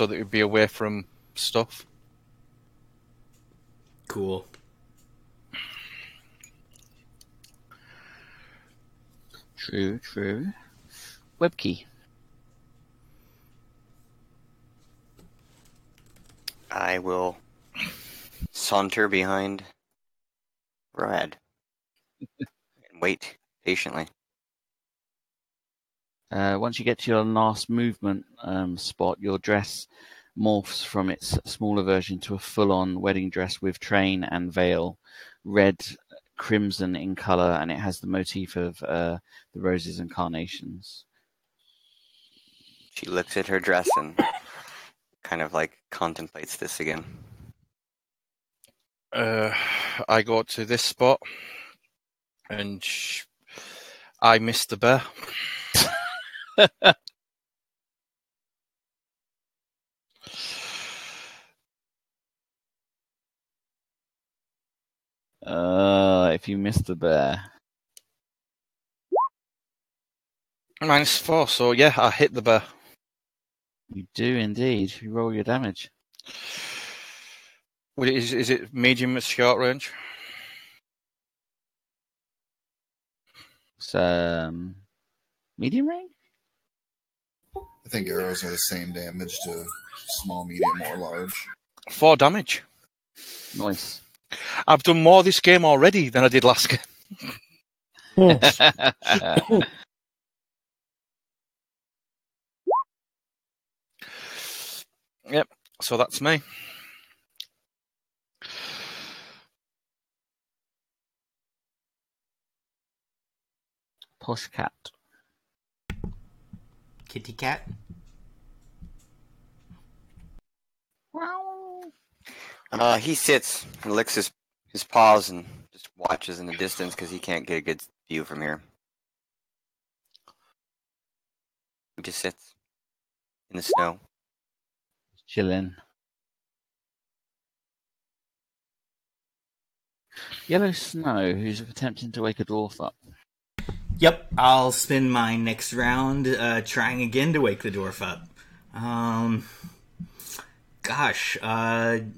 so that it would be away from stuff. Cool. True. Webkey. I will saunter behind Brad and wait patiently. Once you get to your last movement spot, your dress morphs from its smaller version to a full-on wedding dress with train and veil, red, crimson in color, and it has the motif of the roses and carnations. She looks at her dress and kind of like contemplates this again. I go to this spot, and I miss the bear. If you miss the bear. -4, so yeah, I hit the bear. You do indeed. You roll your damage. Is it medium at short range? It's medium range? I think arrows are the same damage to small, medium, or large. 4 damage. Nice. I've done more this game already than I did last game. Yep, so that's me. Posh cat. Kitty cat. He sits and licks his paws and just watches in the distance because he can't get a good view from here. He just sits in the snow. Chilling. Yellow Snow, who's attempting to wake a dwarf up. Yep, I'll spend my next round trying again to wake the dwarf up.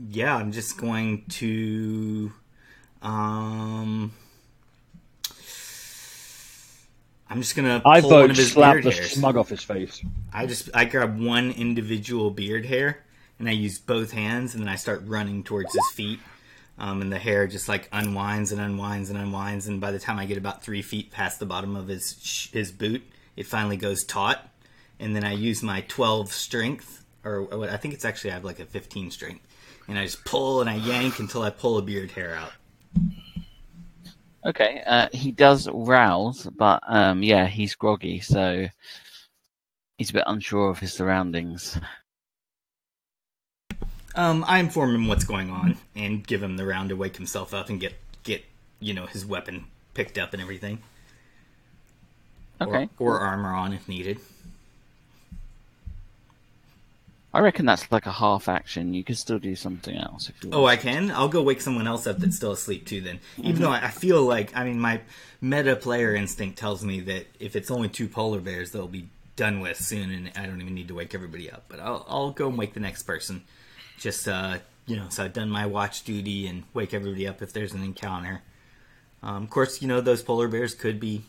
Yeah, I'm just going to... I'm just going to pull one of his slap beard the hairs. smug off his face. I grab one individual beard hair, and I use both hands, and then I start running towards his feet. And the hair just like unwinds and unwinds and unwinds, and by the time I get about 3 feet past the bottom of his boot, it finally goes taut. And then I use my 12 strength, or I think it's actually I have like a 15 strength, and I just pull and I yank until I pull a beard hair out. Okay, he does rouse, but yeah, he's groggy, so he's a bit unsure of his surroundings. I inform him what's going on and give him the round to wake himself up and get his weapon picked up and everything. Okay. Or armor on if needed. I reckon that's like a half action. You could still do something else if you want. Oh, I can? I'll go wake someone else up that's still asleep too then. Even though I feel like, my meta player instinct tells me that if it's only 2 polar bears, they'll be done with soon and I don't even need to wake everybody up. But I'll go and wake the next person. Just, so I've done my watch duty and wake everybody up if there's an encounter. Of course, those polar bears could be...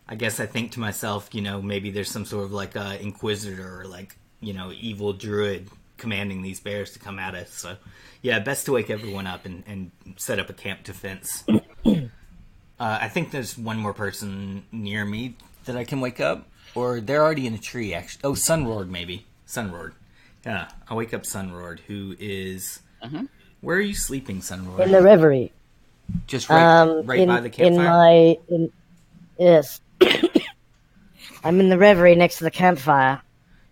I guess I think to myself, maybe there's some sort of like inquisitor or like, evil druid commanding these bears to come at us. So, yeah, best to wake everyone up and set up a camp defense. I think there's one more person near me that I can wake up. Or they're already in a tree, actually. Oh, Sunroared, maybe. Sunroared. Yeah, I'll wake up Sunroared, who is... Where are you sleeping, Sunroared? In the reverie. Just right by the campfire? Yes. I'm in the reverie next to the campfire.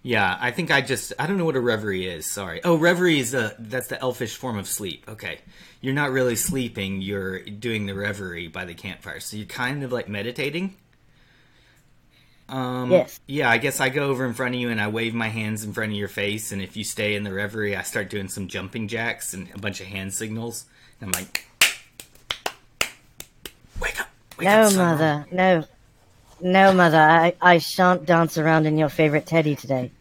Yeah, I think I don't know what a reverie is, sorry. Oh, reverie is that's the elfish form of sleep. Okay. You're not really sleeping, you're doing the reverie by the campfire. So you're kind of like meditating? Yes. Yeah, I guess I go over in front of you and I wave my hands in front of your face, and if you stay in the reverie, I start doing some jumping jacks and a bunch of hand signals. And I'm like, wake up, No, Mother, no. No, Mother, I shan't dance around in your favorite teddy today.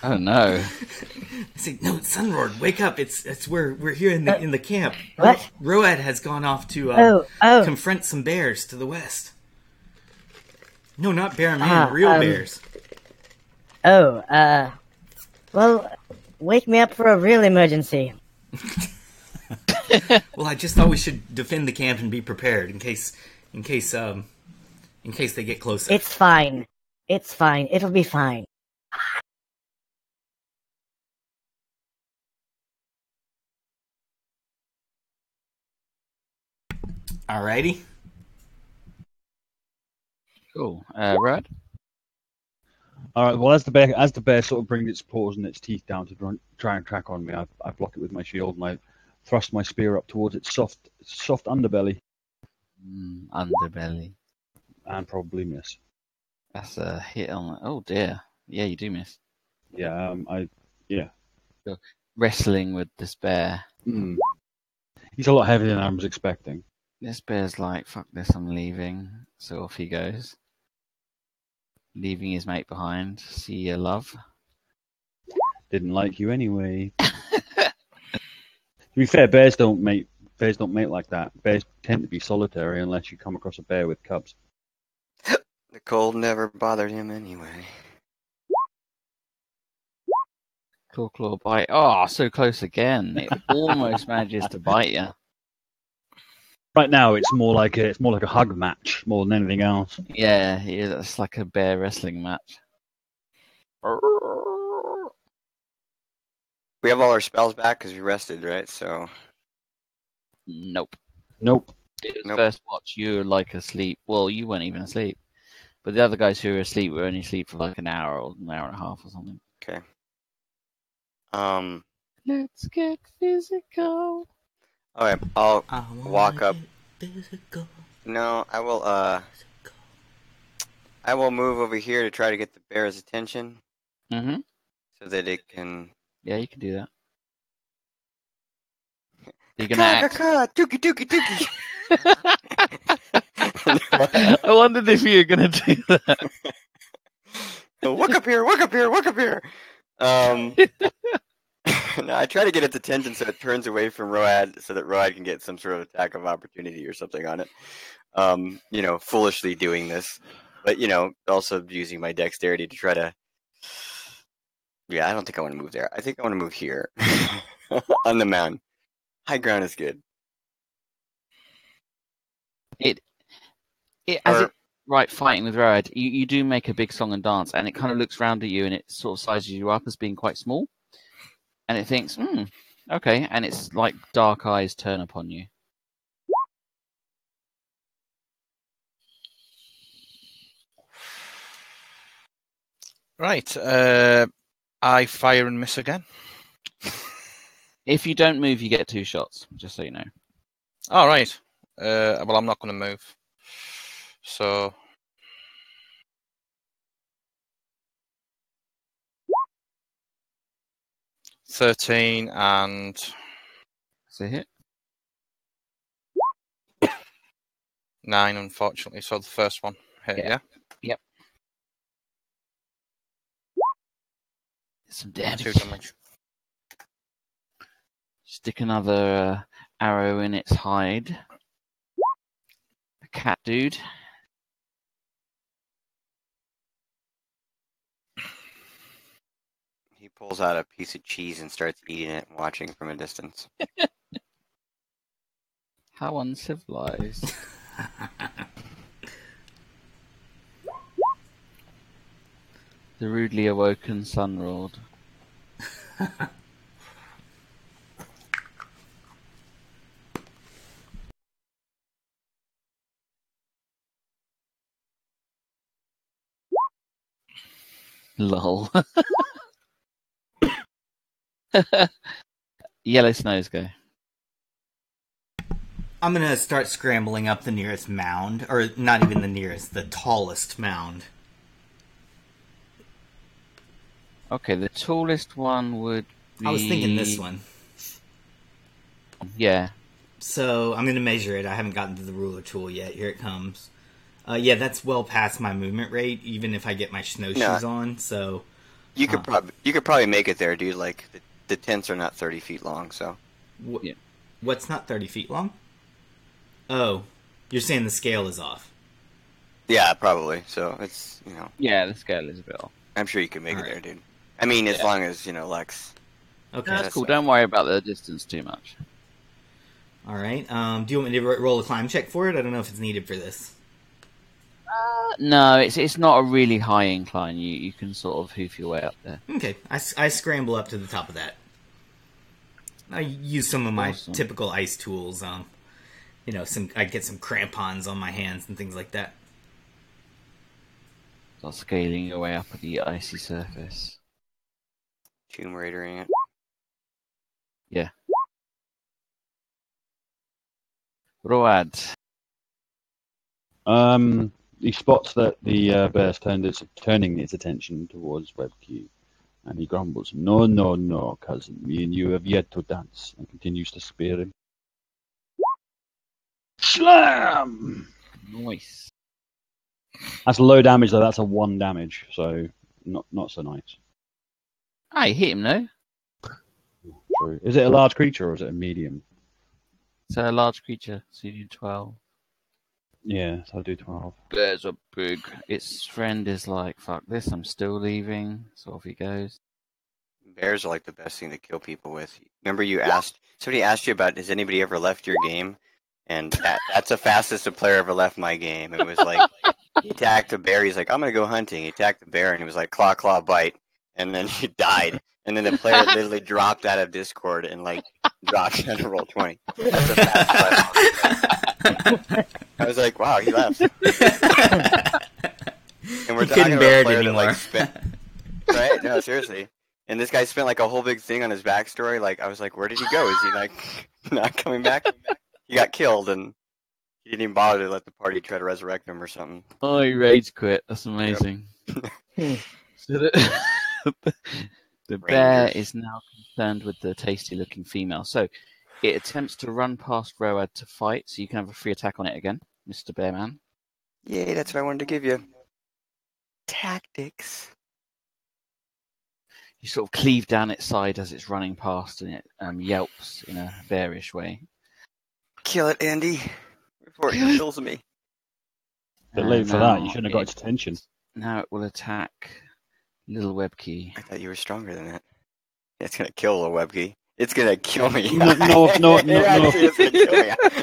Oh no! I say, no, Sunlord, wake up! It's we're here in the camp. What? Road has gone off to Oh. confront some bears to the west. No, not bear man, real bears. Oh, well, wake me up for a real emergency. Well, I just thought we should defend the camp and be prepared in case they get closer. It's fine. It's fine. It'll be fine. Alrighty. Cool. Rad? All right. Well, as the bear sort of brings its paws and its teeth down to try and track on me, I block it with my shield and I thrust my spear up towards its soft underbelly Underbelly. and probably miss. That's a hit on. Oh dear. Yeah, you do miss. Yeah. Wrestling with this bear. He's a lot heavier than I was expecting. This bear's like, fuck this, I'm leaving. So off he goes. Leaving his mate behind. See ya, love. Didn't like you anyway. To be fair, bears don't mate like that. Bears tend to be solitary unless you come across a bear with cubs. The cold never bothered him anyway. Claw bite. Oh, so close again. It almost manages to bite you. Right now, it's more like a hug match more than anything else. Yeah, it's like a bear wrestling match. We have all our spells back because we rested, right? So Nope. Nope. First watch, you were like asleep. Well, you weren't even asleep. But the other guys who were asleep were only asleep for like an hour or an hour and a half or something. okay. Let's get physical. Okay, I'll walk up. Physical. No, I will move over here to try to get the bear's attention Mm-hmm. so that it can. Yeah, you can do that. You're gonna act. Dookie. I wondered if you were gonna do that. Walk up here. No, I try to get its attention so it turns away from Road so that Road can get some sort of attack of opportunity or something on it. Foolishly doing this. But, also using my dexterity to try to... Yeah, I don't think I want to move there. I think I want to move here. On the mountain. High ground is good. Right, fighting with Road, you do make a big song and dance, and it kind of looks round at you and it sort of sizes you up as being quite small. And it thinks, okay, and its like dark eyes turn upon you. Right, I fire and miss again. If you don't move, you get 2 shots, just so you know. All right. Well, I'm not going to move. So... $13 and... That's a hit. 9, unfortunately. So the first one hit, yeah? Yep. Some damage. 2 damage. Stick another arrow in its hide. The cat dude. He pulls out a piece of cheese and starts eating it, watching from a distance. How uncivilized. The rudely awoken Sunlord. Lol. Yellow Snows go. I'm gonna start scrambling up the nearest mound, or not even the nearest, the tallest mound. Okay, the tallest one would be... I was thinking this one. Yeah. So I'm gonna measure it. I haven't gotten to the ruler tool yet. Here it comes. Yeah, that's well past my movement rate, even if I get my snowshoes on. So You could probably make it there, dude. Like the tents are not 30 feet long, so. Yeah. What's not 30 feet long? Oh, you're saying the scale is off. Yeah, probably. So it's Yeah, the scale is a bit off. I'm sure you can make All it right. there, dude. I mean, as long as Lex. Okay. That's cool. Don't worry about the distance too much. All right. Do you want me to roll a climb check for it? I don't know if it's needed for this. No, it's not a really high incline. You can sort of hoof your way up there. Okay. I scramble up to the top of that. I use some of my Awesome. typical ice tools. I get some crampons on my hands and things like that. Start scaling your way up the icy surface. Tomb Raidering it. Yeah. Road. He spots that the bear's turning its attention towards Webkey, and he grumbles, "No, no, no, cousin. Me and you have yet to dance," and continues to spear him. Slam! Nice. That's low damage, though. That's a 1 damage, so not so nice. I hit him, no? So, is it a large creature or is it a medium? It's a large creature, so you do 12. Yeah, so I'll do 12. There's a big. Its friend is like, fuck this, I'm still leaving. So off he goes. Bears are like the best thing to kill people with. Remember somebody asked you about, has anybody ever left your game? And that's the fastest a player ever left my game. It was like, he attacked a bear, he's like, I'm going to go hunting. He attacked the bear, and he was like, claw, claw, bite. And then he died. And then the player literally dropped out of Discord and like dropped out of Roll20. That's the fastest I was like, wow, he left. And we're talking about a player that like spent, right? No, seriously. And this guy spent like a whole big thing on his backstory. Like, I was like, where did he go? Is he like not coming back? He got killed, and he didn't even bother to let the party try to resurrect him or something. Oh, he rage quit. That's amazing. So the bear is now concerned with the tasty-looking female. So it attempts to run past Road to fight, so you can have a free attack on it again, Mr. Bearman. Yay, that's what I wanted to give you. Tactics. You sort of cleave down its side as it's running past, and it yelps in a bearish way. Kill it, Andy, before it kills me. Bit late for that. You shouldn't have got its attention. Now it will attack Little Webkey. I thought you were stronger than that. It's gonna kill a Webkey. It's gonna kill me. No It's gonna kill me.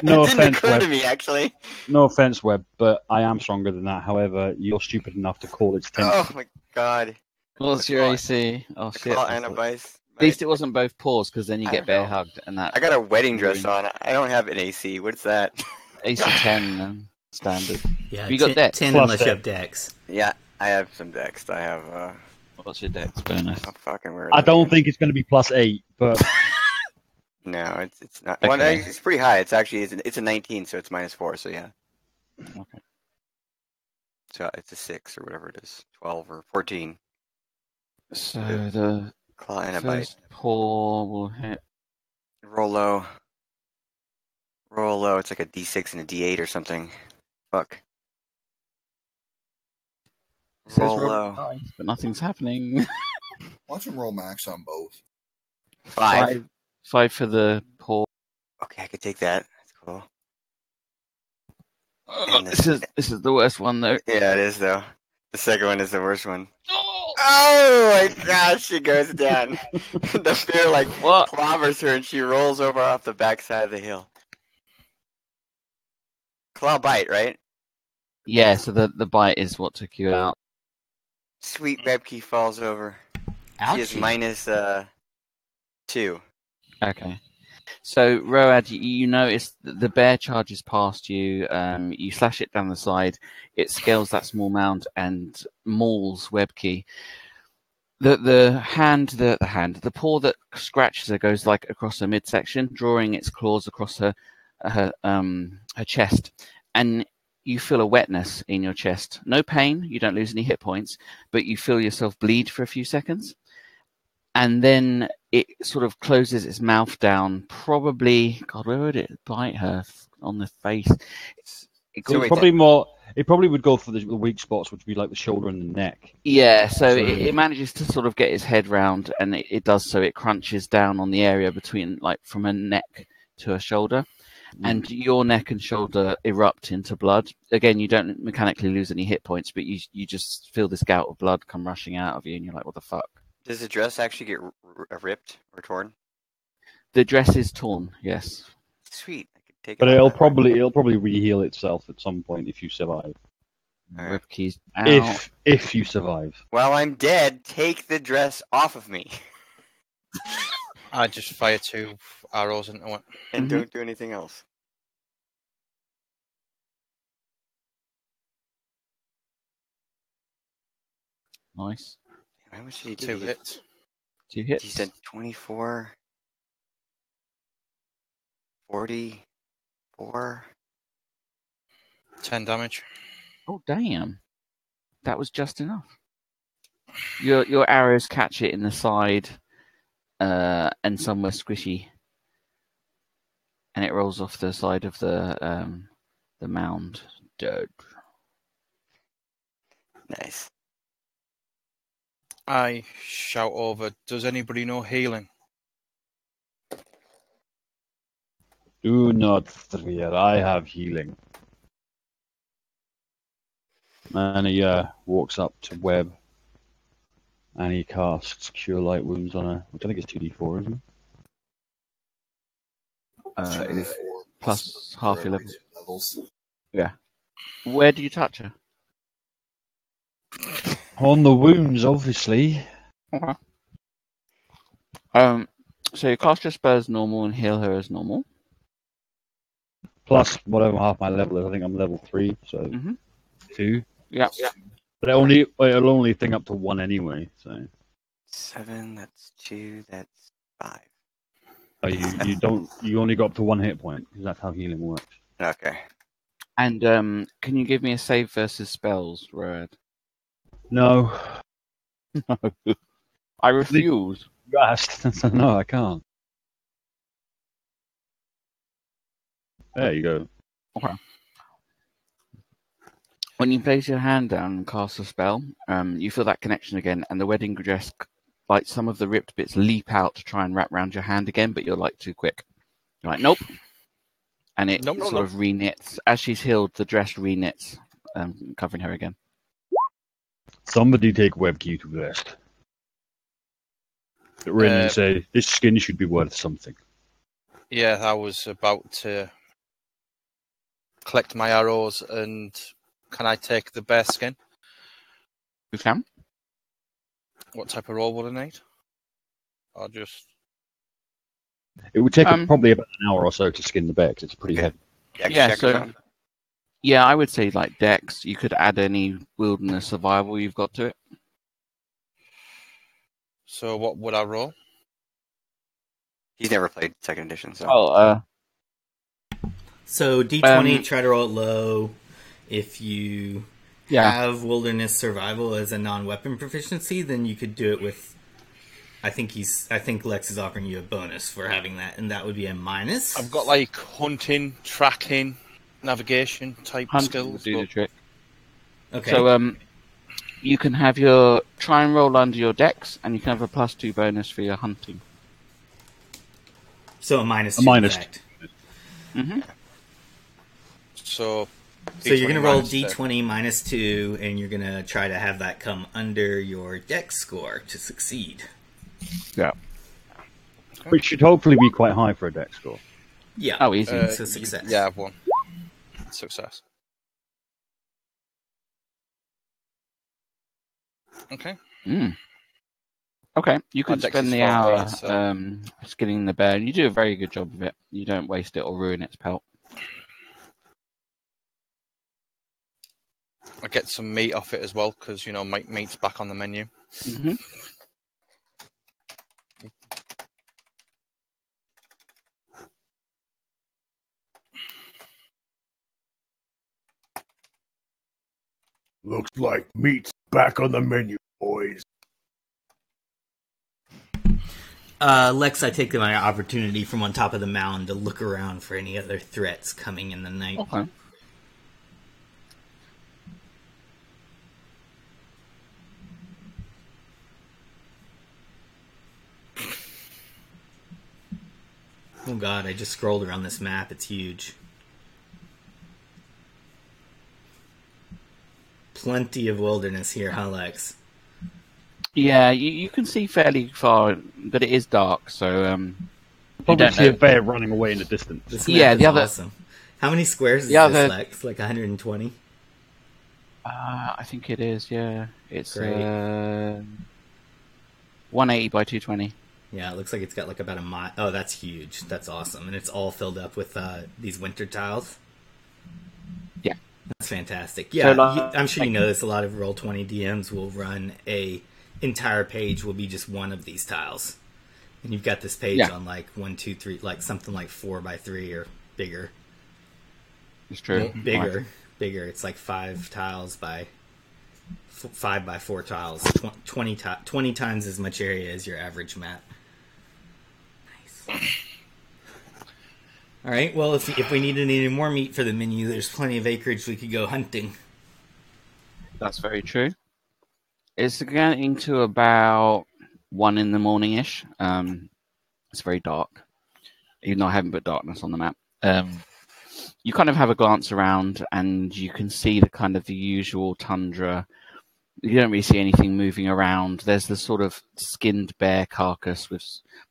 No It didn't offense, occur to Web. me, actually. No offense, Webb, but I am stronger than that. However, you're stupid enough to call its attention. Oh my god. What's your AC? Oh shit! Claw I and a thought- bite. At least it wasn't both paws, because then you I get don't bear know. hugged, and that I got a wedding dress on. I don't have an AC. What's that? AC 10 standard. Yeah, You got dex? 10 Plus unless you dex. have dex. Yeah, I have some dex. I have What's your dex bonus? oh, fucking weird. I don't think it's going to be +8, but No, it's not. Okay. Well, it's pretty high. It's actually it's a 19, so it's -4. So yeah. Okay. So it's a 6 or whatever it is, 12 or 14. So the Claw and a bite. first paw will hit. Roll low. Roll low. It's like a D6 and a D8 or something. Fuck. It says Roll roll low. dice, but nothing's happening. Watch him roll max on both. 5. 5 for the paw. Okay, I could take that. That's cool. And This is the worst one though. Yeah, it is though. The second one is the worst one. Oh my gosh, she goes down. The bear like What? clobbers her and she rolls over off the backside of the hill. Claw bite, right? Yeah, so the bite is what took you out. Sweet Rebke falls over. She is Ouchie. -2. Okay. So, Road, you notice that the bear charges past you. You slash it down the side. It scales that small mound and mauls Webkey. The paw that scratches her goes like across her midsection, drawing its claws across her chest, and you feel a wetness in your chest. No pain. You don't lose any hit points, but you feel yourself bleed for a few seconds. And then it sort of closes its mouth down. Probably, God, where would it bite her? On the face. It so goes, it's It probably would go for the weak spots, which would be like the shoulder and the neck. Yeah, so it manages to sort of get its head round, and it does so. It crunches down on the area between, like, from a neck to a shoulder, and your neck and shoulder erupt into blood. Again, you don't mechanically lose any hit points, but you just feel this gout of blood come rushing out of you, and you're like, what the fuck? Does the dress actually get ripped or torn? The dress is torn, yes. Sweet. I could take But it it'll off. probably re-heal itself at some point if you survive. Alright. Rip keys out. If you survive. While I'm dead, take the dress off of me. I just fire 2 arrows into it. And don't do anything else. Nice. How much did he 2 do? hits. 2 hits. He said 24, 44. 10 damage. Oh, damn. That was just enough. Your arrows catch it in the side and somewhere squishy. And it rolls off the side of the mound. Dead. Nice. I shout over, does anybody know healing? Do not fear, I have healing. And he walks up to Webb, and he casts Cure Light Wounds on her, which I think is 2d4, isn't it? It is 4 plus half your level. levels. Yeah. Where do you touch her? On the wounds, obviously. Okay. So you cast your spell as normal and heal her as normal. Plus whatever half my level is. I think I'm level 3, so 2. Yeah. But it'll only thing up to 1 anyway. So 7, that's 2, that's 5. you only go up to 1 hit point because that's how healing works. Okay. And can you give me a save versus spells, Rod? No, No. I refuse. you asked. No, I can't. There you go. Okay. When you place your hand down and cast a spell, you feel that connection again, and the wedding dress, like some of the ripped bits, leap out to try and wrap around your hand again, but you're like too quick. You're like, nope. And it sort of reknits. As she's healed, the dress reknits, covering her again. Somebody take Webkey to rest. Rin and say, this skin should be worth something. Yeah, I was about to collect my arrows, and can I take the bear skin? You can. What type of roll would I need? Or just... It would take probably about an hour or so to skin the bear because it's pretty heavy. Yeah, so yeah, I would say like Dex. You could add any wilderness survival you've got to it. So what would I roll? He's never played 2nd edition, so. Oh, So D20, try to roll it low. If you have wilderness survival as a non-weapon proficiency, then you could do it with. I think Lex is offering you a bonus for having that, and that would be a minus. I've got like hunting, tracking, navigation type skills. Would do the trick. Okay. So you can have your try and roll under your Dex, and you can have a +2 bonus for your hunting. So a minus 2. Mm-hmm. So you're going to roll D20 minus 2, and you're going to try to have that come under your Dex score to succeed. Yeah. Which should hopefully be quite high for a Dex score. Yeah. Oh, easy. It's a success. Yeah, I've won. Success. Okay. Okay, you could Dex spend is the 12, hour right, so- skinning the bear, and you do a very good job of it. You don't waste it or ruin its pelt. I get some meat off it as well, because, meat's back on the menu. Mm-hmm. Looks like meat's back on the menu, boys. Lex, I take my opportunity from on top of the mound to look around for any other threats coming in the night. Okay. Oh god, I just scrolled around this map. It's huge. Plenty of wilderness here, huh, Lex? Yeah, you can see fairly far, but it is dark, so you Probably don't see a know. bear running away in the distance. This map Yeah, is the other- awesome. How many squares is the other- this, Lex? Like 120? I think it is. Yeah, it's Great. 180 by 220. Yeah, it looks like it's got like about a mile. Oh, that's huge. That's awesome. And it's all filled up with these winter tiles. Yeah. That's fantastic. Yeah, So, I'm sure you know this. A lot of Roll20 DMs will run a entire page will be just one of these tiles. And you've got this page on like 1, 2, 3, like something like 4 by 3 or bigger. It's true. Bigger. It's like 5 tiles by 5 by 4 tiles. 20 times as much area as your average map. Nice. All right. Well, if we needed any more meat for the menu, there's plenty of acreage we could go hunting. That's very true. It's getting to about 1 in the morning ish. It's very dark, even though I haven't put darkness on the map. You kind of have a glance around, and you can see the usual tundra. You don't really see anything moving around. There's the sort of skinned bear carcass with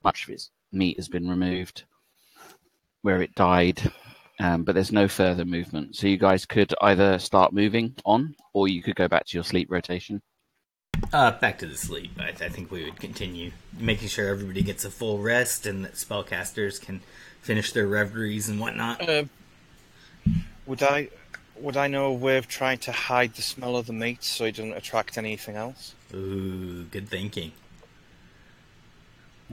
much of its meat has been removed where it died, but there's no further movement. So you guys could either start moving on, or you could go back to your sleep rotation. Back to the sleep. I think we would continue making sure everybody gets a full rest and that spellcasters can finish their reveries and whatnot. Would I know a way of trying to hide the smell of the meat so it doesn't attract anything else? Ooh, good thinking.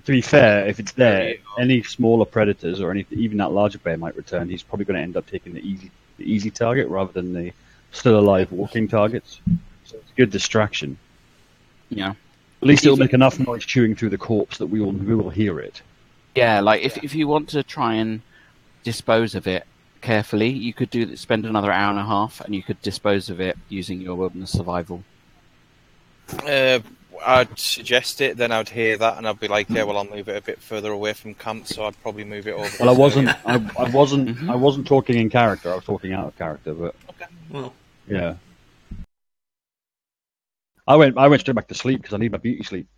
To be fair, if it's there, any smaller predators or even that larger bear might return. He's probably going to end up taking the easy target rather than the still alive walking targets. So it's a good distraction. Yeah. At least it'll make enough noise chewing through the corpse that we will hear it. Yeah, like if you want to try and dispose of it carefully, you could spend another hour and a half, and you could dispose of it using your wilderness survival. I'd suggest it, then I'd hear that, and I'd be like, "Yeah, well, I'll move it a bit further away from camp." So I'd probably move it over. Well, I wasn't talking in character. I was talking out of character, but okay. Well, yeah. I went straight back to sleep because I need my beauty sleep.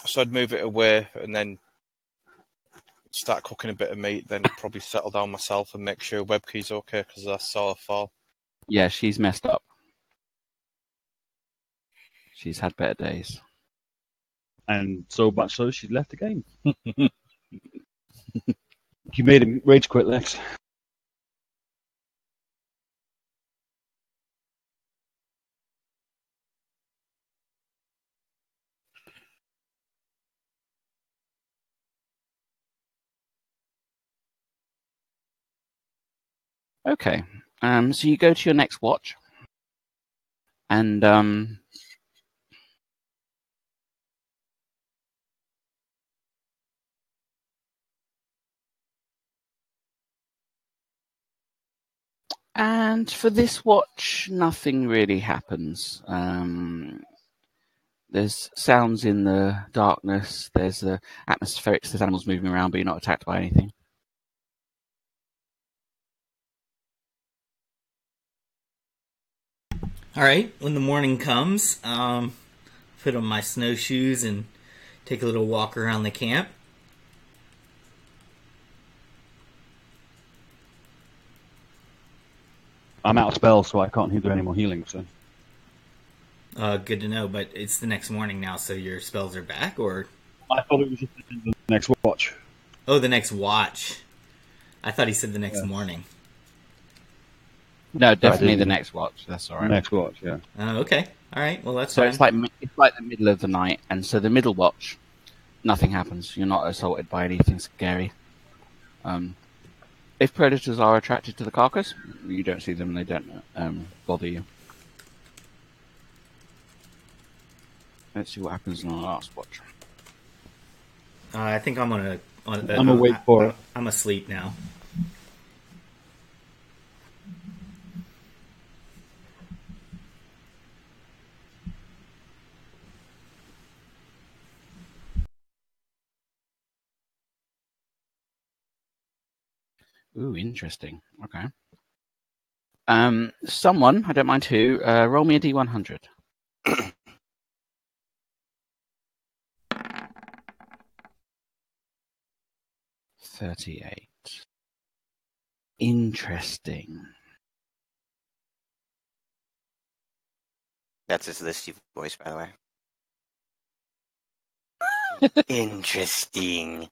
So I'd move it away and then start cooking a bit of meat, then probably settle down myself and make sure Webkey's okay because I saw her fall. Yeah, she's messed up. She's had better days. And so much so she's left the game. You made him rage quit, Lex. Okay. So you go to your next watch, and for this watch, nothing really happens. There's sounds in the darkness. There's the atmospherics. There's animals moving around, but you're not attacked by anything. all right. When the morning comes, put on my snowshoes and take a little walk around the camp. I'm out of spells, so I can't do any more healing. So. Good to know, but it's the next morning now, so your spells are back, or? I thought it was just the next watch. Oh, the next watch. I thought he said the next morning. No, definitely the next watch. That's all right. Next watch, yeah. Okay. All right. Well, that's so fine. it's like the middle of the night, and so the middle watch, nothing happens. You're not assaulted by anything scary. If predators are attracted to the carcass, you don't see them; they don't bother you. Let's see what happens in our last watch. I think I'm gonna. I'm awake for it. I'm asleep now. Ooh, interesting. Okay. Someone, I don't mind who, roll me a D100. 38. Interesting. That's his listy voice, by the way. Interesting.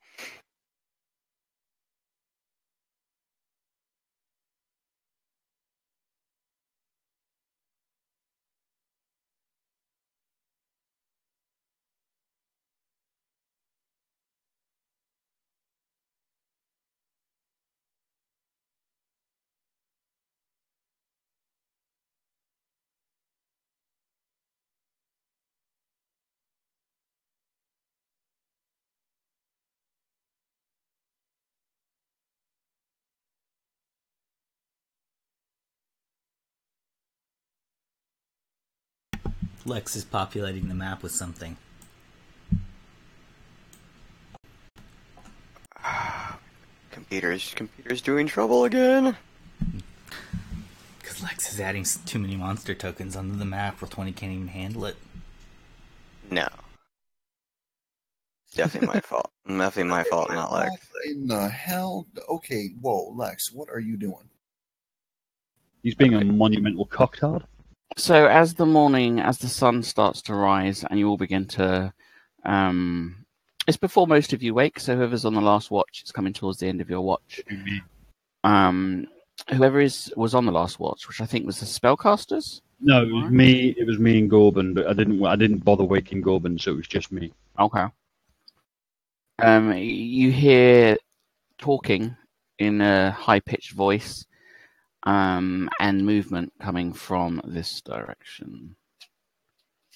Lex is populating the map with something. Computer's doing trouble again. Because Lex is adding too many monster tokens onto the map. Roll20 can't even handle it. No. It's definitely my fault. Definitely my fault, not Lex. What in the hell? Okay, whoa, Lex, what are you doing? He's being a monumental cocktard. So as the sun starts to rise and you all begin to... it's before most of you wake, so whoever's on the last watch, it's coming towards the end of your watch. Whoever was on the last watch, which I think was the spellcasters? No, it was me. It was me and Gorban, but I didn't bother waking Gorban, so it was just me. Okay. You hear talking in a high-pitched voice, and movement coming from this direction,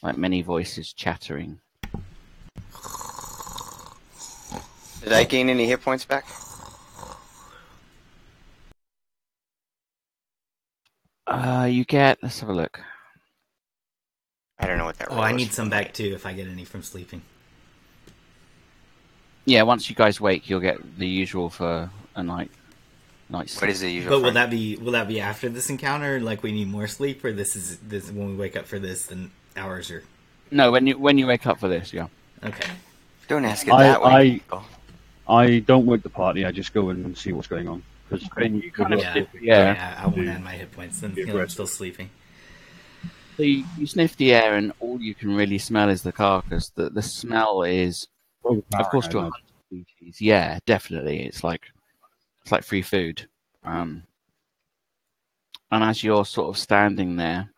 like many voices chattering. Did I gain any hit points back? You get. Let's have a look. I don't know what that. Oh, I need some back too if I get any from sleeping. Yeah, once you guys wake, you'll get the usual for a night. Sleep. What is the usual? But will that be after this encounter? Like we need more sleep, or this when we wake up for this, then hours are. No, when you wake up for this, yeah. Okay. Don't ask it that way. I don't wake the party. I just go in and see what's going on. Because you kind of I won't add my hit points. Then I'm still sleeping. So you sniff the air, and all you can really smell is the carcass. The smell is, of course, to a hunter species. Yeah, definitely. It's like free food. And as you're sort of standing there,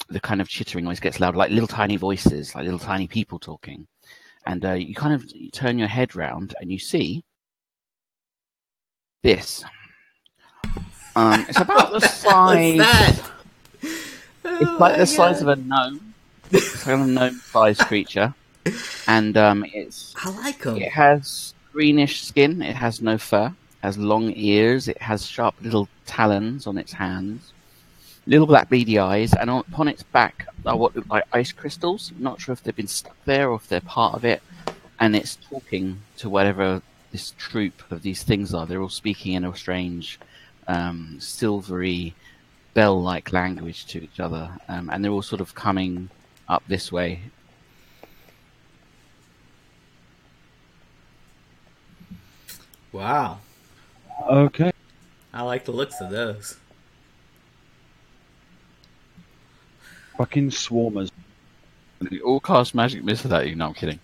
the kind of chittering noise gets louder, like little tiny voices, like little tiny people talking. And you kind of turn your head round, and you see this. It's about the size. What's that? It's like the size of a gnome. It's like a gnome-sized creature, and it's. I like them. It has greenish skin. It has no fur. It has long ears. It has sharp little talons on its hands. Little black beady eyes, and upon its back are what look like ice crystals. I'm not sure if they've been stuck there or if they're part of it. And it's talking to whatever this troop of these things are. They're all speaking in a strange, silvery, bell-like language to each other. And they're all sort of coming up this way. Wow. Okay. I like the looks of those. Fucking swarmers. They all cast magic missile at you. No, I'm kidding.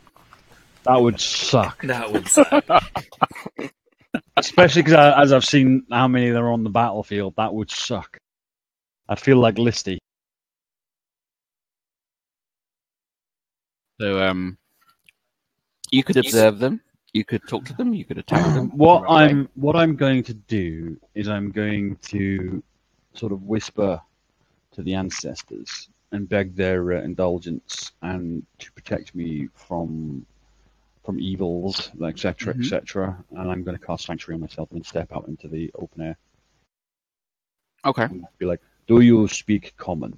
That would suck. That would suck. Especially because as I've seen how many there are on the battlefield, that would suck. I feel like Listy. So, you could observe them. You could talk to them. You could attack them. What I'm going to do is I'm going to sort of whisper to the ancestors and beg their indulgence and to protect me from evils, etc., etc. And I'm going to cast Sanctuary on myself and step out into the open air. Okay. And be like, do you speak common?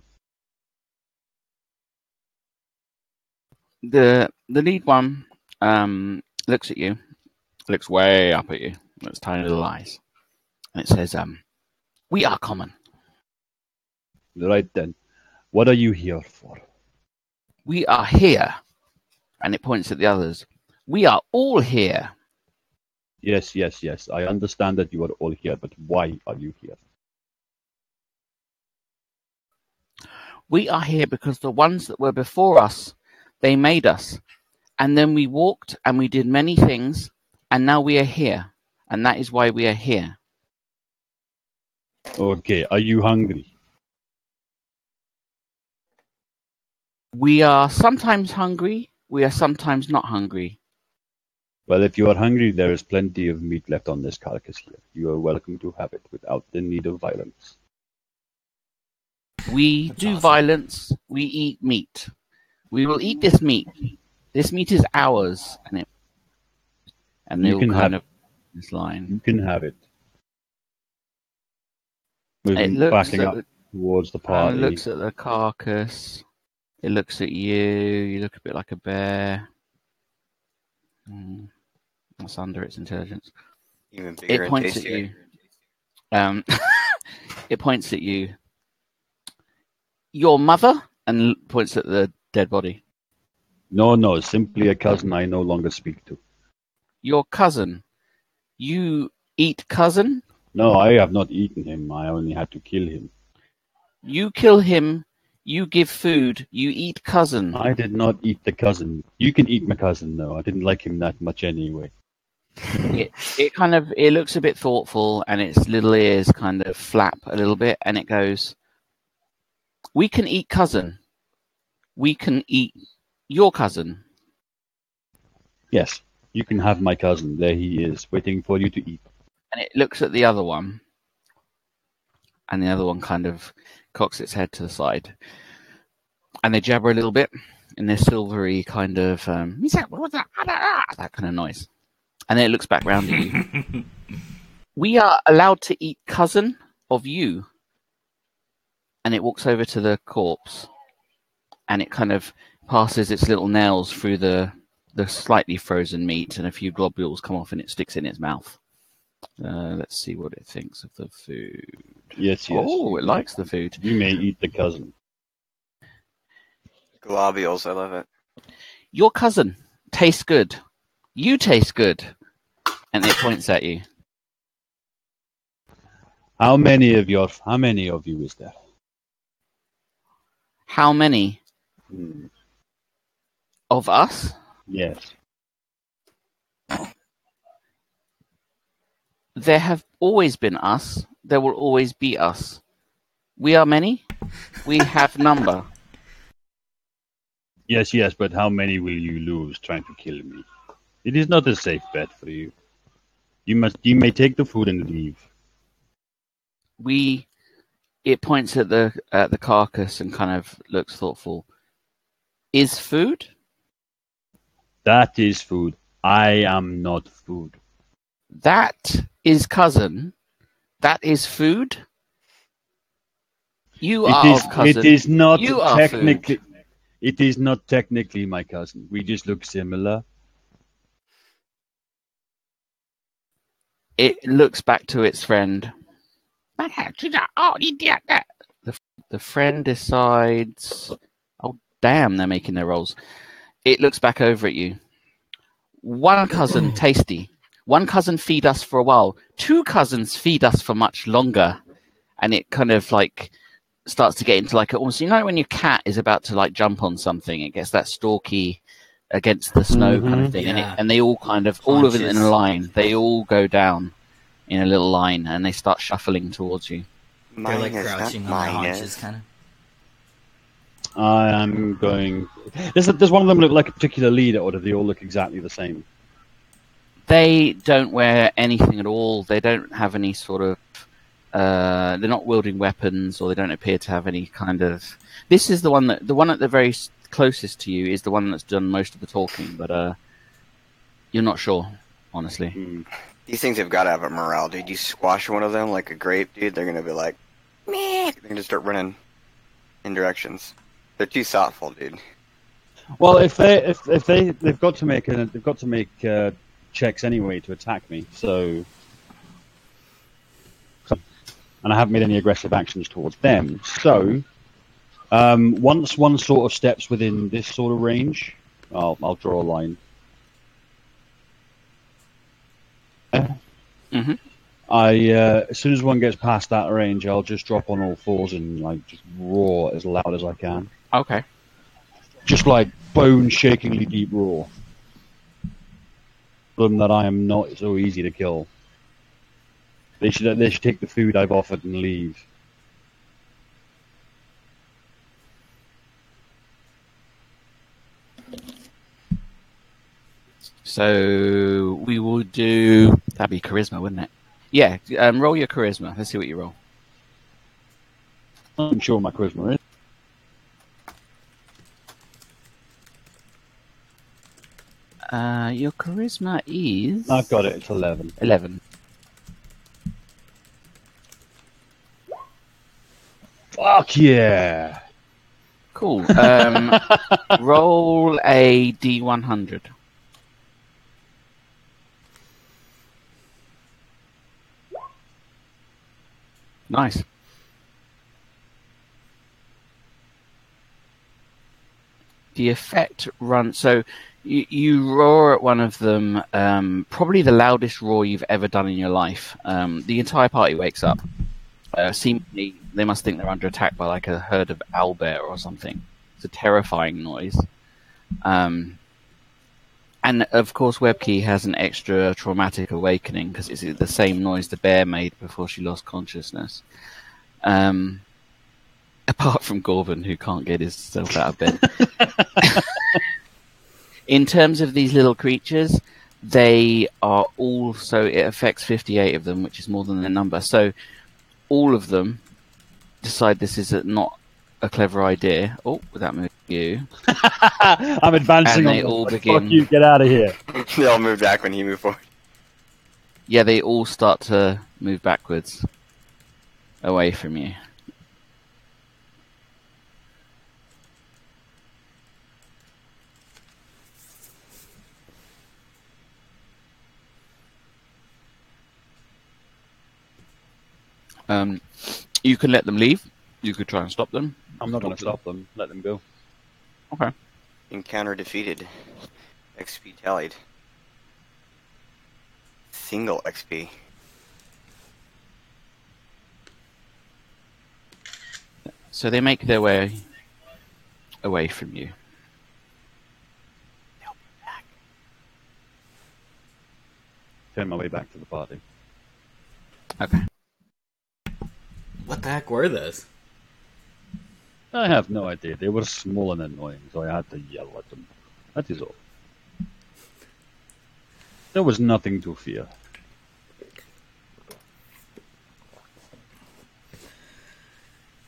The lead one looks at you, looks way up at you, looks tiny little eyes, And it says, "We are common. Right then. What are you here for? We are here." And it points at the others. "We are all here. Yes, yes, yes. I understand that you are all here, but why are you here? We are here because the ones that were before us, they made us. And then we walked and we did many things, and now we are here. And that is why we are here." Okay, are you hungry? We are sometimes hungry. We are sometimes not hungry. Well, if you are hungry, there is plenty of meat left on this carcass here. You are welcome to have it without the need of violence. We That's do awesome. violence. We eat meat. We will eat this meat. This meat is ours. And they You all can kind have of this line. You can have it. It Moving, looks backing at up towards the it party. looks at the carcass. It looks at you. You look a bit like a bear. That's under its intelligence. Even bigger It and points at tastier. you. It points at you. "Your mother," and points at the dead body. No, simply a cousin I no longer speak to. "Your cousin. You eat cousin? No, I have not eaten him. I only had to kill him. You kill him. You give food. You eat cousin." I did not eat the cousin. You can eat my cousin, though. I didn't like him that much anyway. It looks a bit thoughtful, and its little ears kind of flap a little bit, and it goes, "We can eat cousin. We can eat your cousin." Yes, you can have my cousin. There he is, waiting for you to eat. And it looks at the other one, and the other one kind of cocks its head to the side, and they jabber a little bit in their silvery kind of that kind of noise. And then it looks back round at you. "We are allowed to eat cousin of you." And it walks over to the corpse, and it kind of passes its little nails through the slightly frozen meat, and a few globules come off, and it sticks in its mouth. Let's see what it thinks of the food. Yes. Oh, it likes the food. You may eat the cousin. Globules, I love it. "Your cousin tastes good. You taste good." And it points at you. How many of you is there? "How many of us?" Yes. "There have always been us. There will always be us. We are many. We have number." Yes, but how many will you lose trying to kill me? It is not a safe bet for you. You may take the food and leave. It points at the carcass and kind of looks thoughtful. "Is food?" That is food. I am not food. "That is cousin. That is food. You are of cousin. It is not You are technically. food." It is not technically my cousin. We just look similar. It looks back to its friend. The friend decides, "Oh, damn, they're making their rolls." It looks back over at you. "One cousin, tasty. One cousin feed us for a while. Two cousins feed us for much longer." And it kind of like starts to get into like almost, when your cat is about to like jump on something, it gets that stalky against the snow kind of thing. Yeah. And they all kind of, all of it in a line, they all go down in a little line, and they start shuffling towards you. They're like crouching on their haunches, kind of. I am going. Does one of them look like a particular leader, or do they all look exactly the same? They don't wear anything at all. They don't have any sort of. They're not wielding weapons, or they don't appear to have any kind of. This is the one at the very closest to you is the one that's done most of the talking, but you're not sure, honestly. These things have got to have a morale, dude. You squash one of them like a grape, dude, they're gonna be like, meh. They're gonna start running in directions. They're too thoughtful, dude. Well, if they've got to make checks anyway to attack me, so and I haven't made any aggressive actions towards them. So, once one sort of steps within this sort of range, I'll draw a line. Mm-hmm. As soon as one gets past that range, I'll just drop on all fours and like just roar as loud as I can. Okay. Just like bone-shakingly deep roar. Them that I am not so easy to kill. They should take the food I've offered and leave. So we will do. That'd be charisma, wouldn't it? Yeah. Roll your charisma. Let's see what you roll. I'm sure my charisma is. Your charisma is. I've got it. It's 11. 11. Fuck yeah! Cool. Roll a d100. Nice. The effect runs. So you roar at one of them, probably the loudest roar you've ever done in your life. The entire party wakes up. Seemingly, they must think they're under attack by like a herd of owlbear or something. It's a terrifying noise. And of course, Webkey has an extra traumatic awakening because it's the same noise the bear made before she lost consciousness. Apart from Gorban, who can't get himself out of bed. In terms of these little creatures, they are also, it affects 58 of them, which is more than their number. So all of them decide this is not a clever idea. Oh, that moved you. I'm advancing and on they them. all Fuck begin. you, get out of here. They all move back when he moved forward. Yeah, they all start to move backwards away from you. You can let them leave. You could try and stop them. I'm not going to stop them. Let them go. Okay. Encounter defeated. XP tallied. Single XP. So they make their way away from you. They'll be back. Turn my way back to the party. Okay. What the heck were those? I have no idea. They were small and annoying, so I had to yell at them. That is all. There was nothing to fear. It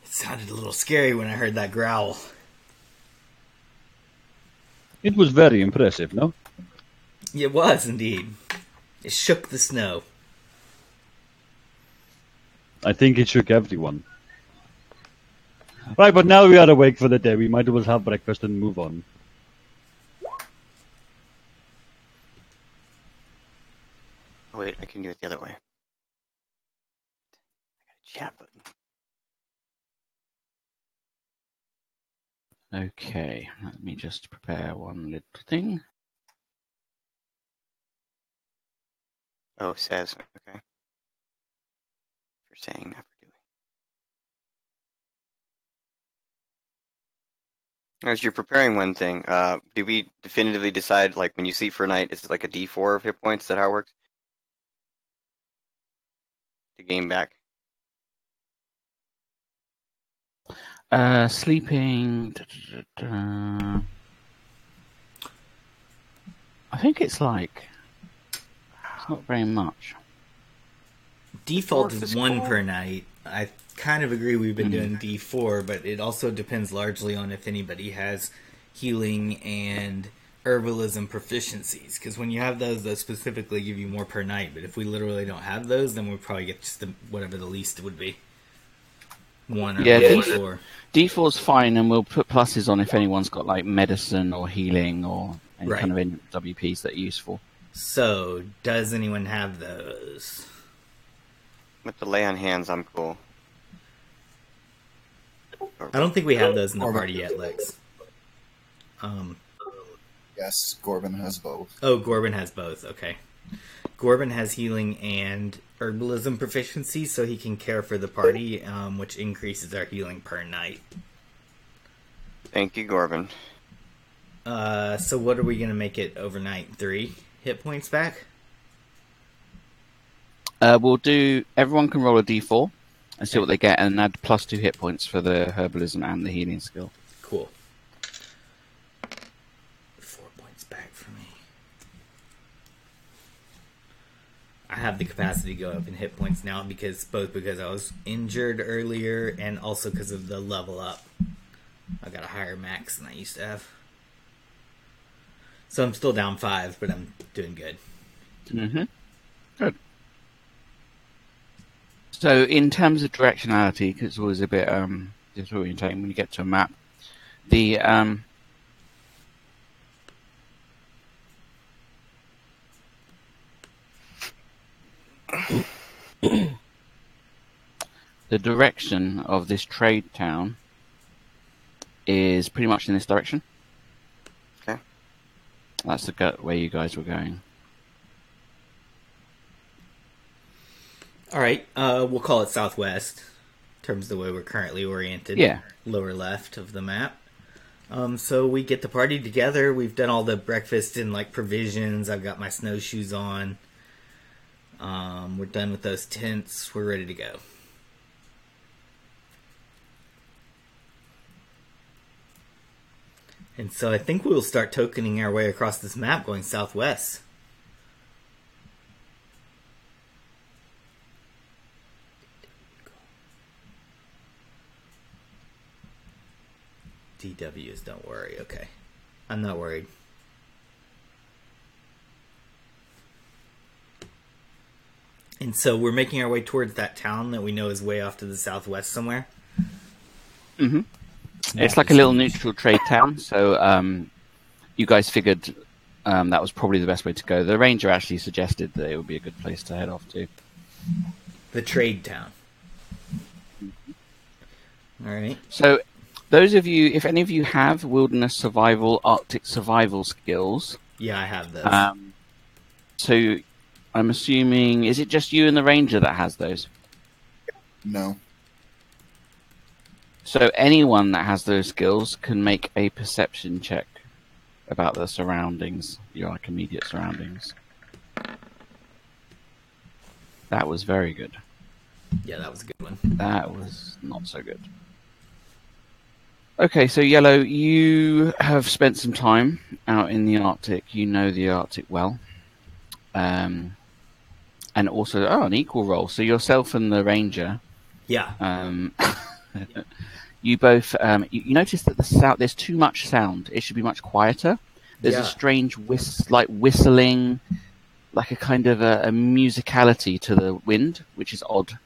sounded a little scary when I heard that growl. It was very impressive, no? It was, indeed. It shook the snow. I think it shook everyone. Right, but now we are awake for the day. We might as well have breakfast and move on. Oh, wait, I can do it the other way. I got a chat button. Okay. Let me just prepare one little thing. Oh, says. Okay. For saying, not for doing. As you're preparing one thing, do we definitively decide, like, when you sleep for a night, is it like a D4 of hit points? Is that how it works? To gain back? Sleeping. I think it's like. It's not very much. Default Four is physical? 1 per night. I kind of agree we've been doing D4, but it also depends largely on if anybody has healing and herbalism proficiencies. Because when you have those specifically give you more per night. But if we literally don't have those, then we'll probably get just whatever the least would be. 1 or Yeah, D4. D4's fine, and we'll put pluses on if anyone's got like medicine or healing or any Right. kind of WPs that are useful. So, does anyone have those? With the lay on hands, I'm cool. I don't think we have those in the party yet, Lex. Yes, Corbin has both. Oh, Gorbin has both. Okay. Gorbin has healing and herbalism proficiency, so he can care for the party, which increases our healing per night. Thank you, Gorbin. So what are we going to make it overnight? 3 hit points back? We'll do. Everyone can roll a d4 and see what they get, and add +2 hit points for the herbalism and the healing skill. Cool. 4 points back for me. I have the capacity to go up in hit points now because I was injured earlier and also because of the level up. I got a higher max than I used to have. So I'm still down 5, but I'm doing good. Mm-hmm. Good. So in terms of directionality, because it's always a bit disorientating when you get to a map, the the direction of this trade town is pretty much in this direction. Okay. That's the way you guys were going. All right, we'll call it southwest in terms of the way we're currently oriented. Yeah. Lower left of the map. So we get the party together. We've done all the breakfast and like provisions. I've got my snowshoes on. We're done with those tents. We're ready to go. And so I think we'll start tokening our way across this map going southwest. DWs, don't worry. Okay. I'm not worried. And so we're making our way towards that town that we know is way off to the southwest somewhere. Mm-hmm. It's like a little neutral trade town, so you guys figured that was probably the best way to go. The ranger actually suggested that it would be a good place to head off to. The trade town. All right. So, those of you, if any of you have wilderness survival, Arctic survival skills... Yeah, I have those. So, I'm assuming... Is it just you and the ranger that has those? No. So, anyone that has those skills can make a perception check about the surroundings, your like immediate surroundings. That was very good. Yeah, that was a good one. That was not so good. Okay, so Yellow, you have spent some time out in the Arctic. You know the Arctic well. And also, an equal roll. So yourself and the ranger. Yeah. You both, you notice that there's too much sound. It should be much quieter. There's a strange whistling, like a kind of a musicality to the wind, which is odd.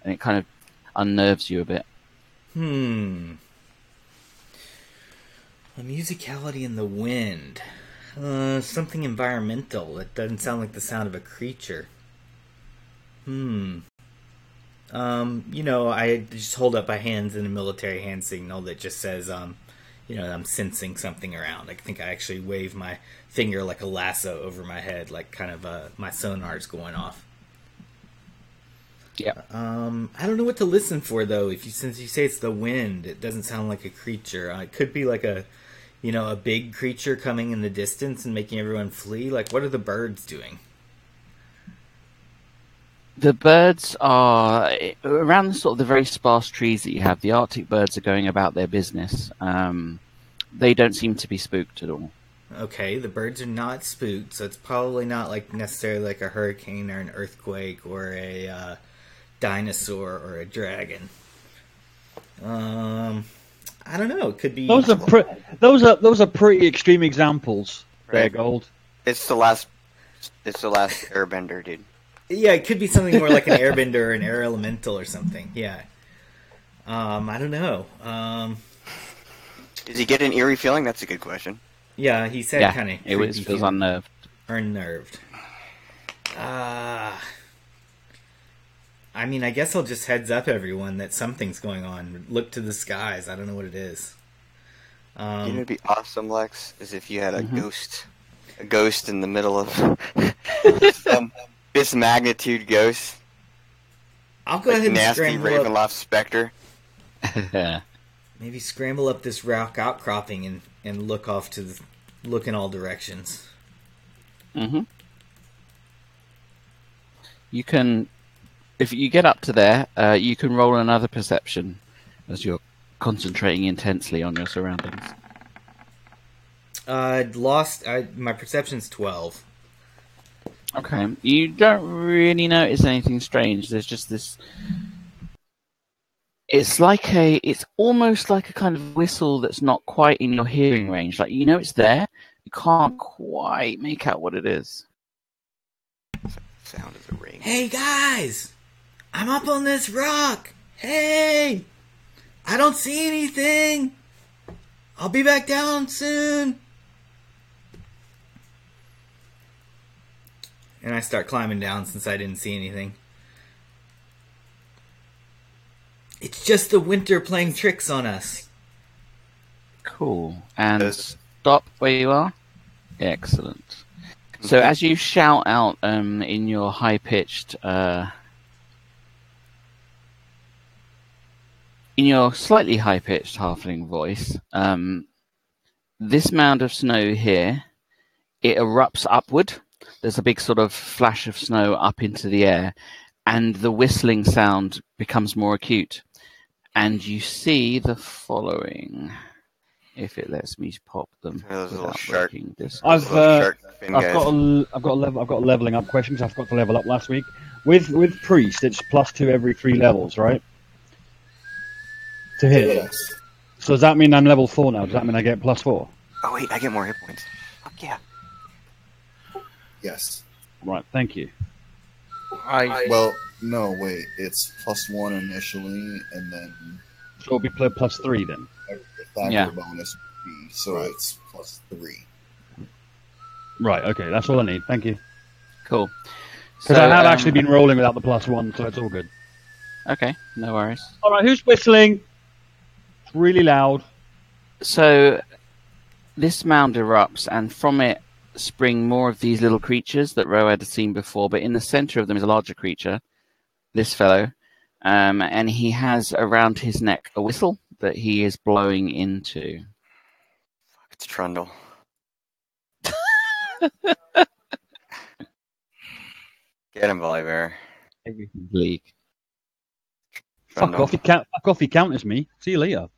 And it kind of unnerves you a bit. A musicality in the wind. Something environmental. It doesn't sound like the sound of a creature. I just hold up my hands in a military hand signal that just says, I'm sensing something around. I think I actually wave my finger like a lasso over my head, like kind of my sonar's going off. Yeah. I don't know what to listen for though. Since you say it's the wind, it doesn't sound like a creature. It could be like a big creature coming in the distance and making everyone flee. Like, what are the birds doing? The birds are around the very sparse trees that you have. The Arctic birds are going about their business. They don't seem to be spooked at all. Okay, the birds are not spooked, so it's probably not like necessarily like a hurricane or an earthquake or a dinosaur or a dragon. I don't know. It could be. Those are pretty extreme examples. There, Gold. It's the last Airbender, dude. Yeah, it could be something more like an airbender or an air elemental or something. Yeah. I don't know. Does he get an eerie feeling? That's a good question. Yeah, he said kind of. It feels unnerved. Unnerved. I I mean, I guess I'll just heads up everyone that something's going on. Look to the skies. I don't know what it is. You know, it'd be awesome, Lex, is if you had a ghost in the middle of some this magnitude ghost. I'll go ahead and nasty scramble Ravenloft up. specter. Maybe scramble up this rock outcropping and look off to look in all directions. Mm-hmm. You can, if you get up to there, you can roll another perception as you're concentrating intensely on your surroundings. My perception's 12. Okay. You don't really notice anything strange. There's just this. It's almost like a kind of whistle that's not quite in your hearing range. Like, you know it's there, you can't quite make out what it is. Sound of the ring. Hey guys! I'm up on this rock! Hey! I don't see anything! I'll be back down soon! And I start climbing down since I didn't see anything. It's just the winter playing tricks on us. Cool. And stop where you are. Excellent. So as you shout out in your high-pitched, in your slightly high-pitched halfling voice, this mound of snow here, it erupts upward. There's a big sort of flash of snow up into the air, and the whistling sound becomes more acute. And you see the following, if it lets me pop them. Little shark. I've got a leveling up question because I forgot to level up last week. With priest, it's +2 every 3 levels, right? To hit. Yes. So does that mean I'm level 4 now? Does that mean I get +4? Oh wait, I get more hit points. Fuck yeah. Yes. Right. Thank you. Well, no, wait. It's +1 initially, and then So it'll be +3 then. factor Yeah. bonus would be, so it's +3. Right. Okay. That's all I need. Thank you. Cool. Because I have actually been rolling without the +1, so it's all good. Okay, no worries. All right. Who's whistling? It's really loud. So this mound erupts, and from it spring more of these little creatures that Road had seen before, but in the center of them is a larger creature, this fellow, and he has around his neck a whistle that he is blowing into. Fuck, it's Trundle. Get him, Volibear. Everything's bleak. Fuck off! You count as me. See you later.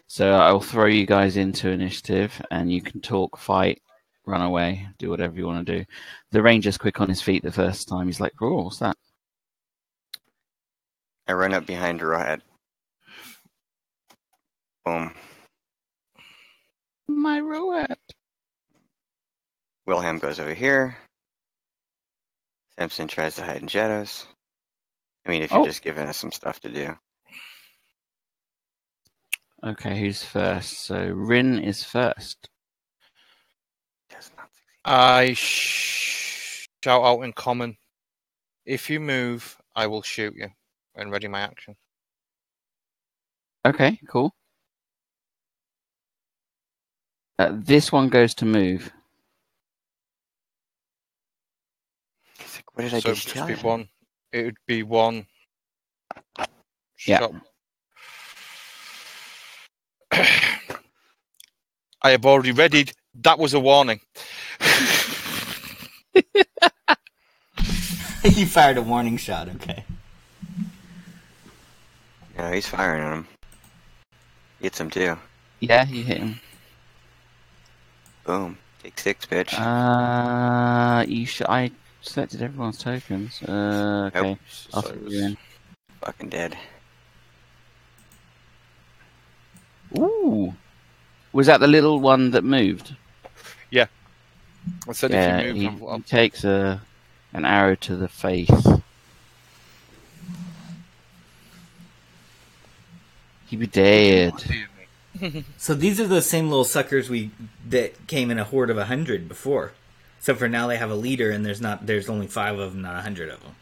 So I'll throw you guys into initiative, and you can talk, fight, run away, do whatever you want to do. The ranger's quick on his feet the first time. He's like, "Oh, what's that?" I run up behind Rawhead. Boom. My Road. Wilhelm goes over here. Simpson tries to hide in shadows. I mean, if you're just giving us some stuff to do. Okay, who's first? So Rin is first. Does not succeed. I shout out in common. If you move, I will shoot you. And ready my action. Okay, cool. This one goes to move. He's like, what did I So just it'd tell just you? be one. It would be one. Yeah. Shot. I have already readied. That was a warning. You fired a warning shot, okay. No, he's firing on him. Hits him too. Yeah, you hit him. Boom. Take 6, bitch. I selected everyone's tokens. Okay. Nope. I'll So throw it you was- in. Fucking dead. Ooh. Was that the little one that moved? I said Yeah, if you move, he takes an arrow to the face. He be dead. So these are the same little suckers that came in a horde of 100 before. Except for now they have a leader and there's only 5 of them, not 100 of them.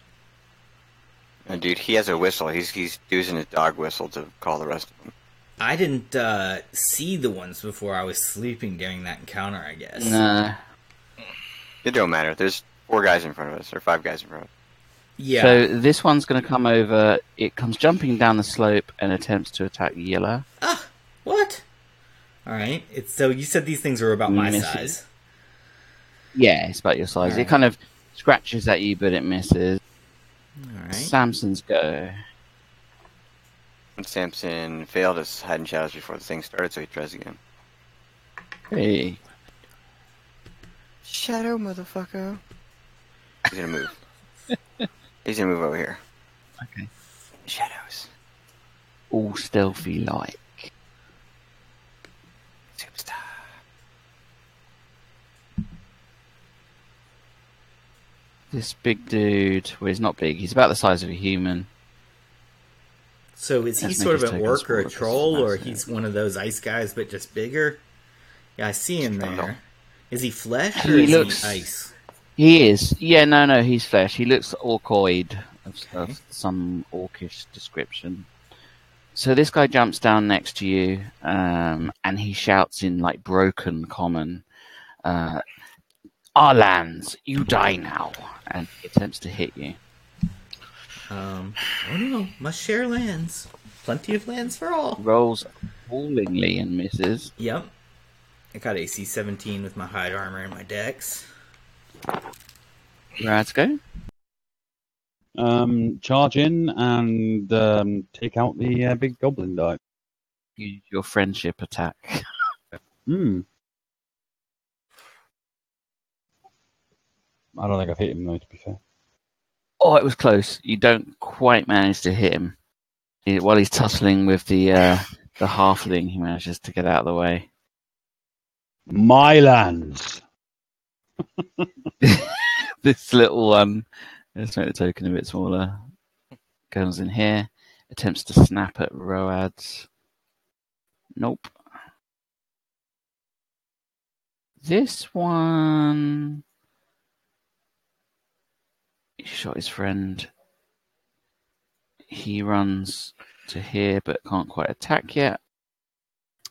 And dude, he has a whistle. He's using his dog whistle to call the rest of them. I didn't see the ones before I was sleeping during that encounter, I guess. No. It don't matter. There's 4 guys in front of us, or 5 guys in front of us. Yeah. So this one's going to come over. It comes jumping down the slope and attempts to attack Yella. Ah, what? All right. So you said these things were about my Misses. size. Yeah, it's about your size. All It right. kind of scratches at you, but it misses. All right. Samson's go. And Samson failed his hide in shadows before the thing started, so he tries again. Hey. Shadow, motherfucker. He's gonna move. He's gonna move over here. Okay. Shadows. All stealthy like. Superstar. This big dude, well, he's not big. He's about the size of a human. So is he Let's sort of make an his orc or a token troll, or massive. he's one of those ice guys but just bigger? Yeah, I see him Struggle. there. Is he flesh or He is looks- he ice? He is. Yeah, no, he's flesh. He looks orcoid of some orcish description. So this guy jumps down next to you, and he shouts in like broken common, "Our lands, you die now!" And he attempts to hit you. Oh no, must share lands. Plenty of lands for all. Rolls appallingly and misses. Yep. I got AC 17 with my hide armor and my dex. Rad's go. Charge in and take out the big goblin guy. Use your friendship attack. I don't think I've hit him though, to be fair. Oh, it was close. You don't quite manage to hit him. While he's tussling with the halfling, he manages to get out of the way. My lands. This little one, let's make the token a bit smaller, comes in here, attempts to snap at Roads. Nope. This one, he shot his friend. He runs to here, but can't quite attack yet.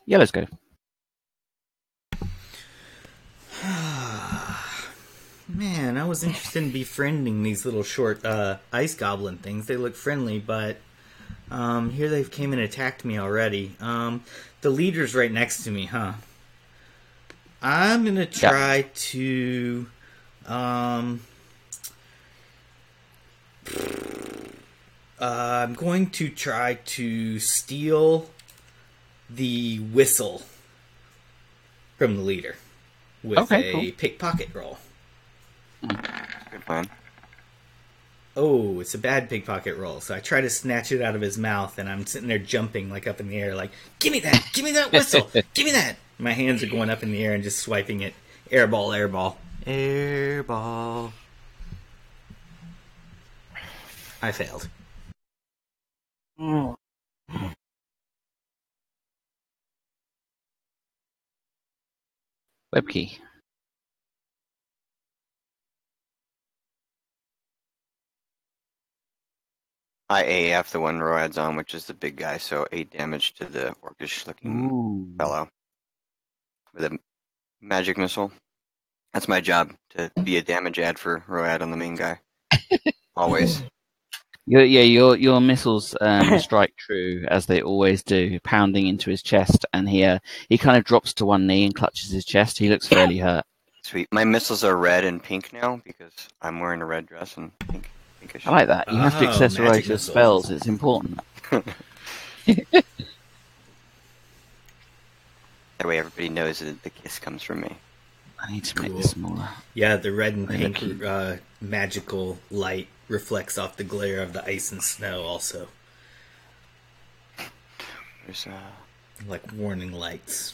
Yeah, let's go. Man, I was interested in befriending these little short ice goblin things. They look friendly, but here they came and attacked me already. The leader's right next to me, huh? I'm gonna try to I'm going to try to steal the whistle from the leader with a pickpocket roll. Good plan. Oh, it's a bad pickpocket roll. So I try to snatch it out of his mouth, and I'm sitting there jumping like up in the air, like, give me that whistle, give me that. My hands are going up in the air and just swiping it. Airball, airball, airball. I failed. Web key. I AF the one Road's on, which is the big guy, so 8 damage to the orcish looking fellow with a magic missile. That's my job, to be a damage ad for Road on the main guy. Always. Your missiles strike true, as they always do, pounding into his chest, and he kind of drops to one knee and clutches his chest. He looks fairly hurt. Sweet. My missiles are red and pink now because I'm wearing a red dress and pinkish. I like that. You have to accessorize magic your missiles. spells. It's important. That way everybody knows that the kiss comes from me. I need to make this smaller. Yeah, the red and Wait, pink magical light reflects off the glare of the ice and snow also. There's Like warning lights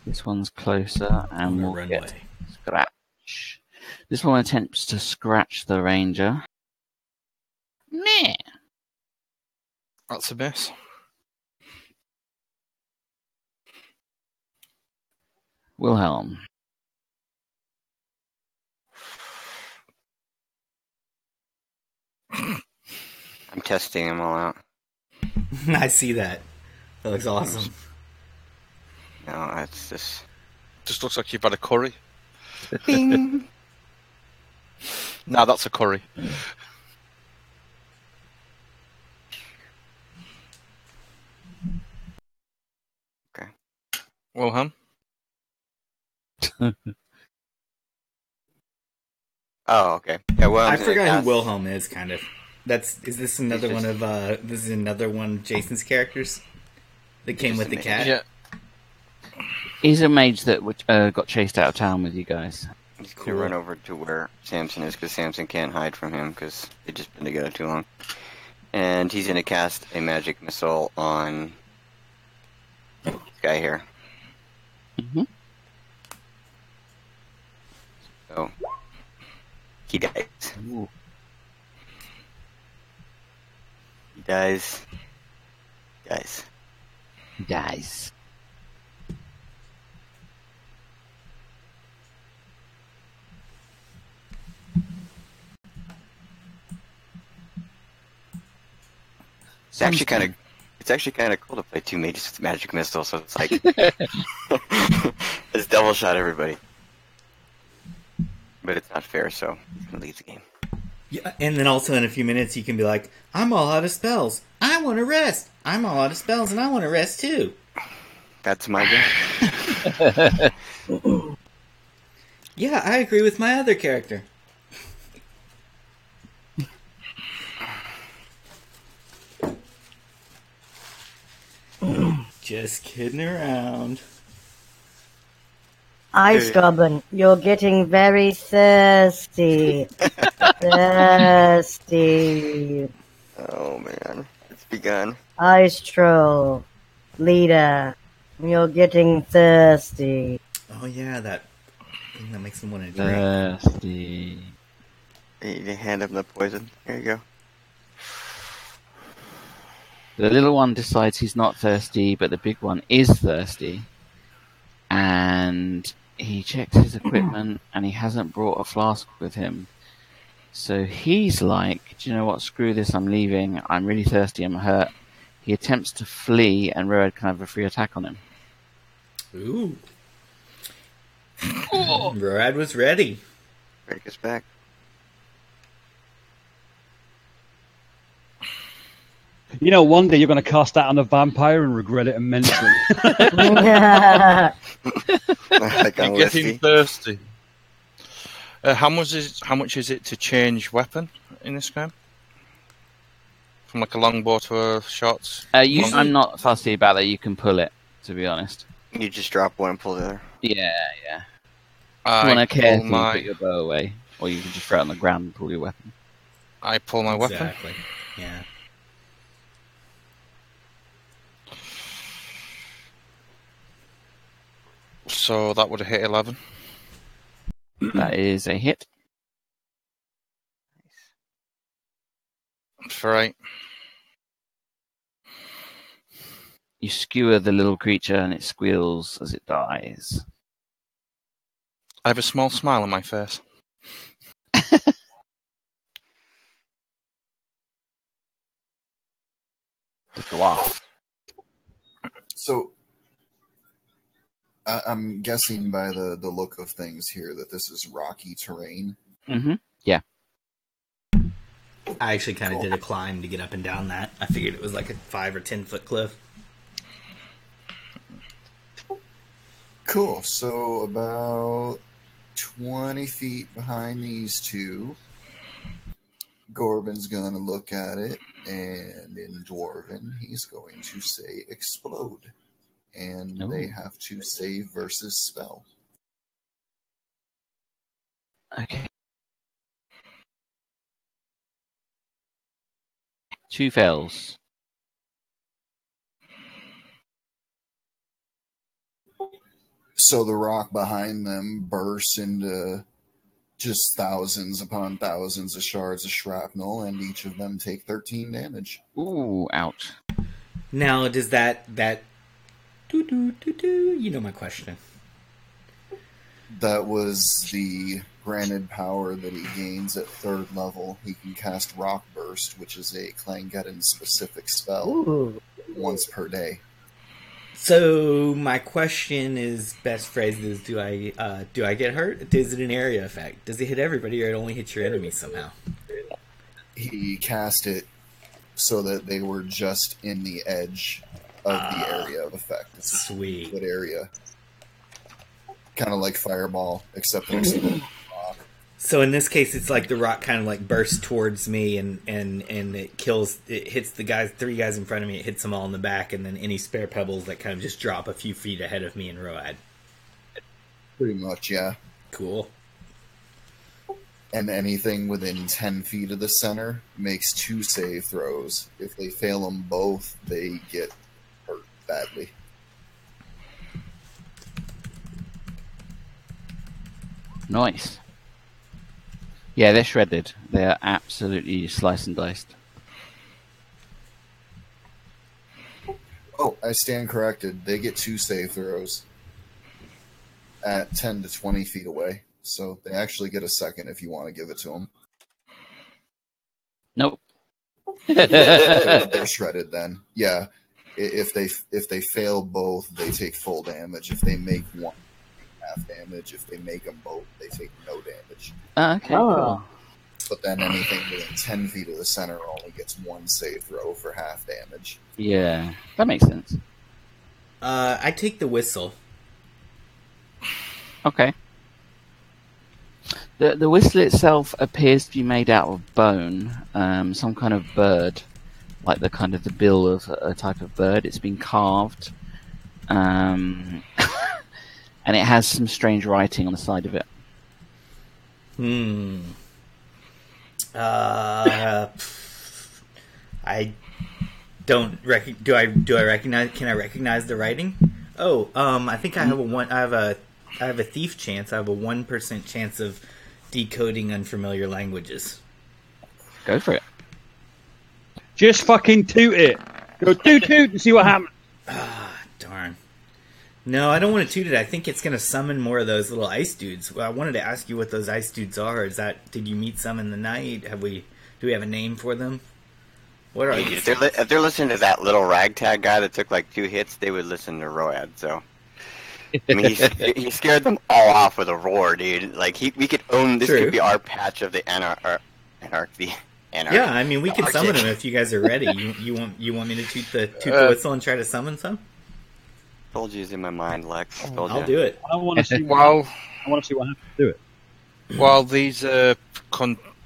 This one's closer, on and a we'll runway. get scratch. This one attempts to scratch the ranger. Meh. That's a miss. Wilhelm. I'm testing them all out. I see that. That looks awesome. No, it's just... Just looks like you've had a curry. Bing! Nah, that's a curry. Okay. Wilhelm? Oh, okay. Yeah, well, I forgot who Wilhelm is, kind of. Is this another one of this is another one of Jason's characters that came with the cat? Yeah. He's a mage that got chased out of town with you guys. He's going to run over to where Samson is, because Samson can't hide from him, because they've just been together too long. And he's going to cast a magic missile on this guy here. Mm-hmm. So, he dies. Ooh. He dies. Dies. Dies. It's actually kind of cool to play two mages with magic missile, so it's like it's double shot everybody. But it's not fair, so he's gonna leave the game. Yeah, and then also in a few minutes you can be like, I'm all out of spells. I want to rest. I'm all out of spells, and I want to rest too. That's my game. Yeah, I agree with my other character. Just kidding around. Ice Goblin, you're getting very thirsty. Thirsty. Oh man, it's begun. Ice Troll, leader, you're getting thirsty. Oh yeah, that thing that makes them want to drink. Thirsty. You hand him the poison. Here you go. The little one decides he's not thirsty, but the big one is thirsty. And he checks his equipment, and he hasn't brought a flask with him. So he's like, do you know what? Screw this, I'm leaving. I'm really thirsty, I'm hurt. He attempts to flee, and Road can have a free attack on him. Ooh. Road was ready. Break his back. You know, one day you're going to cast that on a vampire and regret it immensely. Like on Getting Listy. thirsty. How much is it to change weapon in this game? From like a longbow to a short? I'm not fussy about that. You can pull it, to be honest. You just drop one and pull the other. Yeah. You I want to pull carefully my put your bow away, or you can just throw it on the ground and pull your weapon. I pull my weapon. Exactly. Yeah. So that would have hit 11. That is a hit. For 8. You skewer the little creature, and it squeals as it dies. I have a small smile on my face. Go off. So I'm guessing by the look of things here that this is rocky terrain. Mm-hmm. Yeah. I actually kind of did a climb to get up and down that. I figured it was like a 5 or 10 foot cliff. Cool. So about 20 feet behind these two, Gorbin's going to look at it, and in Dwarven, he's going to say explode. And they have to save versus spell. Okay. 2 fails. So the rock behind them bursts into just thousands upon thousands of shards of shrapnel, and each of them take 13 damage. Ooh, ouch. Now, does that you know my question. That was the granted power that he gains at 3rd level. He can cast Rock Burst, which is a Clangeddon-specific spell, Ooh. once per day. So my question is best phrased as: do I get hurt? Is it an area effect? Does it hit everybody, or it only hits your enemies somehow? He cast it so that they were just in the edge of the area of effect. It's a Sweet. good area. Kind of like Fireball, except instead of rock. So in this case, it's like the rock kind of like bursts towards me, and it kills. It hits the 3 guys in front of me. It hits them all in the back, and then any spare pebbles that kind of just drop a few feet ahead of me and Road. Pretty much, yeah. Cool. And anything within 10 feet of the center makes 2 save throws. If they fail them both, they get hurt badly. Nice. Yeah, they're shredded. They're absolutely sliced and diced. Oh, I stand corrected. They get 2 save throws at 10 to 20 feet away. So they actually get a second if you want to give it to them. Nope. They're shredded then. Yeah. If they fail both, they take full damage. If they make one, half damage. If they make them both, they take no damage. Okay. Oh. But then anything within 10 feet of the center only gets 1 save throw for half damage. Yeah, that makes sense. I take the whistle. Okay. The whistle itself appears to be made out of bone, some kind of bird, like the bill of a type of bird. It's been carved, and it has some strange writing on the side of it. I don't do I recognize? Can I recognize the writing? Oh, I think I have a thief chance. I have a 1% chance of decoding unfamiliar languages. Go for it. Just fucking toot it. Go toot and see what happens. Darn. No, I don't want to toot it. I think it's going to summon more of those little ice dudes. Well, I wanted to ask you what those ice dudes are. Did you meet some in the night? Do we have a name for them? What are these? If they're listening to that little ragtag guy that took like 2 hits, they would listen to Road. So, I mean, he scared them all off with a roar, dude. Like we could own this. True. Could be our patch of the anarchy. Yeah, I mean, we can summon them if you guys are ready. You want me to toot the whistle and try to summon some? Told you it's in my mind, Lex. I'll do it. I want to see. While I want to see what happens to do it. while these are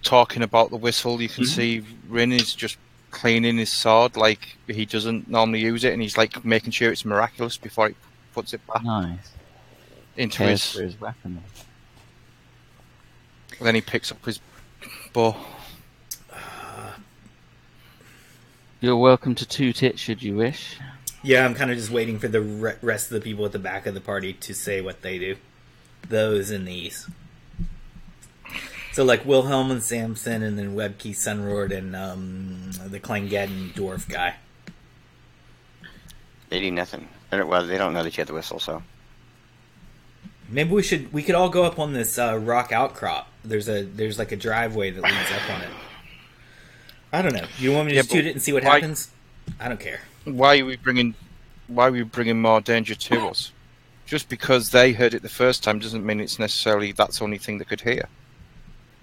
talking about the whistle, you can see Rin is just cleaning his sword like he doesn't normally use it, and he's like making sure it's miraculous before he puts it back Nice. into Cares his. for his weapon. Then he picks up his bow. You're welcome to toot it, should you wish. Yeah, I'm kind of just waiting for the rest of the people at the back of the party to say what they do. Those and these. So like Wilhelm and Samson, and then Webkey, Sunroard, and the Clangeddon dwarf guy. They do nothing. Well, they don't know that you have the whistle, so. Maybe we could all go up on this rock outcrop. There's like a driveway that leads up on it. I don't know. You want me to just toot it and see what happens? I don't care. Why are we bringing more danger to us? Just because they heard it the first time doesn't mean it's necessarily that's the only thing they could hear.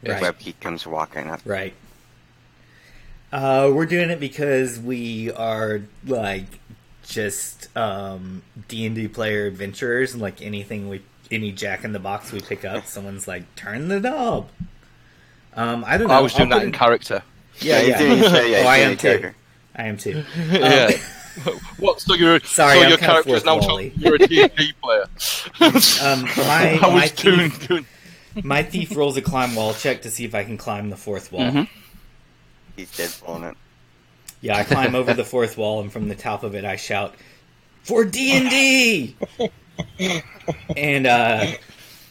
If Right. Webkey comes walking up. Right. We're doing it because we are like just D&D player adventurers, and like any Jack in the Box we pick up, someone's like, turn the knob. I don't know. I was doing that in character. Yeah. I am too. character. I am too. Yeah. What? So you're Sorry, so I'm your kind of character is now fourth wally. you're a D&D player. My thief rolls a climb wall check to see if I can climb the 4th wall. Mm-hmm. He's dead pulling it. Yeah, I climb over the 4th wall, and from the top of it I shout, "For D&D!" And I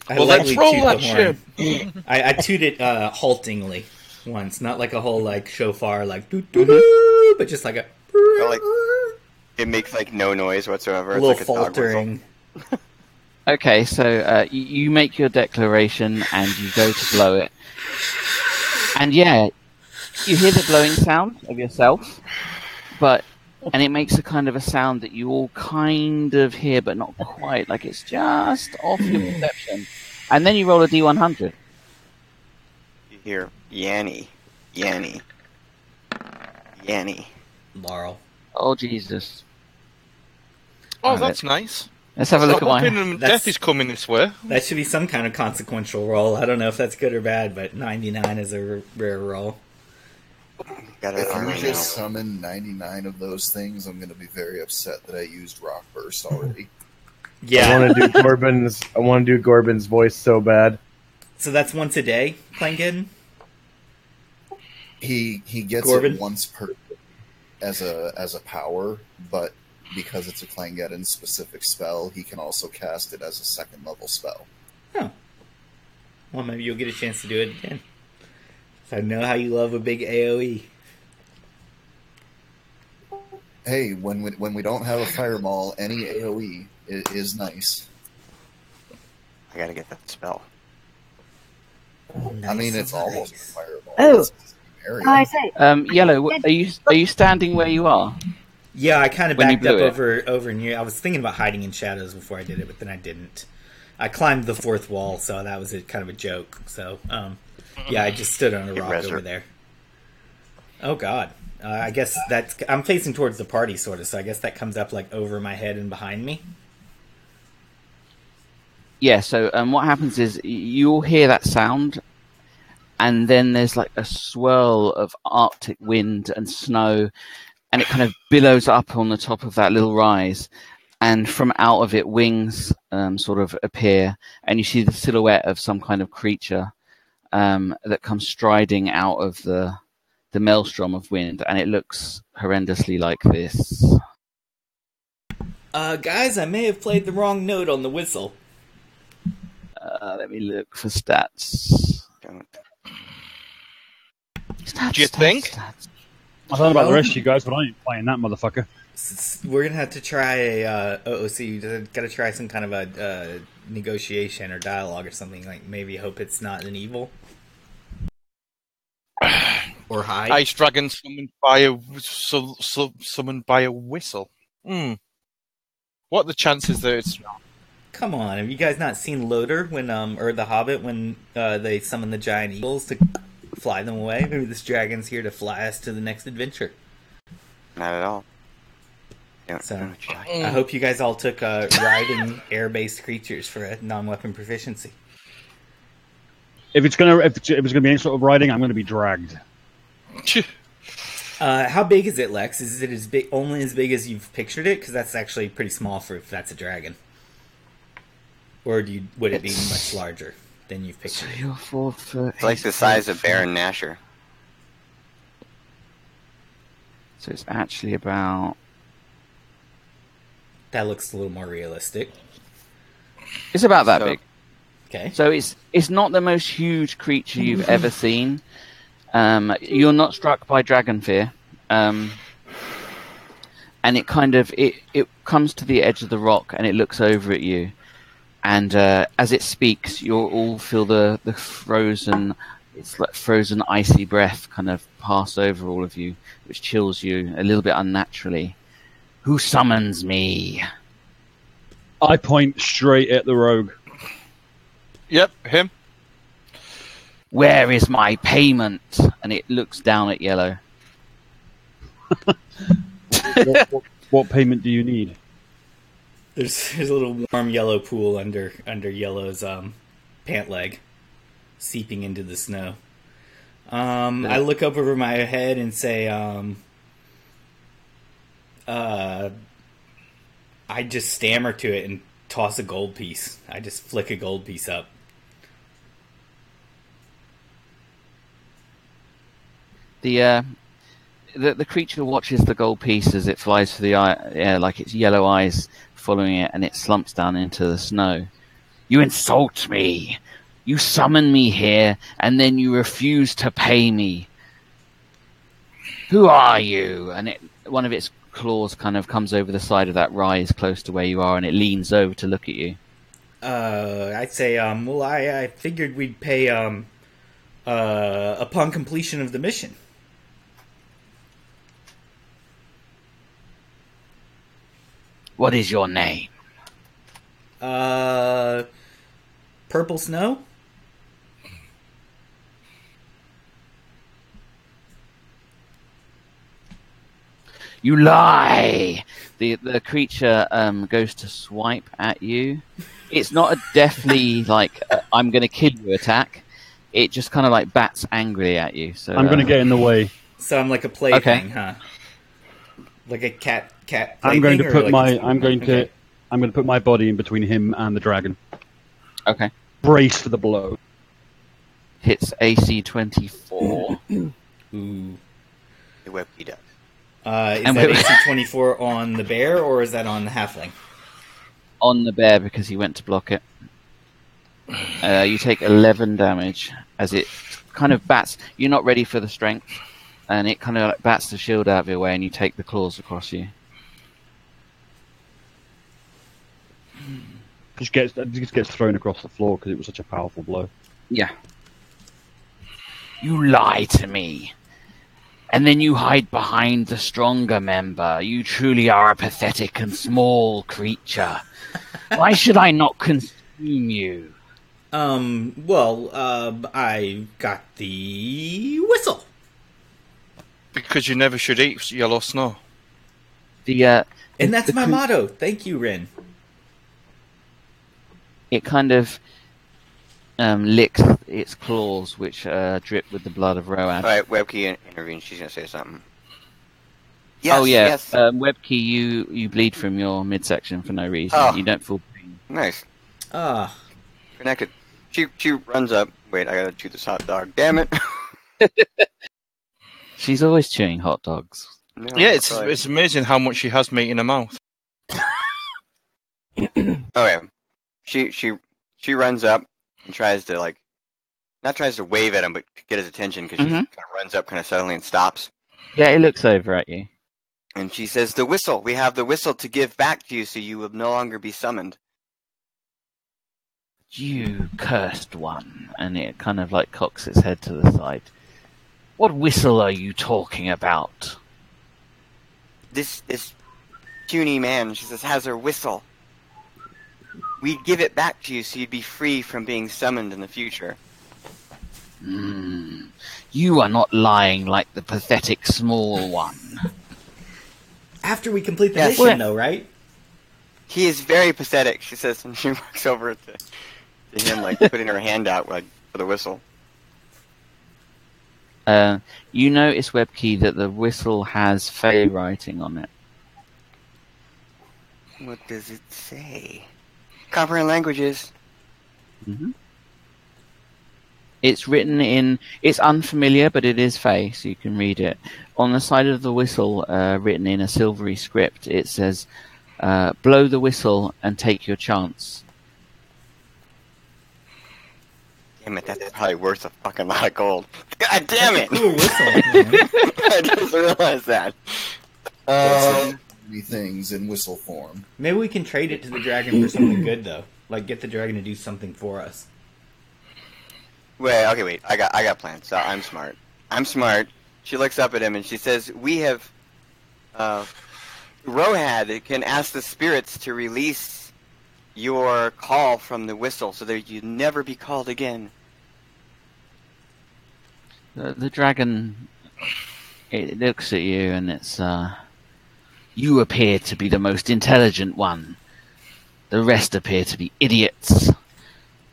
lightly roll toot that the horn. I toot it haltingly once, not like a whole like shofar, like doo doo doo, but just like a Like, it makes like no noise whatsoever. a It's little like a dog whistle. faltering. Okay, so you make your declaration and you go to blow it. And yeah, you hear the blowing sound of yourself, and it makes a kind of a sound that you all kind of hear, but not quite, like it's just off your perception. And then you roll a D100. You hear Yanny, Yanny, Yanny. Laurel. Oh, Jesus. Oh, that's nice. Let's have a look at my... Death is coming this way. That should be some kind of consequential roll. I don't know if that's good or bad, but 99 is a rare roll. If you just summon 99 of those things, I'm going to be very upset that I used Rock Burst already. Yeah. I want to do Gorbin's voice so bad. So that's once a day, Clangeddon? He gets Gorbin? it once per as a power, but because it's a Clangeddon specific spell, he can also cast it as a second level spell. Oh. Well, maybe you'll get a chance to do it again. I know how you love a big AoE. Hey, when we don't have a fireball, any AoE is nice. I gotta get that spell. Nice. I mean, it's almost a fireball. Oh, area. I say. Yellow, are you standing where you are? Yeah, I kind of When you backed up blew over near. I was thinking about hiding in shadows before I did it, but then I didn't. I climbed the fourth wall, so that was kind of a joke. So, yeah, I just stood on a rock over there. Oh God, I guess I'm facing towards the party, sort of. So I guess that comes up like over my head and behind me. Yeah. So what happens is you'll hear that sound, and then there's like a swirl of Arctic wind and snow, and it kind of billows up on the top of that little rise. And from out of it, wings sort of appear, and you see the silhouette of some kind of creature that comes striding out of the maelstrom of wind, and it looks horrendously like this. Guys, I may have played the wrong note on the whistle. Let me look for stats. Do you think? Stats. I don't know about the rest of you guys, but I ain't playing that motherfucker. We're gonna have to try a OOC. Got to try some kind of a negotiation or dialogue or something. Like maybe hope it's not an evil or hide. Ice dragon summoned by a whistle. What are the chances that it's not? Come on, have you guys not seen Loader when or The Hobbit when they summon the giant eagles to fly them away? Maybe this dragon's here to fly us to the next adventure. Not at all. So I hope you guys all took riding air-based creatures for a non-weapon proficiency. If it's gonna be any sort of riding, I'm gonna be dragged. How big is it, Lex? Is it only as big as you've pictured it? Because that's actually pretty small for if that's a dragon. Or would it be much larger than you've pictured it? You're 4 foot. It's like the size of Baron Nashor. So it's actually about... That looks a little more realistic. It's about that big. Okay. So it's not the most huge creature you've ever seen. You're not struck by dragon fear. And it kind of it comes to the edge of the rock and it looks over at you. And as it speaks, you'll all feel the frozen, it's like frozen icy breath kind of pass over all of you, which chills you a little bit unnaturally. Who summons me? I point straight at the rogue. Yep, him. Where is my payment? And it looks down at Yellow. What payment do you need? There's a little warm yellow pool under Yellow's pant leg, seeping into the snow. I look up over my head and say, I just stammer to it and toss a gold piece. I just flick a gold piece up. The creature watches the gold piece as it flies through the air, like its yellow eyes following it, and it slumps down into the snow. You insult me! You summon me here, and then you refuse to pay me. Who are you? And one of its claws kind of comes over the side of that rise close to where you are, and it leans over to look at you. I'd say, well, I figured we'd pay upon completion of the mission. What is your name? Purple Snow? You lie! The creature goes to swipe at you. It's not a deathly, like, I'm going to kill you attack. It just kind of, like, bats angrily at you. So I'm going to get in the way. So I'm like a plaything, huh? Like a cat I'm going to plaything, put or my like I'm going to put my body in between him and the dragon. Okay. Brace for the blow. Hits AC 24. Ooh. The webkey does. Is that AC 24 on the bear, or is that on the halfling? On the bear, because he went to block it. You take 11 damage as it kind of bats. You're not ready for the strength, and it kind of like bats the shield out of your way, and you take the claws across you. Just gets thrown across the floor because it was such a powerful blow. Yeah. You lie to me. And then you hide behind the stronger member. You truly are a pathetic and small creature. Why should I not consume you? I got the whistle. Because you never should eat yellow snow. And that's my motto. Thank you, Rin. It kind of licks its claws, which drip with the blood of Road. Alright, Webkey intervenes. She's going to say something. Yes, oh, yeah. Yes. Webkey, you bleed from your midsection for no reason. Oh. You don't feel pain. Nice. Connected. She runs up. Wait, I gotta chew this hot dog. Damn it. She's always chewing hot dogs. No, Yeah, it's amazing how much she has meat in her mouth. Okay. She runs up and tries to, not tries to wave at him, but get his attention, because she kind of runs up kind of suddenly and stops. Yeah, it looks over at you. And she says, "The whistle. We have the whistle to give back to you, so you will no longer be summoned." You cursed one. And it kind of like cocks its head to the side. What whistle are you talking about? This puny man, she says, has her whistle. We'd give it back to you so you'd be free from being summoned in the future. You are not lying like the pathetic small one. After we complete the mission, though, right? He is very pathetic, she says, and she walks over to him, putting her hand out for the whistle. You notice, Webkey, that the whistle has Fey writing on it. What does it say? Comprehend languages. It's written in... It's unfamiliar, but it is Fey, so you can read it. On the side of the whistle, written in a silvery script, it says, blow the whistle and take your chance. Damn it, that's probably worth a fucking lot of gold. God damn it! Cool whistle. I just realized that. Many things in whistle form. Maybe we can trade it to the dragon for something good, though. Like, get the dragon to do something for us. Wait, I got plans. So I'm smart. She looks up at him and she says, "We have, Rohad can ask the spirits to release your call from the whistle so that you never be called again." The dragon, it looks at you and it's, you appear to be the most intelligent one. The rest appear to be idiots.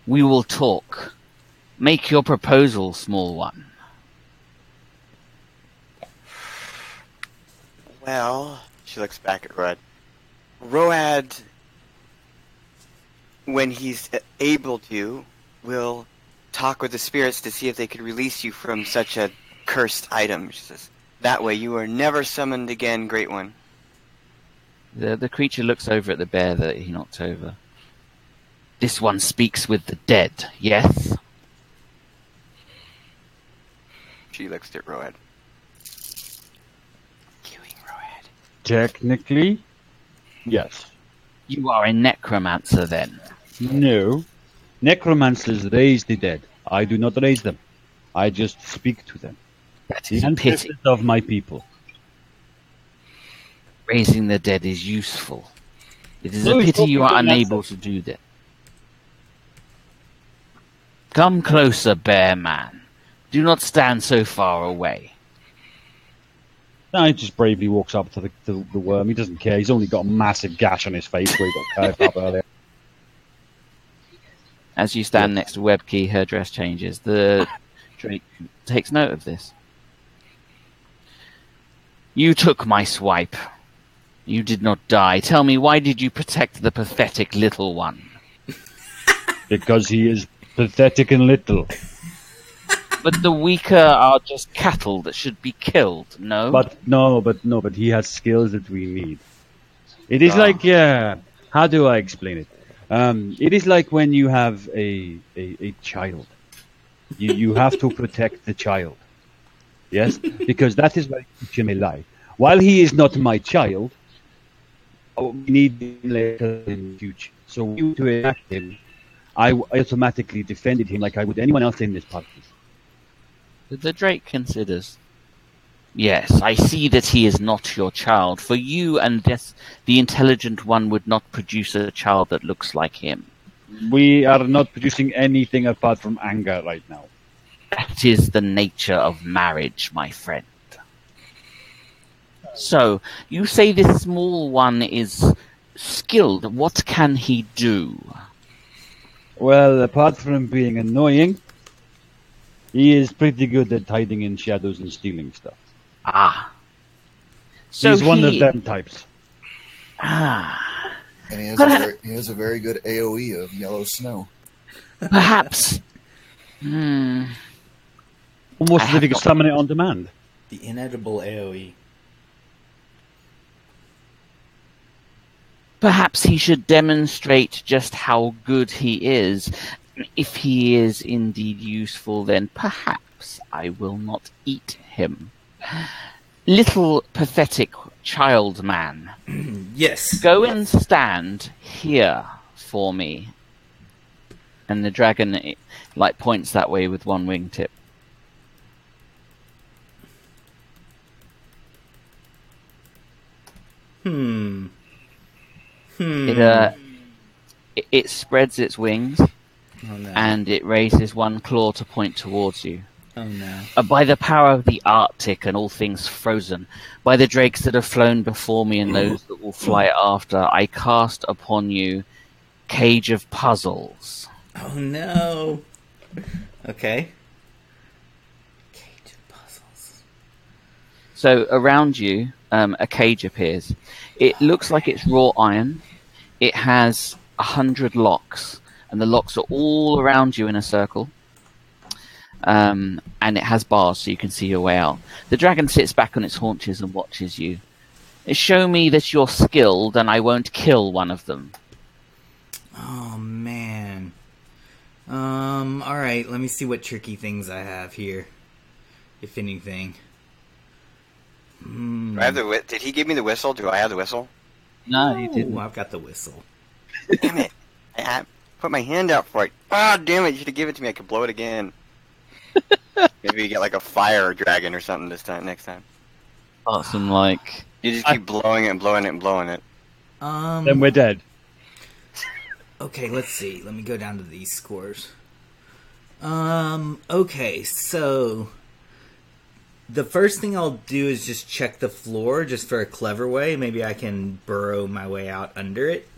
We will talk. Make your proposal, small one. Well, she looks back at Road. Road, when he's able to, will talk with the spirits to see if they could release you from such a cursed item. She says, that way you are never summoned again, Great One. The creature looks over at the bear that he knocked over. This one speaks with the dead, yes? She looks at Road. Killing Road. Technically, yes. You are a necromancer then. No. Necromancers raise the dead. I do not raise them. I just speak to them. That The is a pity. ancestors of my people. Raising the dead is useful. It is No, a he's pity you talking are to unable to do that. Come closer, bear man. Do not stand so far away. No, he just bravely walks up to the worm. He doesn't care. He's only got a massive gash on his face where he got carved up earlier. As you stand next to Webkey, her dress changes. The Drake takes note of this. You took my swipe. You did not die. Tell me, why did you protect the pathetic little one? Because he is pathetic and little. But the weaker are just cattle that should be killed, no? But he has skills that we need. It is like, how do I explain it? It is like when you have a child. You have to protect the child. Yes? Because that is where you keep him alive. While he is not my child, we need him later in the future. So you to attack him, I automatically defended him like I would anyone else in this party. The Drake considers. Yes, I see that he is not your child. For you and this, the intelligent one would not produce a child that looks like him. We are not producing anything apart from anger right now. That is the nature of marriage, my friend. So, you say this small one is skilled. What can he do? Well, apart from being annoying, he is pretty good at hiding in shadows and stealing stuff. Ah. So he's one of them types. Ah. And he has a very good AoE of yellow snow. Perhaps. Almost as if you could summon it on demand. The inedible AoE. Perhaps he should demonstrate just how good he is. If he is indeed useful, then perhaps I will not eat him. Little pathetic child man. Yes. Go and stand here for me. And the dragon points that way with one wingtip. It spreads its wings, and it raises one claw to point towards you. Oh no. By the power of the Arctic and all things frozen, by the drakes that have flown before me and those that will fly after, I cast upon you Cage of Puzzles. Oh no. Okay. Cage of Puzzles. So around you, a cage appears. It looks like it's raw iron. It has 100 locks, and the locks are all around you in a circle. And it has bars so you can see your way out. The dragon sits back on its haunches and watches you. Show me that you're skilled and I won't kill one of them. Oh man. Alright, let me see what tricky things I have here. If anything. Do I have did he give me the whistle? Do I have the whistle? No, you didn't. I've got the whistle. Damn it. I put my hand out for it. Ah, damn it. You should have given it to me. I could blow it again. Maybe you get like a fire dragon or something next time. Awesome, You just keep blowing it and blowing it and blowing it. Then we're dead. Okay, let's see. Let me go down to these scores. Okay, so the first thing I'll do is just check the floor, just for a clever way. Maybe I can burrow my way out under it.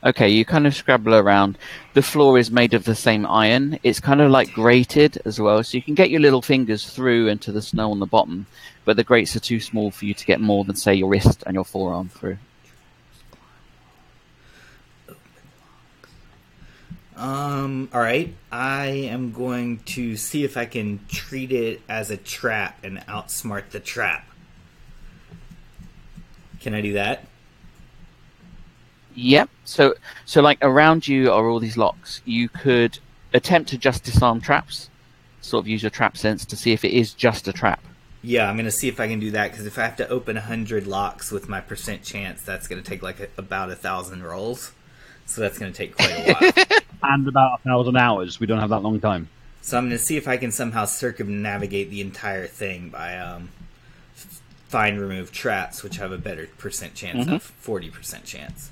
Okay, you kind of scrabble around. The floor is made of the same iron. It's kind of like grated as well, so you can get your little fingers through into the snow on the bottom, but the grates are too small for you to get more than, say, your wrist and your forearm through. Alright. I am going to see if I can treat it as a trap and outsmart the trap. Can I do that? Yep. So around you are all these locks. You could attempt to just disarm traps, sort of use your trap sense to see if it is just a trap. Yeah, I'm going to see if I can do that, because if I have to open 100 locks with my percent chance, that's going to take about 1,000 rolls. So that's going to take quite a while. And about 1,000 hours. We don't have that long time. So I'm going to see if I can somehow circumnavigate the entire thing by find remove traps, which have a better percent chance of 40% chance.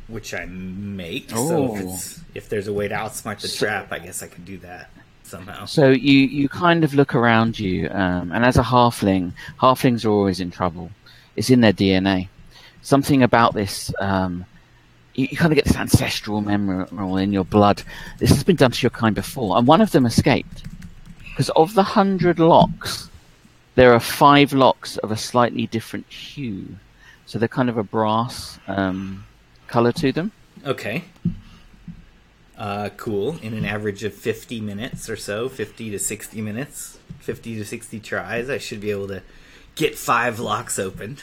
Which I make. Oh. So if there's a way to outsmart the trap, I guess I could do that somehow. So you kind of look around you, and as a halfling, halflings are always in trouble. It's in their DNA. Something about this, you kind of get this ancestral memory in your blood. This has been done to your kind before, and one of them escaped. Because of the 100 locks, there are 5 locks of a slightly different hue. So they're kind of a brass color to them. Okay. Cool. In an average of 50 minutes or so, 50 to 60 minutes, 50 to 60 tries, I should be able to get 5 locks open.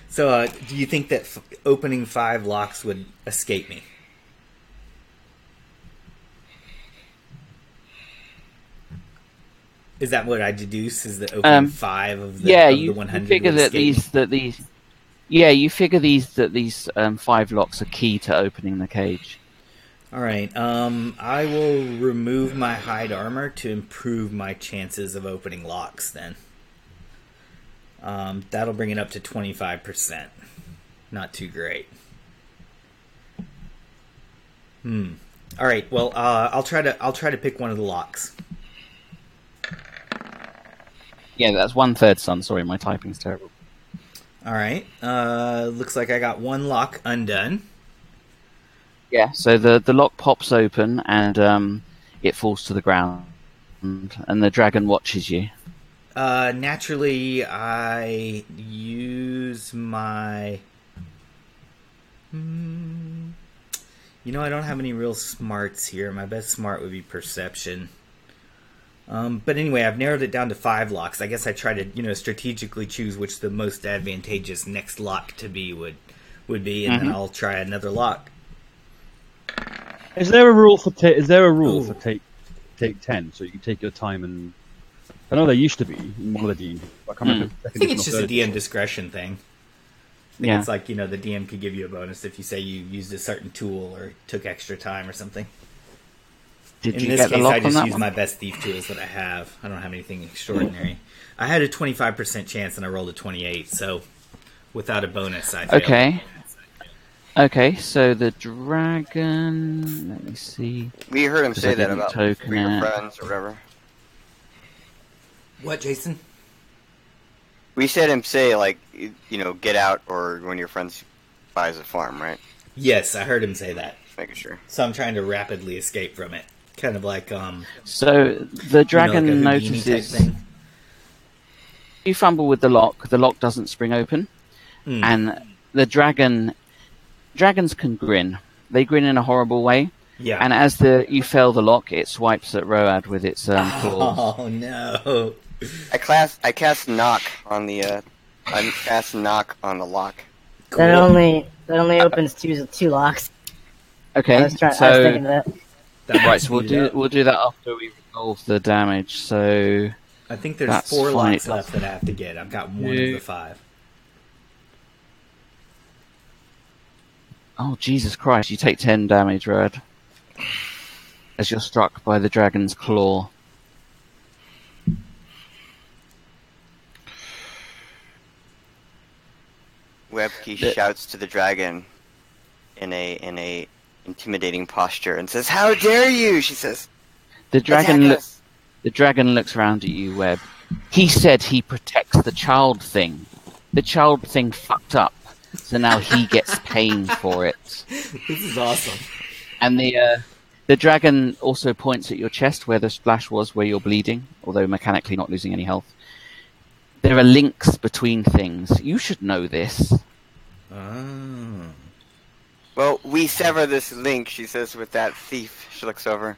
So, do you think that opening 5 locks would escape me? Is that what I deduce? Is that opening 5 of the, of the 100? You figure that these 5 locks are key to opening the cage. All right. I will remove my hide armor to improve my chances of opening locks. Then. That'll bring it up to 25%. Not too great. All right. Well, I'll try to pick one of the locks. Yeah, that's 1/3, son. Sorry, my typing's terrible. All right. Looks like I got 1 lock undone. Yeah. So the lock pops open and it falls to the ground, and the dragon watches you. Naturally, I use my... I don't have any real smarts here. My best smart would be perception. But anyway, I've narrowed it down to 5 locks. I guess I try to, strategically choose which the most advantageous next lock to be would be, and then I'll try another lock. Is there a rule for take 10? So you can take your time and... I know there used to be in one of the D&D. I think it's just a DM discretion thing. I think it's like, the DM could give you a bonus if you say you used a certain tool or took extra time or something. In this case, I just use my best thief tools that I have. I don't have anything extraordinary. I had a 25% chance and I rolled a 28, so without a bonus, I failed. Okay, so the dragon... Let me see. We heard him say that about your friends or whatever. What, Jason? We said him say, get out or when your friends buys a farm, right? Yes, I heard him say that. Just making sure. So I'm trying to rapidly escape from it. Kind of like, So the dragon notices... You fumble with the lock doesn't spring open, and the dragons can grin. They grin in a horrible way. Yeah. And as you fail the lock, it swipes at Road with its claws. Oh no! I cast knock on the lock. Cool. That only opens two locks. Okay, I was thinking of that. Right, so we'll do that after we resolve the damage. So I think there's 4 locks left that I have to get. I've got 1 of the 5. Oh Jesus Christ! You take 10 damage, Red, as you're struck by the dragon's claw. Webkey shouts to the dragon in a intimidating posture and says, "How dare you?" She says. The dragon looks around at you, Webb. He said he protects the child thing. The child thing fucked up, so now he gets pain for it. This is awesome. And the dragon also points at your chest where the splash was, where you're bleeding, although mechanically not losing any health. There are links between things. You should know this. Oh. Well, we sever this link, she says, with that thief. She looks over.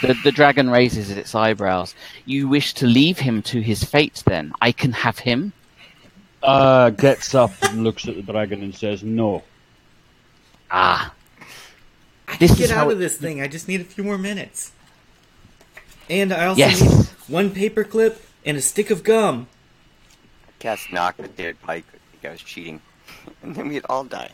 The dragon raises its eyebrows. You wish to leave him to his fate, then? I can have him? Gets up and looks at the dragon and says, "No." I can get out of this thing. I just need a few more minutes. And I also need 1 paperclip and a stick of gum. Cast knock, but David probably could guy was cheating, and then we'd all die.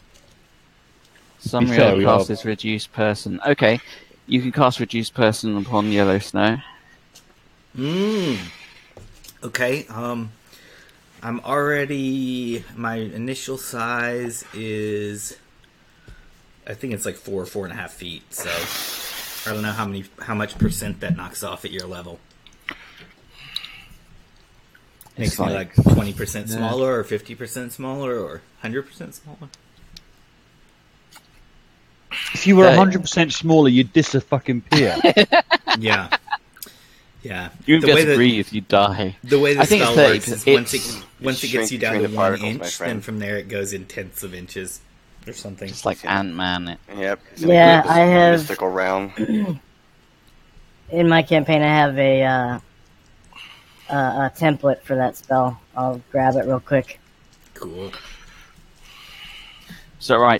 Summary fair, of we cast are- is reduced person. Okay, you can cast reduced person upon yellow snow. Okay. I'm already. My initial size is. I think it's like 4.5 feet. So I don't know how much percent that knocks off at your level. Makes It's me like- like 20% smaller, or 50% smaller, or 100% smaller. If you were 100% smaller, you'd disappear. Yeah. Yeah. You won't The be way able to that- breathe, you die. The way the I think it's spell 30. works is It's once it gets you down to between the 1 particles, my inch, friend. then from there it goes in tenths of inches or something. just like Ant-Man. Yep. Yeah, I have- mystical realm. In my campaign, I have a template for that spell. I'll grab it real quick. Cool. So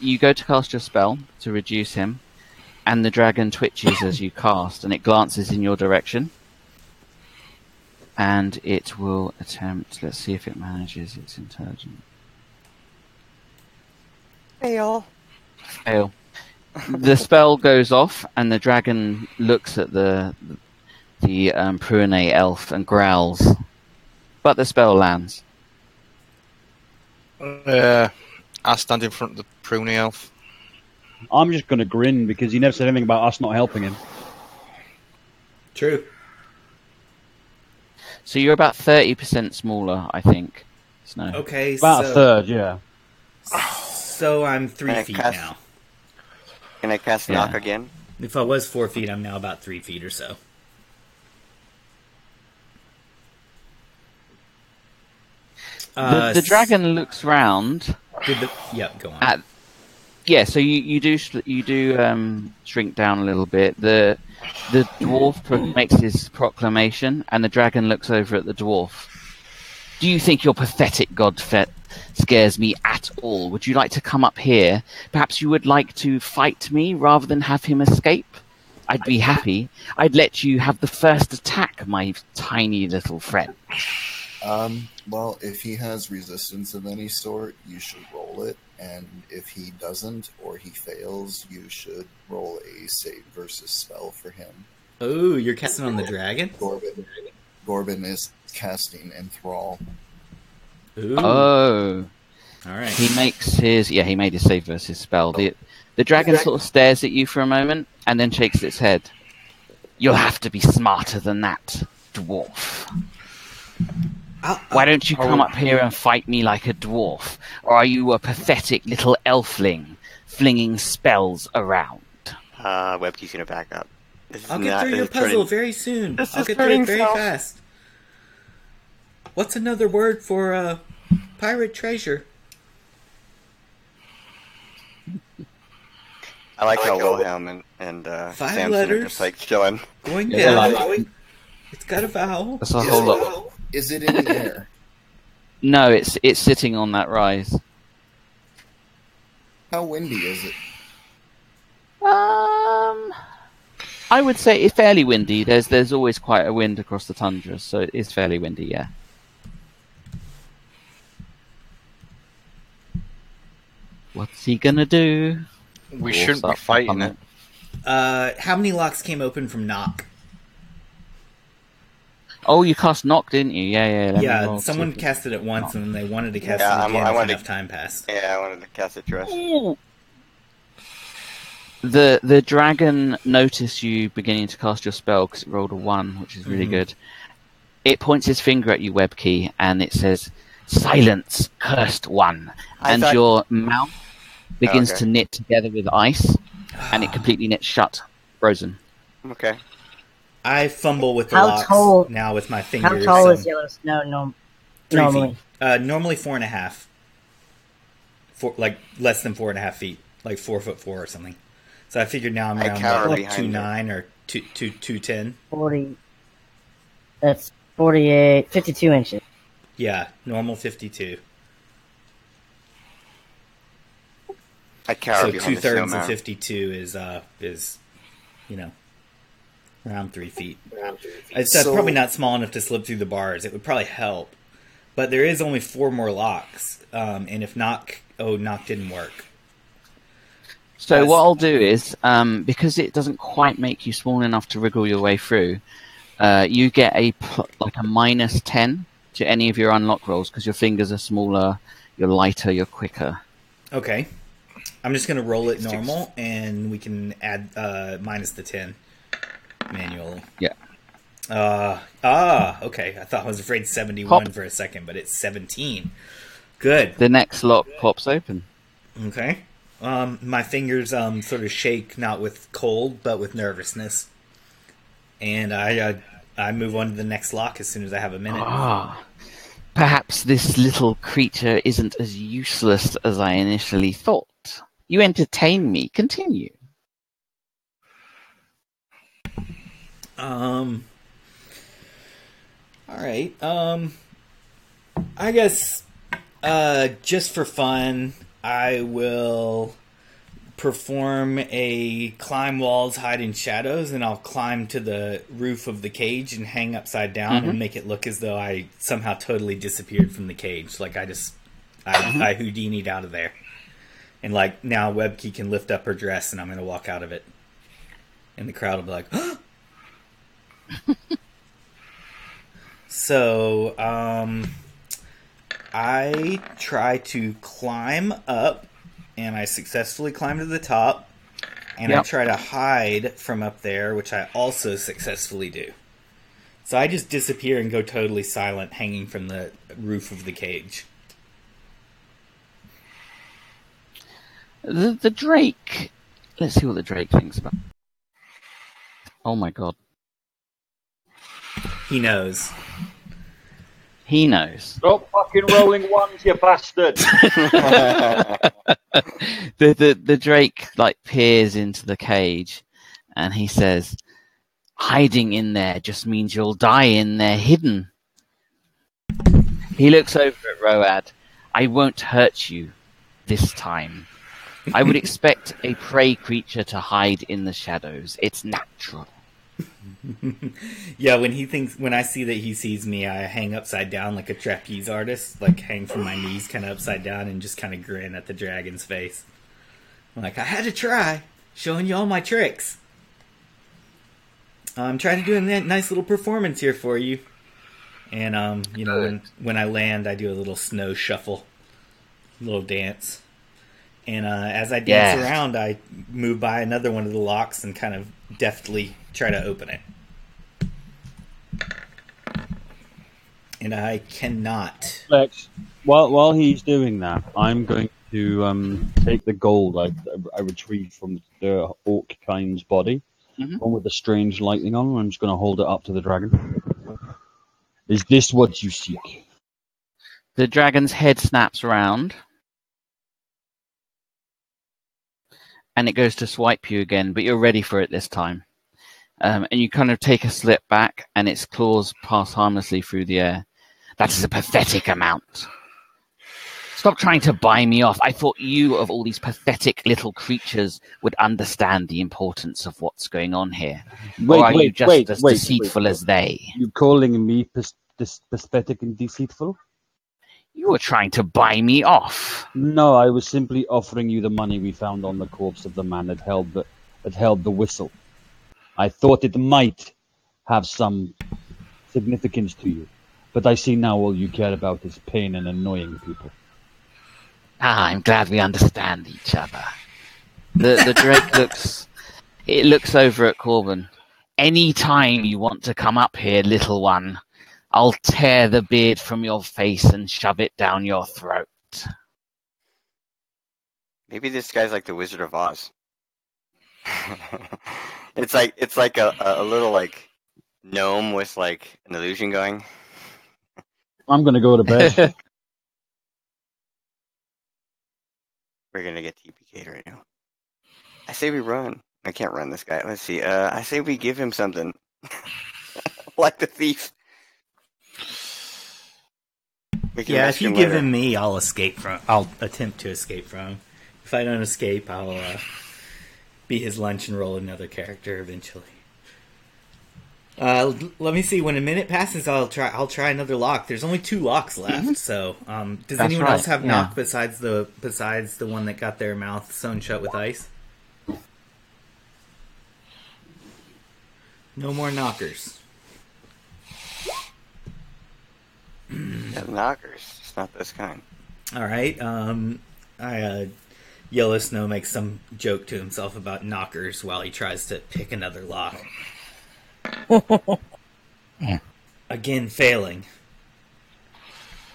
you go to cast your spell to reduce him, and the dragon twitches as you cast, and it glances in your direction. And it will attempt, let's see if it manages its intelligence. Fail. Fail. The spell goes off, and the dragon looks at the Pruane elf and growls. But the spell lands. I stand in front of the pruny elf. I'm just going to grin because he never said anything about us not helping him. True. So you're about 30% smaller, I think. Snow. Okay, About a third, yeah. So I'm 3 Can I feet cast- now. Can I cast Yeah. knock again? If I was 4 feet, I'm now about 3 feet or so. The dragon looks round. Go on. So you do shrink down a little bit. The dwarf makes his proclamation, and the dragon looks over at the dwarf. Do you think your pathetic god scares me at all? Would you like to come up here? Perhaps you would like to fight me rather than have him escape? I'd be happy. I'd let you have the first attack, my tiny little friend. Well, if he has resistance of any sort, you should roll it, and if he doesn't or he fails, you should roll a save versus spell for him. Oh, you're casting on the dragon? Gorbin is casting Enthrall. Ooh. Oh. All right. He made his save versus spell. The dragon sort of stares at you for a moment and then shakes its head. You'll have to be smarter than that, dwarf. Why don't you come up here and fight me like a dwarf? Or are you a pathetic little elfling flinging spells around? Webkey's gonna back up. I'll get through your puzzle very soon. I'll get through it very fast. What's another word for pirate treasure? I like how Wilhelm and 5 Samson letters. are just like chilling. Going Yeah, down. It's got a vowel. That's a whole lot. Is it in the air? No, it's sitting on that rise. How windy is it? I would say it's fairly windy. There's always quite a wind across the tundra, so it is fairly windy, yeah. What's he gonna do? We shouldn't be fighting it. How many locks came open from knock? Oh, you cast knock, didn't you? Yeah. let me Yeah, roll someone to- cast it at once, and then they wanted to cast Yeah, it again I if wanted enough to- time passed. Yeah, I wanted to cast it to us. Ooh. The dragon noticed you beginning to cast your spell because it rolled a 1, which is really good. It points its finger at you, Webkey, and it says, "Silence, cursed one." And your mouth begins to knit together with ice, and it completely knits shut, frozen. Okay. I fumble with the How locks tall- now with my fingers. How tall is and- yellow snow? No, 3 normally. feet. Normally 4.5. Like less than 4.5 feet, like 4'4" or something. So I figured now I'm I around cower like behind 2'9" or 2'10". 40. That's 48, 52 inches. Yeah, normal 52. I cower So behind the 2/3 of snowman. 52 is around 3 feet. It's So- probably not small enough to slip through the bars. It would probably help, But there is only 4 more locks, and if knock didn't work. So what I'll do is, because it doesn't quite make you small enough to wriggle your way through, you get a minus 10 to any of your unlock rolls because your fingers are smaller, you're lighter, you're quicker. Okay. I'm just going to roll it normal, and we can add minus the 10 manually. Yeah. Okay. I thought I was afraid 71 for a second, but it's 17. Good. The next lock pops open. Okay. My fingers sort of shake, not with cold, but with nervousness. And I move on to the next lock as soon as I have a minute. Perhaps this little creature isn't as useless as I initially thought. You entertain me. Continue. All right. I guess just for fun, I will perform a climb walls, hide in shadows, and I'll climb to the roof of the cage and hang upside down and make it look as though I somehow totally disappeared from the cage. Like I Houdini'd out of there. And like now Webkey can lift up her dress and I'm going to walk out of it. And the crowd will be like, "Huh?" So, I try to climb up, and I successfully climb to the top, and I try to hide from up there, which I also successfully do. So I just disappear and go totally silent, hanging from the roof of the cage. The Drake... Let's see what the Drake thinks about. Oh my god. He knows. He knows. Stop fucking rolling ones, you bastard! The Drake peers into the cage, and he says, "Hiding in there just means you'll die in there hidden." He looks over at Road. "I won't hurt you this time. I would expect a prey creature to hide in the shadows. It's natural." Yeah, when I see that he sees me, I hang upside down like a trapeze artist, hang from my knees kind of upside down and just kind of grin at the dragon's face. I'm like, I had to try, showing you all my tricks. I'm trying to do a nice little performance here for you. And, when I land, I do a little snow shuffle, a little dance. And as I dance around, I move by another one of the locks and kind of deftly try to open it. And I cannot. Lex, while he's doing that, I'm going to take the gold I retrieved from the orc kind's body, one with the strange lightning on, and I'm just going to hold it up to the dragon. Is this what you seek? The dragon's head snaps around, and it goes to swipe you again, but you're ready for it this time. And you kind of take a slip back, and its claws pass harmlessly through the air. "That is a pathetic amount. Stop trying to buy me off. I thought you, of all these pathetic little creatures, would understand the importance of what's going on here. Or are you just as deceitful as they?" You calling me pathetic and deceitful? You were trying to buy me off. No, I was simply offering you the money we found on the corpse of the man that held the whistle. I thought it might have some significance to you, but I see now all you care about is pain and annoying people. I'm glad we understand each other. The Drake looks over at Corbin. "Any time you want to come up here, little one, I'll tear the beard from your face and shove it down your throat." Maybe this guy's like the Wizard of Oz. It's like a little gnome with an illusion going. I'm gonna go to bed. We're gonna get TPK'd right now. I say we run. I can't run this guy. Let's see. I say we give him something. Like the thief. If you give him me, I'll attempt to escape from him. If I don't escape, I'll be his lunch and roll another character eventually. Let me see. When a minute passes, I'll try another lock. There's only 2 locks left. So, does That's anyone right, else have yeah. knock besides the one that got their mouth sewn shut with ice? No more knockers. Yeah, knockers. It's not this kind. All right. Yellow Snow makes some joke to himself about knockers while he tries to pick another lock. Again, failing.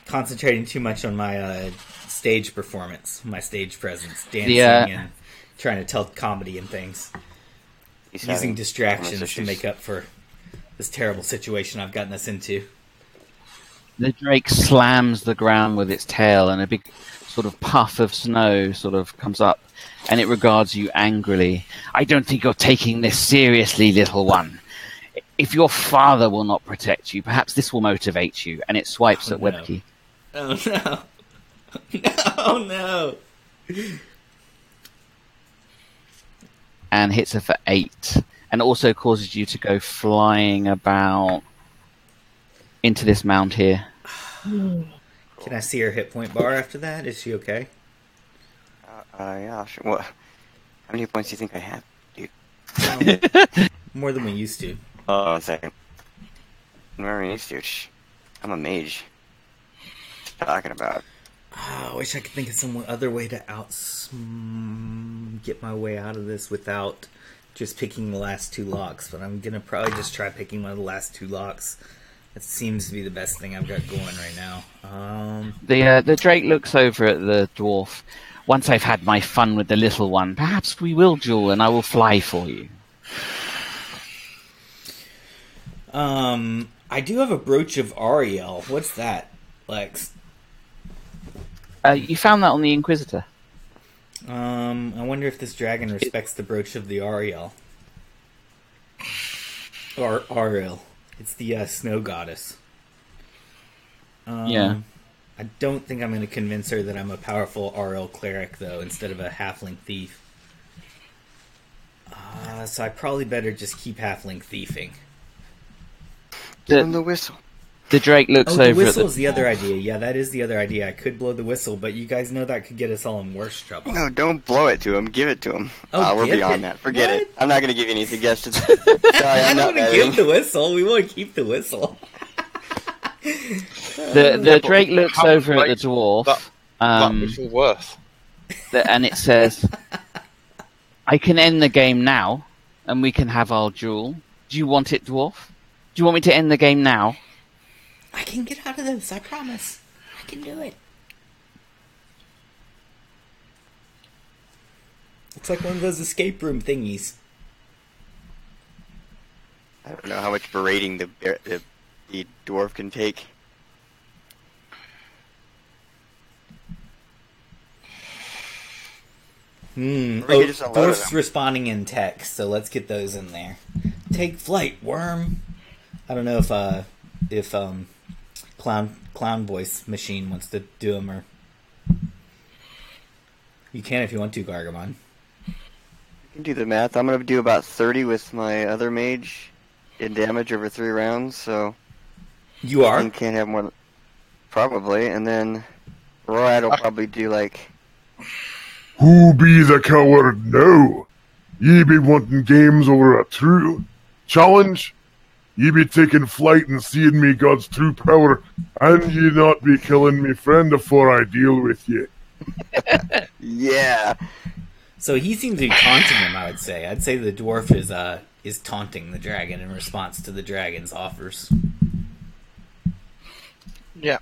Concentrating too much on my stage performance, my stage presence, dancing and trying to tell comedy and things. Using distractions to make up for this terrible situation I've gotten us into. The drake slams the ground with its tail, and a big sort of puff of snow sort of comes up, and it regards you angrily. I don't think you're taking this seriously, little one. If your father will not protect you, perhaps this will motivate you. And it swipes at Webkey. Oh no! Oh no! And hits her for 8, and also causes you to go flying about into this mound here. Can I see her hit point bar after that? Is she okay? Yeah, sure. What? How many points do you think I have, dude? More than we used to. Hold on a second. Where are you, dude? I'm a mage. What are you talking about? I wish I could think of some other way to get my way out of this without just picking the last 2 locks, but I'm gonna probably just try picking one of the last 2 locks. That seems to be the best thing I've got going right now. The drake looks over at the dwarf. Once I've had my fun with the little one, perhaps we will duel, and I will fly for you. I do have a brooch of Ariel. What's that, Lex? You found that on the Inquisitor. I wonder if this dragon respects the brooch of the Ariel. Or Ariel. It's the snow goddess. Yeah. I don't think I'm going to convince her that I'm a powerful Ariel cleric, though, instead of a halfling thief. So I probably better just keep halfling thiefing. Give him the whistle. The drake looks over the at whistle is the other idea. Yeah, that is the other idea. I could blow the whistle, but you guys know that could get us all in worse trouble. No, don't blow it to him. Give it to him. Oh, we're give beyond it? that. Forget What? it. I'm not going to give you any suggestions. Sorry, I I'm don't not want to give the whistle. We want to keep the whistle. The drake looks over at the dwarf. That whistle worth. And it says, I can end the game now, and we can have our duel. Do you want it, dwarf? Do you want me to end the game now? I can get out of this, I promise. I can do it. It's like one of those escape room thingies. I don't know how much berating the dwarf can take. Dwarf's responding in text, so let's get those in there. Take flight, worm. I don't know if clown voice machine wants to do them, or you can if you want to, Gargamon. You can do the math. I'm going to do about 30 with my other mage in damage over 3 rounds, so you are? I can't have more. Probably, and then Royad will probably do like. Who be the coward now? Ye be wanting games over a true challenge? Ye be taking flight and seeing me God's true power, and ye not be killing me friend afore I deal with ye. Yeah. So he seems to be taunting him, I would say. I'd say the dwarf is taunting the dragon in response to the dragon's offers. Yeah.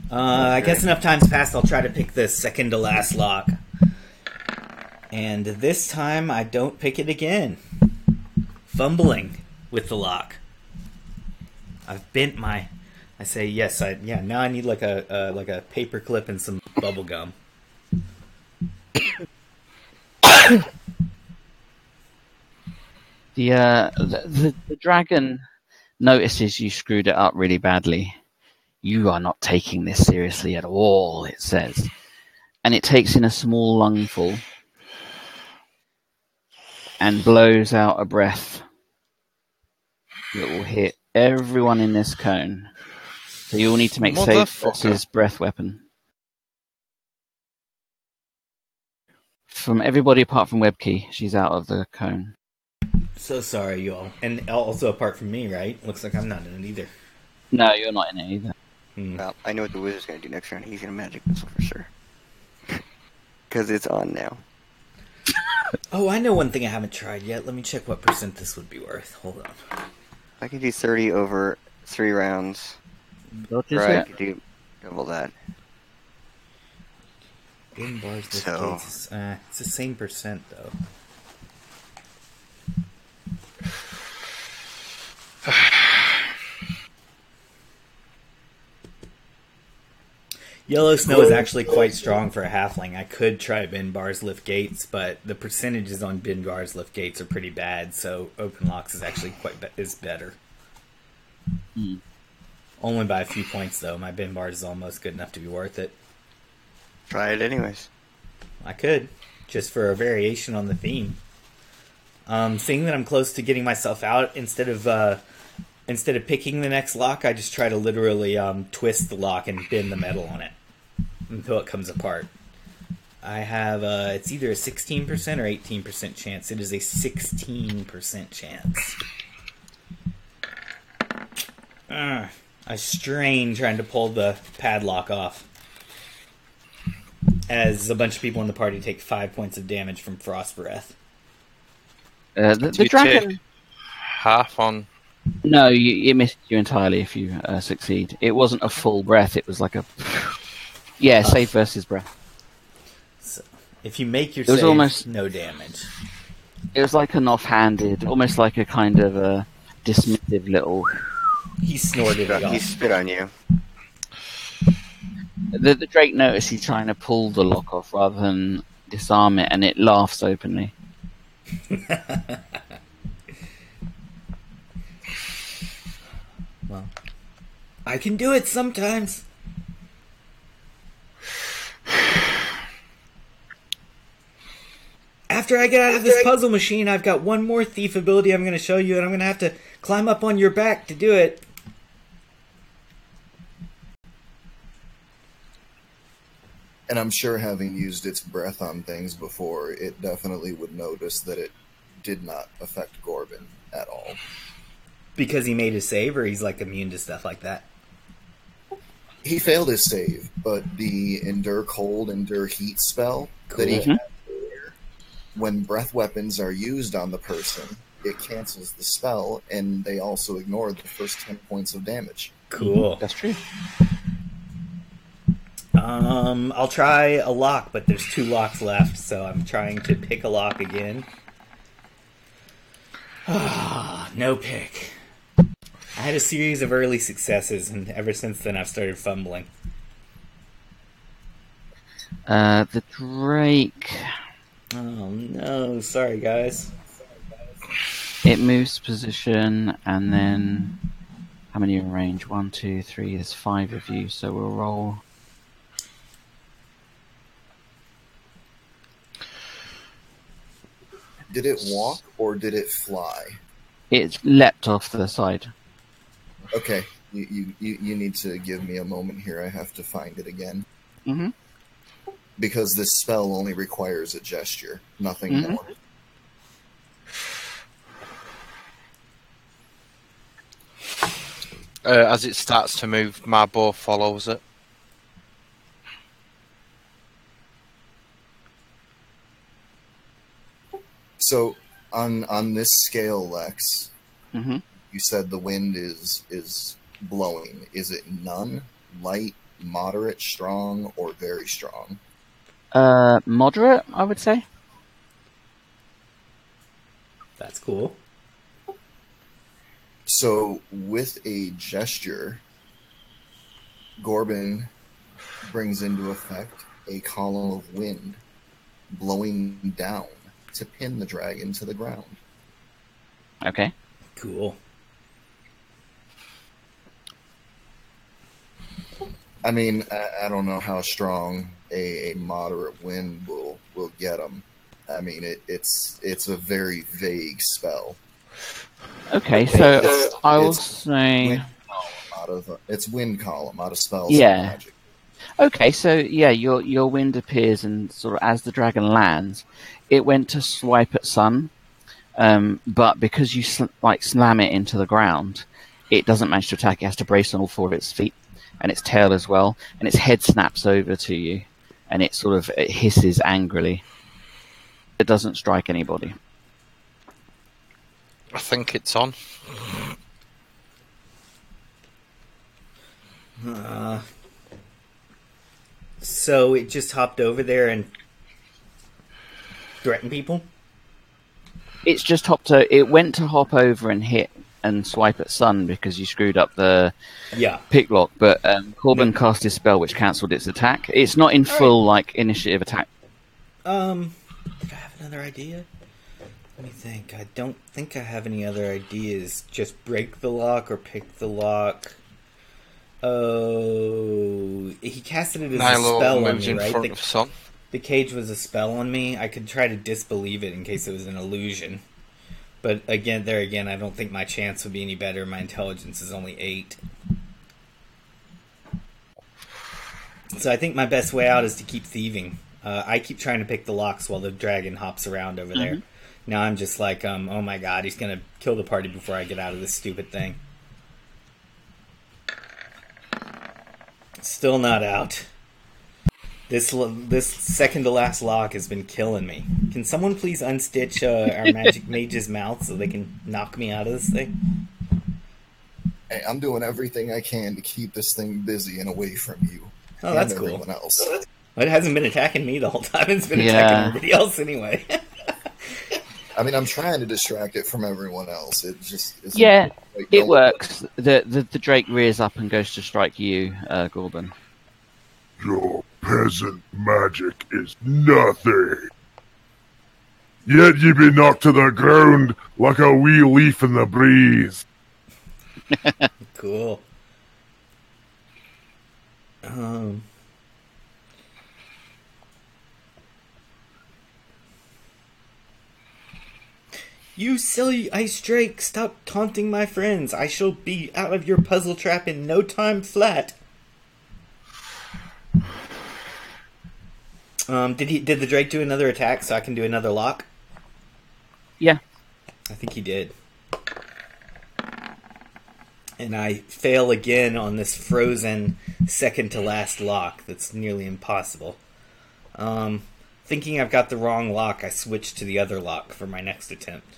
I guess enough time's passed. I'll try to pick the second to last lock. And this time I don't pick it again. Fumbling with the lock. I've bent my. I say yes. Now I need like a paper clip and some bubble gum. The dragon notices you screwed it up really badly. You are not taking this seriously at all, it says. And it takes in a small lungful and blows out a breath that will hit everyone in this cone. So you all need to make save versus breath weapon. From everybody apart from Webkey, she's out of the cone. So sorry, you all. And also apart from me, right? Looks like I'm not in it either. No, you're not in it either. Well, I know what the wizard's going to do next round. He's going to magic missile for sure. Because it's on now. Oh, I know one thing I haven't tried yet. Let me check what percent this would be worth. Hold on. I can do 30 over 3 rounds. Dodges Or I it. could do double that. In bars with So- gates. It's the same percent, though. Yellow snow is actually quite strong for a halfling. I could try bin bars lift gates, but the percentages on bin bars lift gates are pretty bad. So open locks is actually is better. Only by a few points though. My bin bars is almost good enough to be worth it. Try it anyways. I could, just for a variation on the theme. Seeing that I'm close to getting myself out, instead of picking the next lock, I just try to literally twist the lock and bend the metal on it until it comes apart. I have it's either a 16% or 18% chance. It is a 16% chance. I strain trying to pull the padlock off, as a bunch of people in the party take 5 points of damage from frost breath. The dragon. Half on. No, it missed you entirely if you succeed. It wasn't a full breath. It was like a save versus breath. So if you make your It was save, almost- no damage. It was like an offhanded, almost like a kind of a dismissive little. He snorted it He off. spit on you. The Drake noticed he's trying to pull the lock off rather than disarm it, and it laughs openly. Well, I can do it sometimes. After I get out of this puzzle machine, I've got one more thief ability I'm going to show you, and I'm going to have to climb up on your back to do it. And I'm sure having used its breath on things before, it definitely would notice that it did not affect Gorbin at all. Because he made his save, or he's like immune to stuff like that? He failed his save, but the Endure Cold, Endure Heat spell that he had earlier, when breath weapons are used on the person, it cancels the spell, and they also ignore the first 10 points of damage. Cool. That's true. I'll try a lock, but there's 2 locks left, so I'm trying to pick a lock again. No pick. I had a series of early successes, and ever since then I've started fumbling. The Drake. Oh no, sorry guys. It moves position, and then how many in range? 1, 2, 3. There's 5 of you, so we'll roll. Did it walk or did it fly? It leapt off to the side. Okay, you need to give me a moment here. I have to find it again. Mm-hmm. Because this spell only requires a gesture, nothing more. As it starts to move, my bow follows it. So, on this scale, Lex, Mm-hmm. you said the wind is blowing. Is it none, light, moderate, strong, or very strong? Moderate, I would say. That's cool. So, with a gesture, Gorbin brings into effect a column of wind blowing down to pin the dragon to the ground. Okay. Cool. I mean, I don't know how strong a moderate wind will get them. I mean, it's a very vague spell. Okay, so I will say... It's wind column out of spells Yeah. and magic. Okay, so yeah, your wind appears, and sort of as the dragon lands, it went to swipe at Sun, but because you slam it into the ground, it doesn't manage to attack. It has to brace on all four of its feet and its tail as well, and its head snaps over to you, and it hisses angrily. It doesn't strike anybody. I think it's on. So it just hopped over there and threatened people? It's just hopped. It went to hop over and hit and swipe at Sun because you screwed up the pick lock. But Corbin cast his spell, which cancelled its attack. It's not in full initiative attack. Did I have another idea? Let me think. I don't think I have any other ideas. Just break the lock or pick the lock. Oh, he casted it as a spell on me, right? The cage was a spell on me. I could try to disbelieve it in case it was an illusion. But again, I don't think my chance would be any better. My intelligence is only 8. So I think my best way out is to keep thieving. I keep trying to pick the locks while the dragon hops around over there. Now I'm just like, oh my god, he's going to kill the party before I get out of this stupid thing. Still not out. This second to last lock has been killing me. Can someone please unstitch our magic mage's mouth so they can knock me out of this thing? Hey, I'm doing everything I can to keep this thing busy and away from you. Oh, that's and everyone cool. Else. Well, it hasn't been attacking me the whole time. It's been attacking everybody else anyway. I mean, I'm trying to distract it from everyone else. It just isn't. Yeah, it works. The Drake rears up and goes to strike you, Gorban. Your peasant magic is nothing. Yet ye be knocked to the ground like a wee leaf in the breeze. Cool. You silly ice drake, stop taunting my friends. I shall be out of your puzzle trap in no time flat. Did the Drake do another attack so I can do another lock? Yeah. I think he did. And I fail again on this frozen second to last lock that's nearly impossible. Thinking I've got the wrong lock, I switch to the other lock for my next attempt.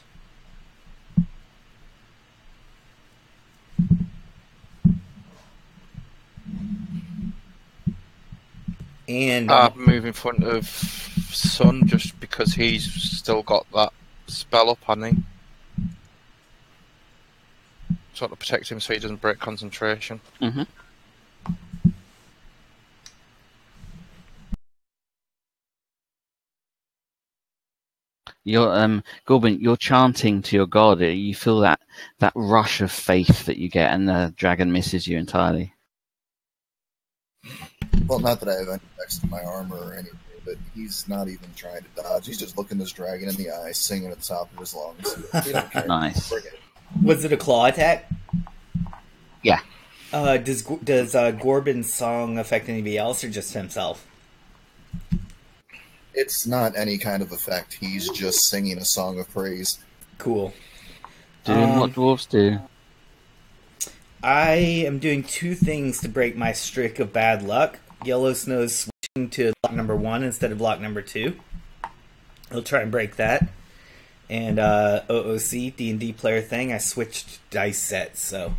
And move in front of Sun just because he's still got that spell up, hasn't he? Sort of protect him so he doesn't break concentration. Mm-hmm. You're Gorbin, you're chanting to your god. You feel that rush of faith that you get, and the dragon misses you entirely. Well, not that I have any effects to my armor or anything, but he's not even trying to dodge. He's just looking this dragon in the eye, singing at the top of his lungs. He don't care. Nice. Was it a claw attack? Yeah. Does Gorbin's song affect anybody else or just himself? It's not any kind of effect. He's just singing a song of praise. Cool. Doing what dwarves do. I am doing 2 things to break my streak of bad luck. Yellow Snow's switching to lock number 1 instead of lock number 2. He'll try and break that. And OOC, D&D player thing, I switched dice sets, so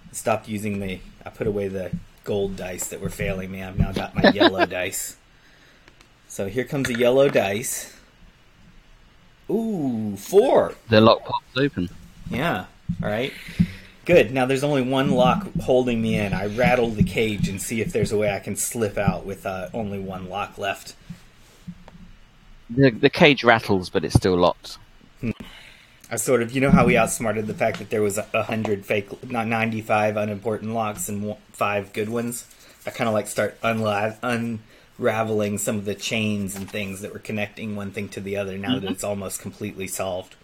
I stopped using I put away the gold dice that were failing me. I've now got my yellow dice. So here comes a yellow dice. Ooh, 4! The lock pops open. Yeah, alright. Good. Now there's only one lock holding me in. I rattle the cage and see if there's a way I can slip out with only one lock left. The cage rattles, but it's still locked. I sort of, you know how we outsmarted the fact that there was 100 fake, not 95 unimportant locks and 5 good ones? I kind of like start unraveling some of the chains and things that were connecting one thing to the other now that it's almost completely solved.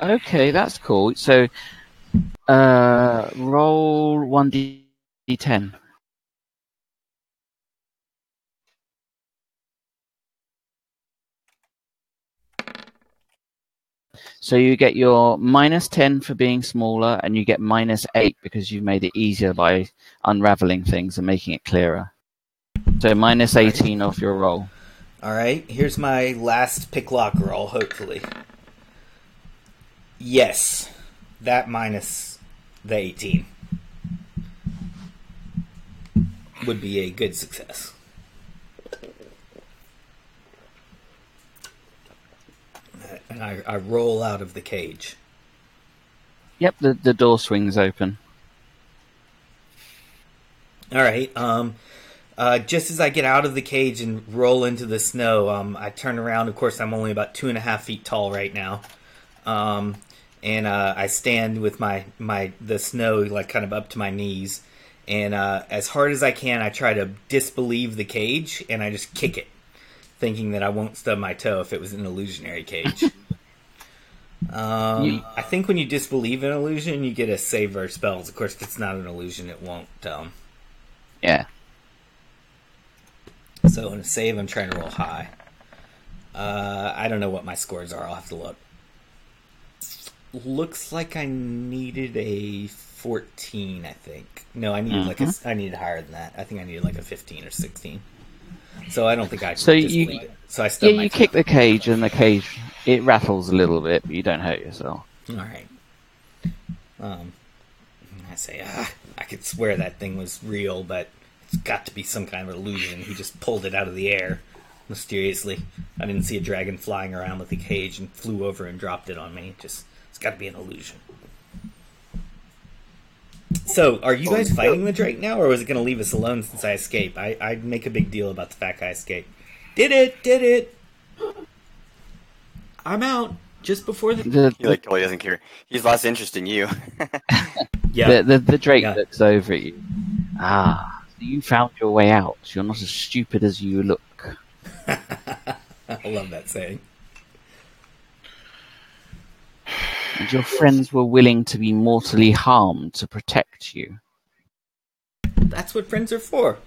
Okay, that's cool. So, roll 1d10. So you get your -10 for being smaller, and you get -8 because you've made it easier by unraveling things and making it clearer. So -18 off your roll. All right, here's my last picklock roll, hopefully. Yes, that minus the 18 would be a good success. And I roll out of the cage. Yep, the door swings open. All right. Just as I get out of the cage and roll into the snow, I turn around. Of course, I'm only about 2.5 feet tall right now, and I stand with the snow like kind of up to my knees, and as hard as I can, I try to disbelieve the cage, and I just kick it, thinking that I won't stub my toe if it was an illusionary cage. I think when you disbelieve an illusion, you get a save or spells. Of course, if it's not an illusion, it won't. Yeah. So in a save, I'm trying to roll high. I don't know what my scores are. I'll have to look. Looks like I needed a 14, I think. No, I needed I needed higher than that. I think I needed like a 15 or 16. So I don't think I disbelieved it. So I stubbed my toe. Kick the cage, and the cage, it rattles a little bit, but you don't hurt yourself. All right. I say, I could swear that thing was real, but it's got to be some kind of illusion. He just pulled it out of the air mysteriously. I didn't see a dragon flying around with a cage and flew over and dropped it on me. It's got to be an illusion. So, are you guys fighting the Drake now, or was it going to leave us alone since I escaped? I'd make a big deal about the fact I escaped. Did it! I'm out just before He totally doesn't care. He's lost interest in you. Yeah. The Drake looks over at you. You found your way out. You're not as stupid as you look. I love that saying. And your friends were willing to be mortally harmed to protect you. That's what friends are for.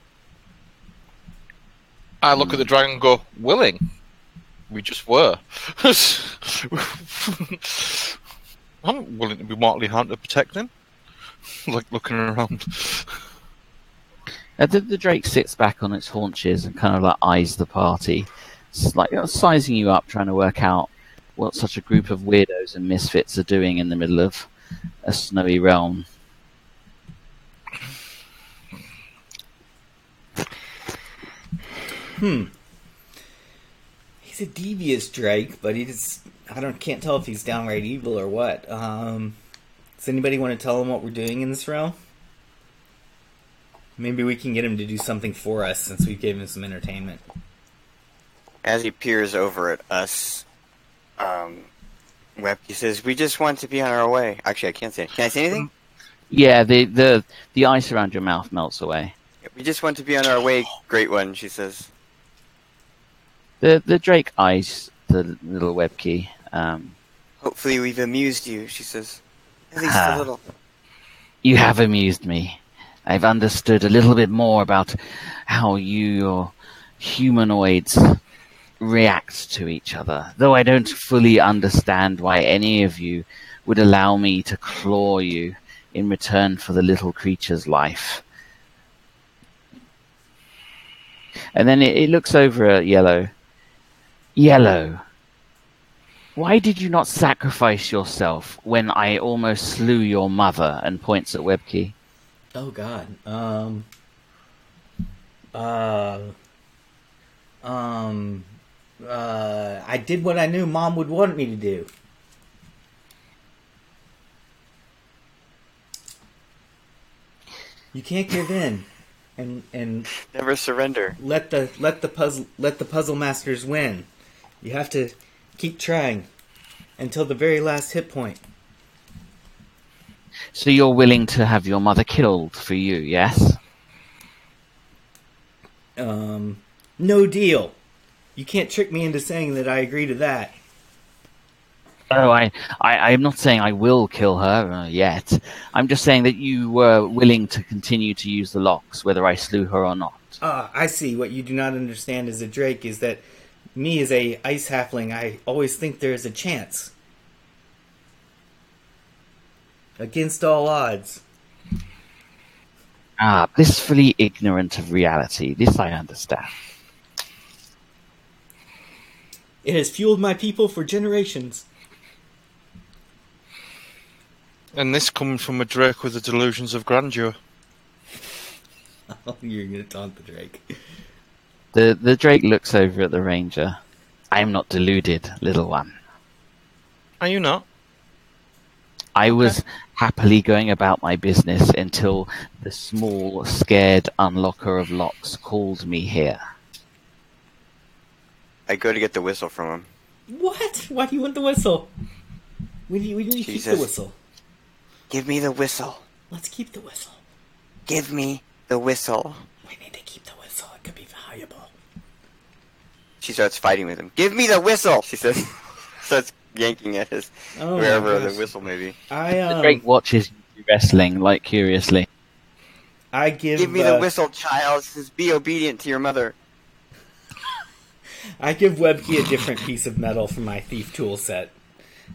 I look at the dragon and go, willing? We just were. I'm willing to be mortally harmed to protect them. Like looking around. The Drake sits back on its haunches and kind of like eyes the party. It's like sizing you up, trying to work out what such a group of weirdos and misfits are doing in the middle of a snowy realm. He's a devious Drake, but can't tell if he's downright evil or what. Does anybody want to tell him what we're doing in this realm? Maybe we can get him to do something for us since we gave him some entertainment. As he peers over at us, Webke says, "We just want to be on our way." Actually, I can't say. Can I say anything? Yeah, the ice around your mouth melts away. We just want to be on our way, Great One, she says. The Drake eyes the little Webke. Hopefully we've amused you, she says. At least a little. You have amused me. I've understood a little bit more about how your humanoids react to each other, though I don't fully understand why any of you would allow me to claw you in return for the little creature's life. And then it looks over at Yellow. Yellow, why did you not sacrifice yourself when I almost slew your mother? And points at Webke. Oh God. I did what I knew Mom would want me to do. You can't give in, and never surrender. Let the puzzle masters win. You have to keep trying until the very last hit point. So you're willing to have your mother killed for you, yes? No deal. You can't trick me into saying that I agree to that. Oh, I'm not saying I will kill her yet. I'm just saying that you were willing to continue to use the locks, whether I slew her or not. I see. What you do not understand as a Drake is that me as a ice halfling, I always think there is a chance. Against all odds. Blissfully ignorant of reality. This I understand. It has fueled my people for generations. And this comes from a Drake with the delusions of grandeur. Oh, you're going to taunt the Drake. The Drake looks over at the Ranger. I am not deluded, little one. Are you not? I was happily going about my business until the small, scared unlocker of locks called me here. I go to get the whistle from him. What? Why do you want the whistle? We need to keep the whistle. Give me the whistle. Let's keep the whistle. Give me the whistle. We need to keep the whistle. It could be valuable. She starts fighting with him. Give me the whistle, she says. Starts yanking at his wherever the whistle may be. The Drake watches you wrestling, like, curiously. Give me the whistle, child. She says, be obedient to your mother. I give Webkey a different piece of metal from my thief tool set,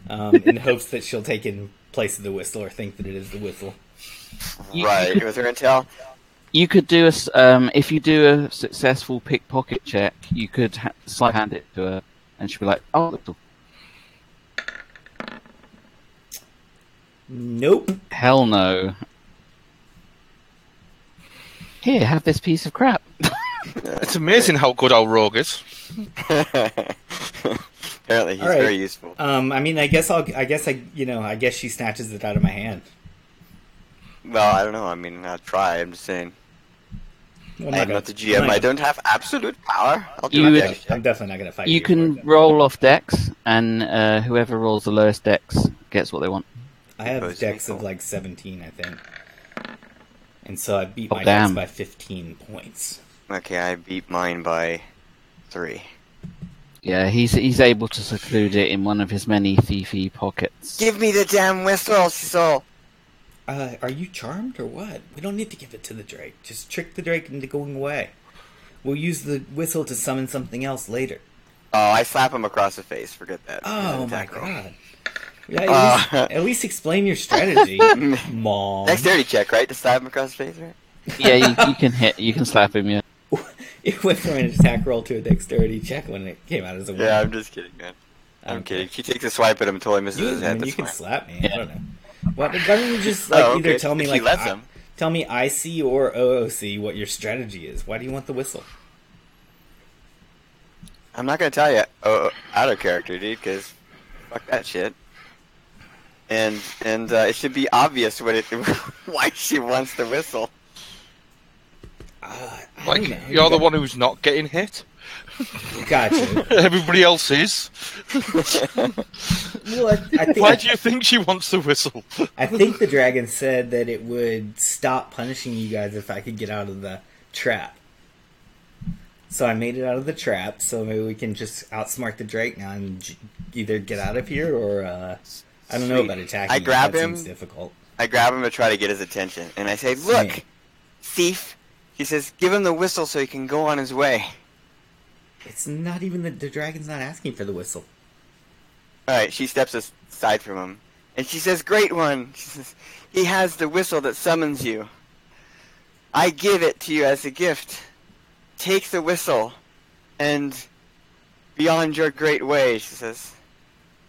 in hopes that she'll take it in place of the whistle or think that it is the whistle. Right, with her intel. You could do if you do a successful pickpocket check, you could slide hand it to her, and she'll be like, "Oh, whistle." Nope. Hell no. Here, have this piece of crap. It's amazing how good our rogue is. Apparently, he's very useful. I mean, I guess she snatches it out of my hand. Well, I don't know. I mean, I'll try. I'm just saying. Well, I'm not the GM. I don't have absolute power. I'll do my best. I'm definitely not going to fight you. You can roll off dex, and whoever rolls the lowest dex gets what they want. I have dex of like 17, I think. And so I beat my dex by 15 points. Okay, I beat mine by 3. Yeah, he's able to seclude it in one of his many thiefy pockets. Give me the damn whistle, Cecil! Are you charmed or what? We don't need to give it to the Drake. Just trick the Drake into going away. We'll use the whistle to summon something else later. Oh, I slap him across the face. Forget that. Oh my god. Yeah, at least explain your strategy, Mom. Dexterity check, right? To slap him across the face, right? Yeah, you can slap him, yeah. It went from an attack roll to a dexterity check when it came out as a win. Yeah, I'm just kidding, man. I'm kidding. She takes a swipe at him until he misses his head. You can slap me. Yeah. I don't know. Why don't you just either tell me tell me IC or OOC what your strategy is? Why do you want the whistle? I'm not gonna tell you out of character, dude, because fuck that shit. And it should be obvious why she wants the whistle. You're the one who's not getting hit. Gotcha. Everybody else is. Well, I think Why do you think she wants the whistle? I think the dragon said that it would stop punishing you guys if I could get out of the trap. So I made it out of the trap, so maybe we can just outsmart the Drake now and either get out of here or... I don't know about attacking. I grab him. Seems difficult. I grab him to try to get his attention, and I say, "Look, thief." He says, "Give him the whistle so he can go on his way." It's not even the dragon's not asking for the whistle. All right, she steps aside from him, and she says, "Great one." She says, "He has the whistle that summons you. I give it to you as a gift. Take the whistle, and be on your great way." She says.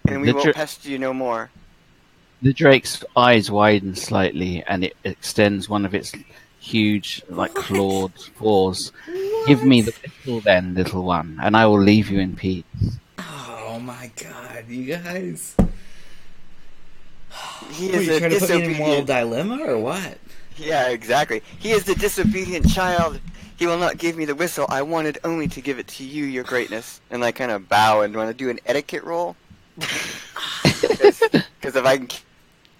And we won't pester you no more. The Drake's eyes widen slightly, and it extends one of its huge, clawed paws. What? Give me the whistle then, little one, and I will leave you in peace. Oh my god, you guys. He is trying to put me in a moral dilemma, or what? Yeah, exactly. He is the disobedient child. He will not give me the whistle. I wanted only to give it to you, your greatness. And I kind of bow and want to do an etiquette roll. Because if I can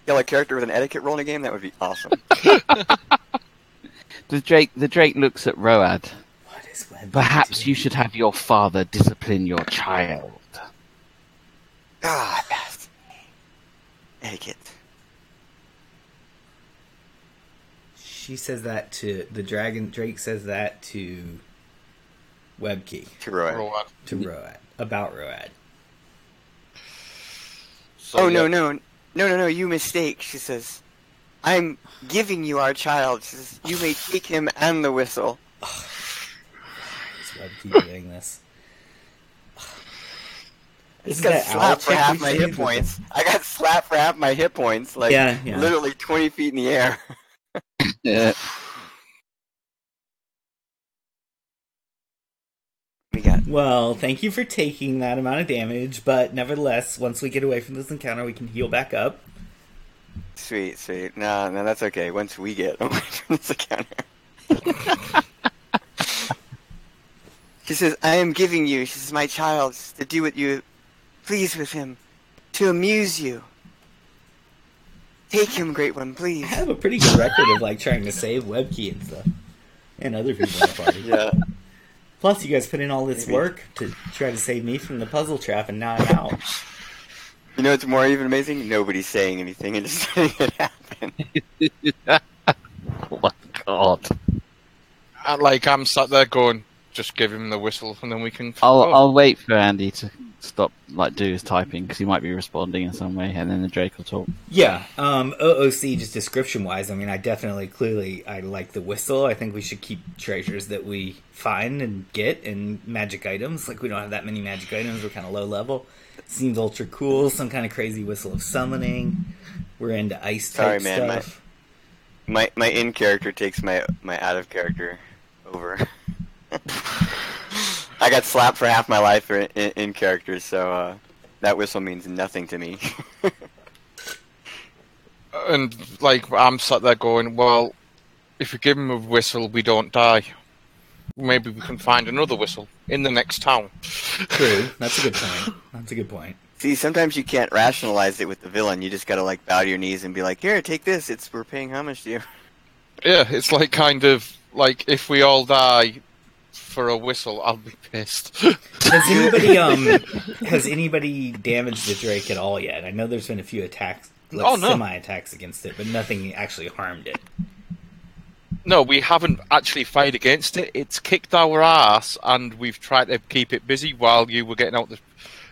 kill a character with an etiquette roll in a game, that would be awesome. The Drake looks at Road. Perhaps you should have your father discipline your child. take it. She says that to the dragon. Drake says that to Webkey. To Road. Road. To Road. About Road. So, No, you mistake, she says. I'm giving you our child. She says, you may take him and the whistle. Is Webkey doing this? I just got slapped for half my hit points. I got slapped for half my hit points, like literally 20 feet in the air. Yeah. Well, thank you for taking that amount of damage, but nevertheless, once we get away from this encounter, we can heal back up. Sweet. No, that's okay. Once we get away from this encounter. She says, I am giving you, she says, my child, to do what you please with him, to amuse you. Take him, Great One, please. I have a pretty good record of like trying to save Webkey and stuff. And other people in the party. Yeah. Plus, you guys put in all this work to try to save me from the puzzle trap, and now I'm out. You know what's more even amazing? Nobody's saying anything and just letting it happen. Oh my god. I'm sat there going, just give him the whistle and then we can... I'll wait for Andy to stop, do his typing, because he might be responding in some way, and then the Drake will talk. Yeah, OOC, just description-wise, I mean, I like the whistle. I think we should keep treasures that we find and get, and magic items. Like, we don't have that many magic items, we're kind of low level. Seems ultra cool, some kind of crazy whistle of summoning. We're into ice-type stuff. My in-character takes my out-of-character over. I got slapped for half my life in characters, so that whistle means nothing to me. And, I'm sat there going, well, if we give him a whistle, we don't die. Maybe we can find another whistle in the next town. True. That's a good point. See, sometimes you can't rationalize it with the villain. You just gotta, bow to your knees and be like, here, take this. We're paying homage to you. Yeah, it's if we all die for a whistle, I'll be pissed. Has anybody damaged the Drake at all yet? I know there's been a few attacks, semi-attacks against it, but nothing actually harmed it. No, we haven't actually fight against it. It's kicked our ass, and we've tried to keep it busy while you were getting out the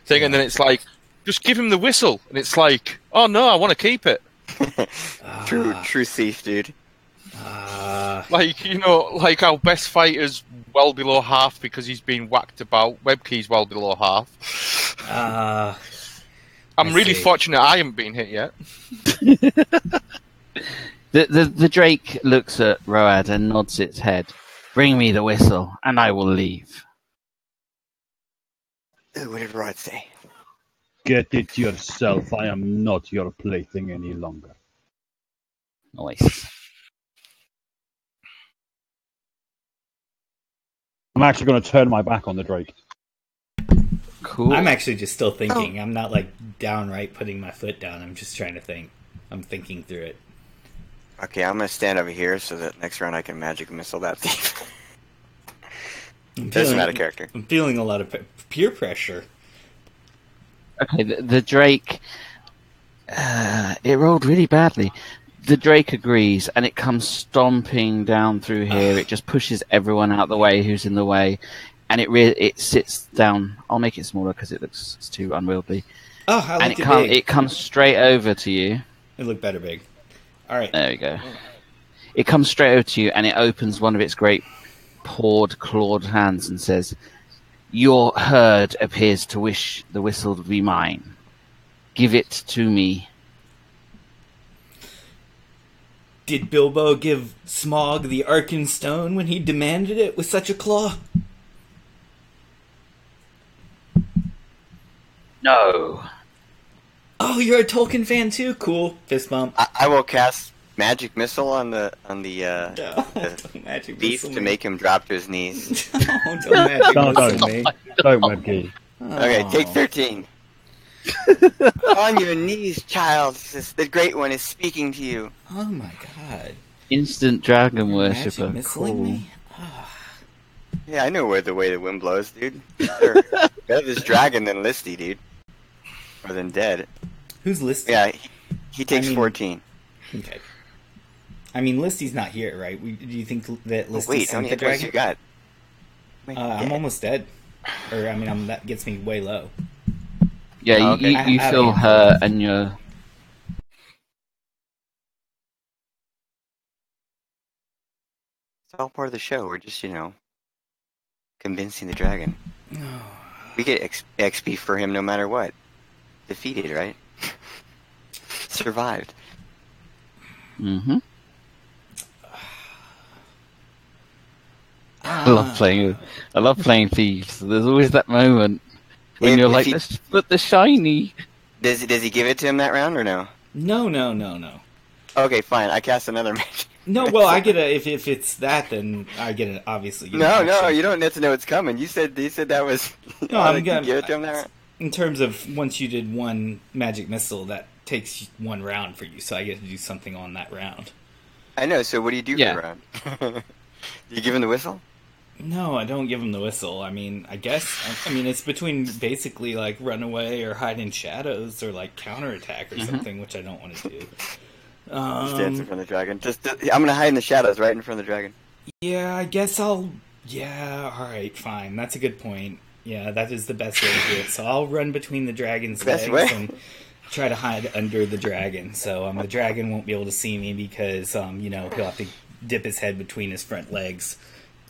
thing, and then it's like, just give him the whistle. And it's like, oh no, I want to keep it. True thief, dude. Our best fighter's well below half because he's been whacked about. Webkey's well below half. I'm really fortunate I haven't been hit yet. The Drake looks at Road and nods its head. Bring me the whistle, and I will leave. What did Road say? Get it yourself. I am not your plaything any longer. Nice. I'm actually going to turn my back on the Drake. Cool. I'm actually just still thinking. I'm not downright putting my foot down. I'm just trying to think. I'm thinking through it. Okay, I'm going to stand over here so that next round I can magic missile that thief. Doesn't matter character. I'm feeling a lot of peer pressure. Okay, the Drake... it rolled really badly. The Drake agrees, and it comes stomping down through here. It just pushes everyone out the way who's in the way, and it sits down. I'll make it smaller because it's too unwieldy. Oh, I like it big. It comes straight over to you. It looked better big. All right. There we go. It comes straight over to you, and it opens one of its great clawed hands and says, "Your herd appears to wish the whistle to be mine. Give it to me." Did Bilbo give Smaug the Arkenstone when he demanded it with such a claw? No. Oh, you're a Tolkien fan too? Cool. Fist bump. I will cast magic missile on the magic beast to make him drop to his knees. Don't magic missile me. Don't Webkey. Okay, take 13. On your knees, child. The Great One is speaking to you. Oh my god. Instant dragon worshipper. Cool. Me? Yeah, I know where the way the wind blows, dude. Sure. Better this dragon than Listy, dude. Or than dead. Who's Listy? Yeah, He takes 14. Okay. I mean, Listy's not here, right? Do you think that Listy Wait, how sent many the hit points dragon? you got? I'm almost dead. Or, I mean, that gets me way low. Yeah, Oh, okay. you feel her and you're... It's all part of the show. We're just, convincing the dragon. We get XP for him no matter what. Defeated, right? Survived. Mm-hmm. I love playing thieves. There's always that moment when you're like, let's put the shiny. Does he give it to him that round or no? No. Okay, fine. I cast another magic. No, well, I get a if it's that, then I get it. Obviously, No, you don't need to know it's coming. You said that was. No, I'm gonna give it to him that round. In terms of once you did one magic missile, that takes one round for you, so I get to do something on that round. I know. So what do you do for the round? Do you give him the whistle? No, I don't give him the whistle. I mean, I guess it's between basically like run away or hide in shadows or like counterattack or something, which I don't want to do. Just dance in front of the dragon. I'm gonna hide in the shadows, right in front of the dragon. Yeah, I guess I'll. Yeah, all right, fine. That's a good point. Yeah, that is the best way to do it. So I'll run between the dragon's legs and try to hide under the dragon. So the dragon won't be able to see me because he'll have to dip his head between his front legs,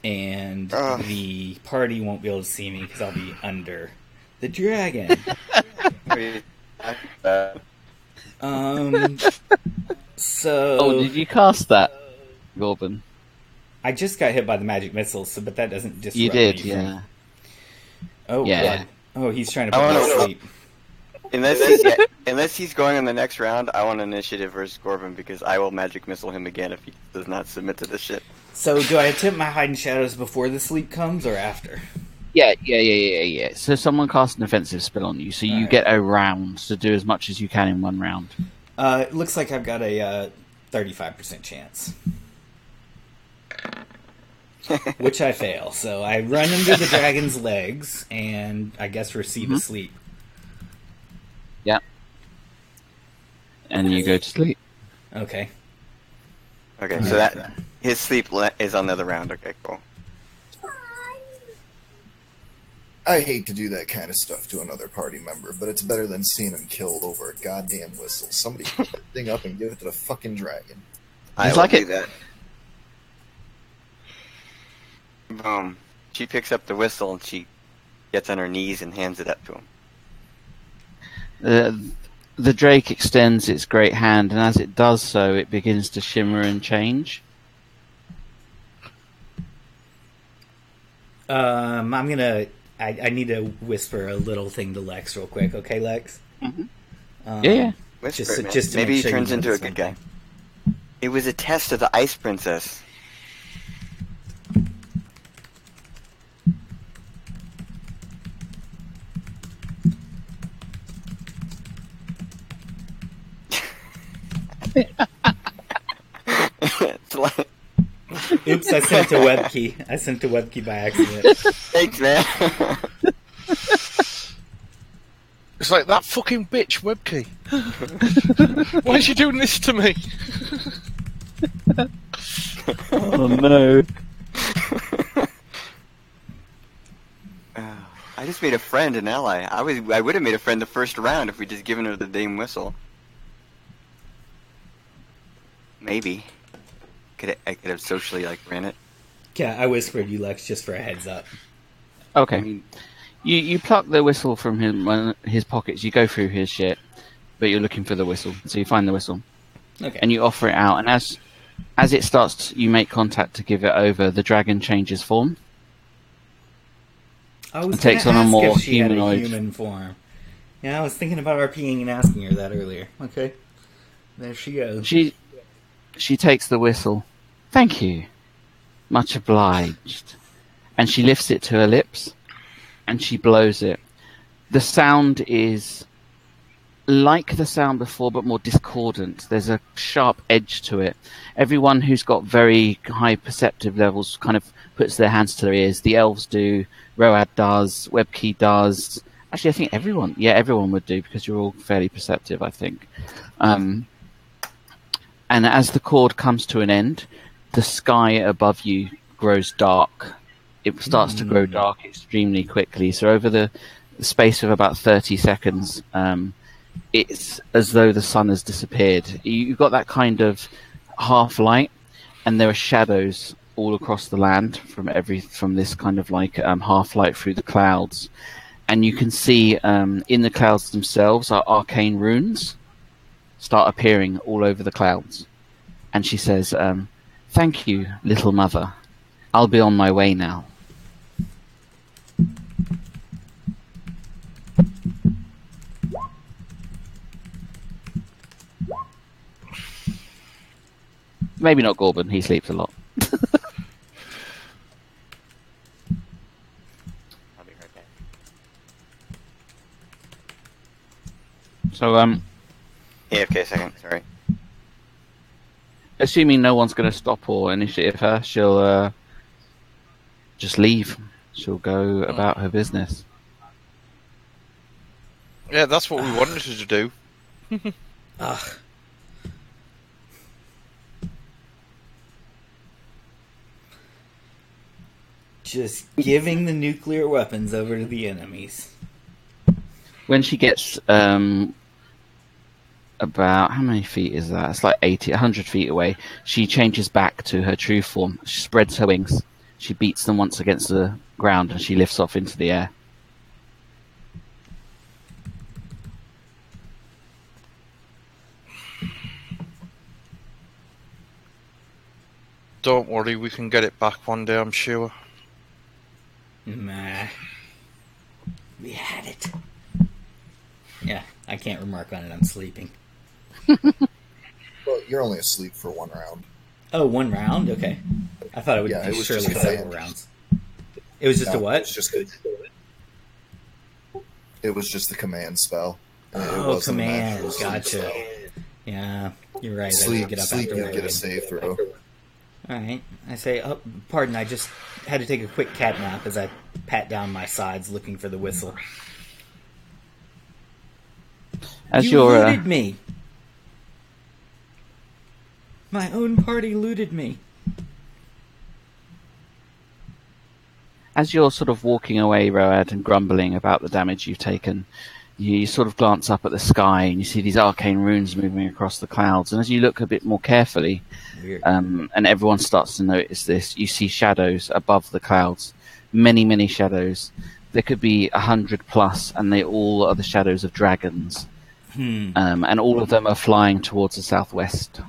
and the party won't be able to see me because I'll be under the dragon. So. Oh, did you cast that, Gorbin? I just got hit by the magic missiles, but that doesn't disrupt You did, me yeah. Oh, yeah. God. Oh, he's trying to put me to sleep. Unless he's going on the next round, I want initiative versus Gorbin because I will magic missile him again if he does not submit to this shit. So, do I attempt my hide in shadows before the sleep comes or after? Yeah. So someone casts an offensive spell on you, so you get a round to do as much as you can in one round. It looks like I've got a 35% chance. Which I fail. So I run under the dragon's legs and I guess receive a sleep. Yeah. And you go to sleep. Okay. Okay, so that his sleep is on the other round. Okay, cool. I hate to do that kind of stuff to another party member, but it's better than seeing him killed over a goddamn whistle. Somebody pick that thing up and give it to the fucking dragon. I will do that. Boom. She picks up the whistle and she gets on her knees and hands it up to him. The drake extends its great hand, and as it does so, it begins to shimmer and change. I need to whisper a little thing to Lex real quick, okay, Lex? Mm-hmm. Yeah. Whisper just to maybe he turns into a good guy. It was a test of the Ice Princess. Oops, I sent to Webkey. I sent to Webkey by accident. Thanks, man. It's like, that fucking bitch, Webkey. Why is she doing this to me? Oh, no. I just made a friend, an ally. I would have made a friend the first round if we just given her the damn whistle. Maybe. I could have socially ran it. Yeah, I whispered you, Lex, just for a heads up. Okay. You pluck the whistle from his pockets. You go through his shit, but you're looking for the whistle. So you find the whistle. Okay. And you offer it out. And as it starts, you make contact to give it over. The dragon changes form. It takes on a more humanoid human form. Yeah, I was thinking about RPing and asking her that earlier. Okay. There she goes. She takes the whistle. Thank you. Much obliged. And she lifts it to her lips, and she blows it. The sound is like the sound before, but more discordant. There's a sharp edge to it. Everyone who's got very high perceptive levels kind of puts their hands to their ears. The elves do, Road does, Webkey does, Actually, I think everyone would do because you're all fairly perceptive, I think. And as the chord comes to an end, the sky above you grows dark. It starts to grow dark extremely quickly. So over the space of about 30 seconds, it's as though the sun has disappeared. You've got that kind of half light, and there are shadows all across the land from this kind of like half light through the clouds. And you can see in the clouds themselves are arcane runes start appearing all over the clouds. And she says, "Thank you, little mother. I'll be on my way now." Maybe not Gorbin, he sleeps a lot. I'll be right back. So, AFK a second, sorry. assuming no one's going to stop or initiative her, she'll just leave. She'll go about her business. Yeah, that's what we wanted her to do. Ugh. Just giving the nuclear weapons over to the enemies. When she gets about, how many feet is that? It's like 100 feet away. She changes back to her true form. She spreads her wings. She beats them once against the ground and she lifts off into the air. Don't worry, we can get it back one day, I'm sure. Nah. We had it. Yeah, I can't remark on it. I'm sleeping. Well, you're only asleep for one round. Oh, one round? Okay. I thought it would be surely several rounds. It was just a what? It was just the command spell. Oh, command. Gotcha. Yeah, you're right. Sleep, I get up sleep, you after get a save throw. Alright. I say, oh, pardon, I just had to take a quick cat nap as I pat down my sides looking for the whistle. You looted me! My own party looted me. As you're sort of walking away, Road, and grumbling about the damage you've taken, you sort of glance up at the sky and you see these arcane runes moving across the clouds. And as you look a bit more carefully, and everyone starts to notice this, you see shadows above the clouds. Many, many shadows. There could be 100 plus, and they all are the shadows of dragons. And all of them are flying towards the southwest.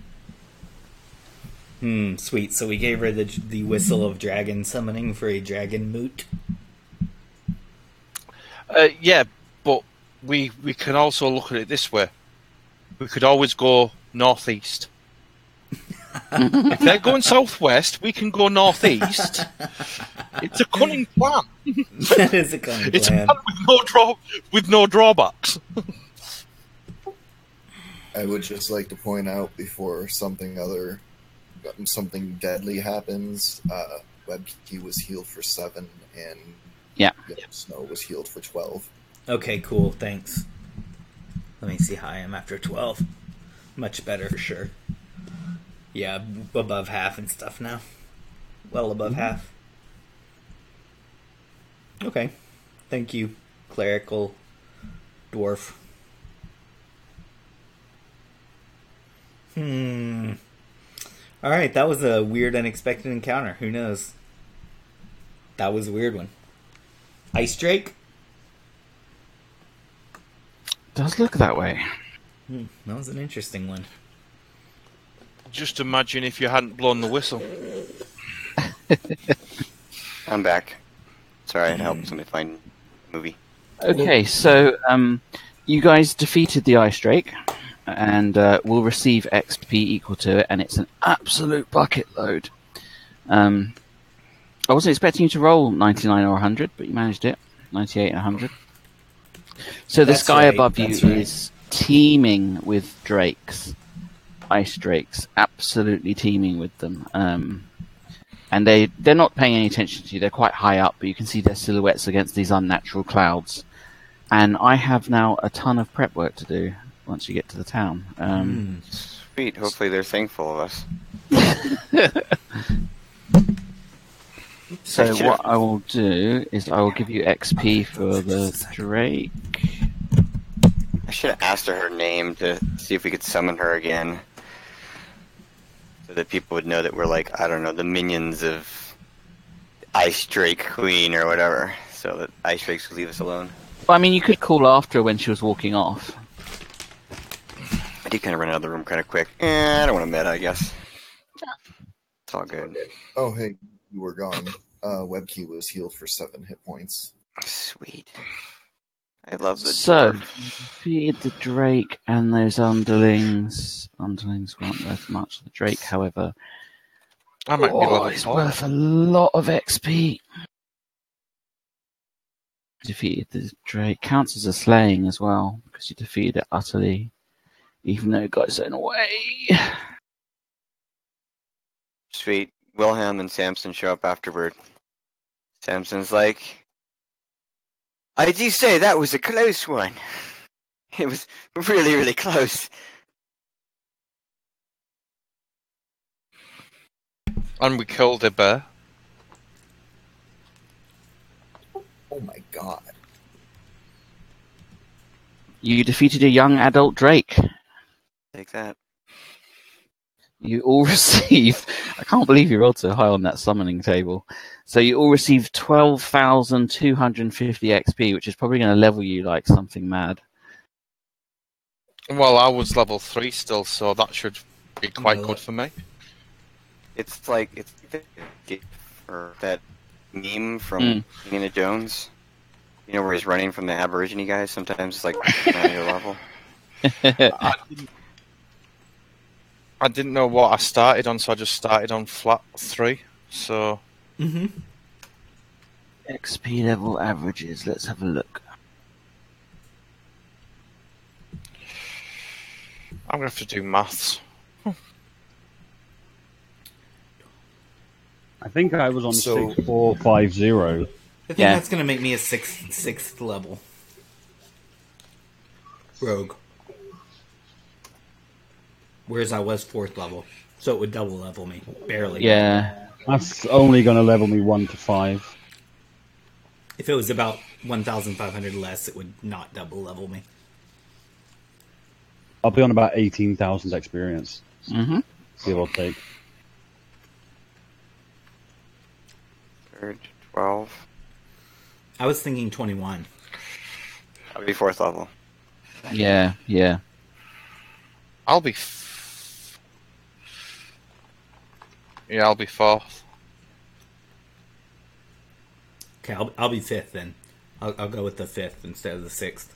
Sweet. So we gave her the whistle of dragon summoning for a dragon moot? Yeah, but we can also look at it this way. We could always go northeast. If they're going southwest, we can go northeast. It's a cunning plan. That is a cunning It's plan. a plan with no drawbacks. I would just like to point out before something deadly happens, Webkey was healed for 7 and Snow was healed for 12. Okay, cool, thanks. Let me see how I am after 12. Much better for sure. Yeah, above half and stuff now. Well above half. Okay. Thank you, clerical dwarf. Alright, that was a weird, unexpected encounter. Who knows? That was a weird one. Ice Drake? Does look that way. That was an interesting one. Just imagine if you hadn't blown the whistle. I'm back. Sorry, I had to help somebody find the movie. Okay, so you guys defeated the Ice Drake, and will receive XP equal to it, and it's an absolute bucket load. I wasn't expecting you to roll 99 or 100, but you managed it. 98 and 100. So the sky above you is teeming with drakes. Ice drakes, absolutely teeming with them. And they're not paying any attention to you. They're quite high up, but you can see their silhouettes against these unnatural clouds. And I have now a ton of prep work to do once you get to the town. Sweet. Hopefully they're thankful of us. So what I will do is I will give you XP for the Drake. I should have asked her name to see if we could summon her again. So that people would know that we're like, I don't know, the minions of Ice Drake Queen or whatever. So that Ice Drakes would leave us alone. Well, I mean, you could call after her when she was walking off. I did kind of run out of the room kind of quick. I don't want to meta, I guess. It's all good. Oh, hey, you were gone. Webkey was healed for 7 hit points. Sweet. I love the So, dwarf. feed the Drake and those underlings. Underlings weren't worth much. The Drake, however, I might be level it's 4. worth a lot of XP. Defeated the Drake. Counts as a slaying as well, because you defeated it utterly, even though it got its own way. Sweet. Wilhelm and Samson show up afterward. Samson's like, I do say that was a close one. It was really, really close. And we killed a bear. Oh my god. You defeated a young adult Drake. Take that. You all receive... I can't believe you rolled so high on that summoning table. So you all receive 12,250 XP, which is probably going to level you like something mad. Well, I was level 3 still, so that should be quite good for me. It's like or that meme from Indiana Jones. You know where he's running from the Aborigine guys? Sometimes it's like not your level. I didn't know what I started on, so I just started on flat 3. So XP level averages. Let's have a look. I'm going to have to do maths. I think I was on So- 6450. I think that's going to make me a sixth level rogue. Whereas I was 4th level. So it would double level me. Barely. Yeah. That's only going to level me 1 to 5. If it was about 1,500 less, it would not double level me. I'll be on about 18,000 experience. Mm-hmm. Give or take. 12. I was thinking 21. I'll be 4th level. Yeah, yeah. I'll be... Yeah, I'll be 4th. Okay, I'll be 5th then. I'll go with the 5th instead of the 6th.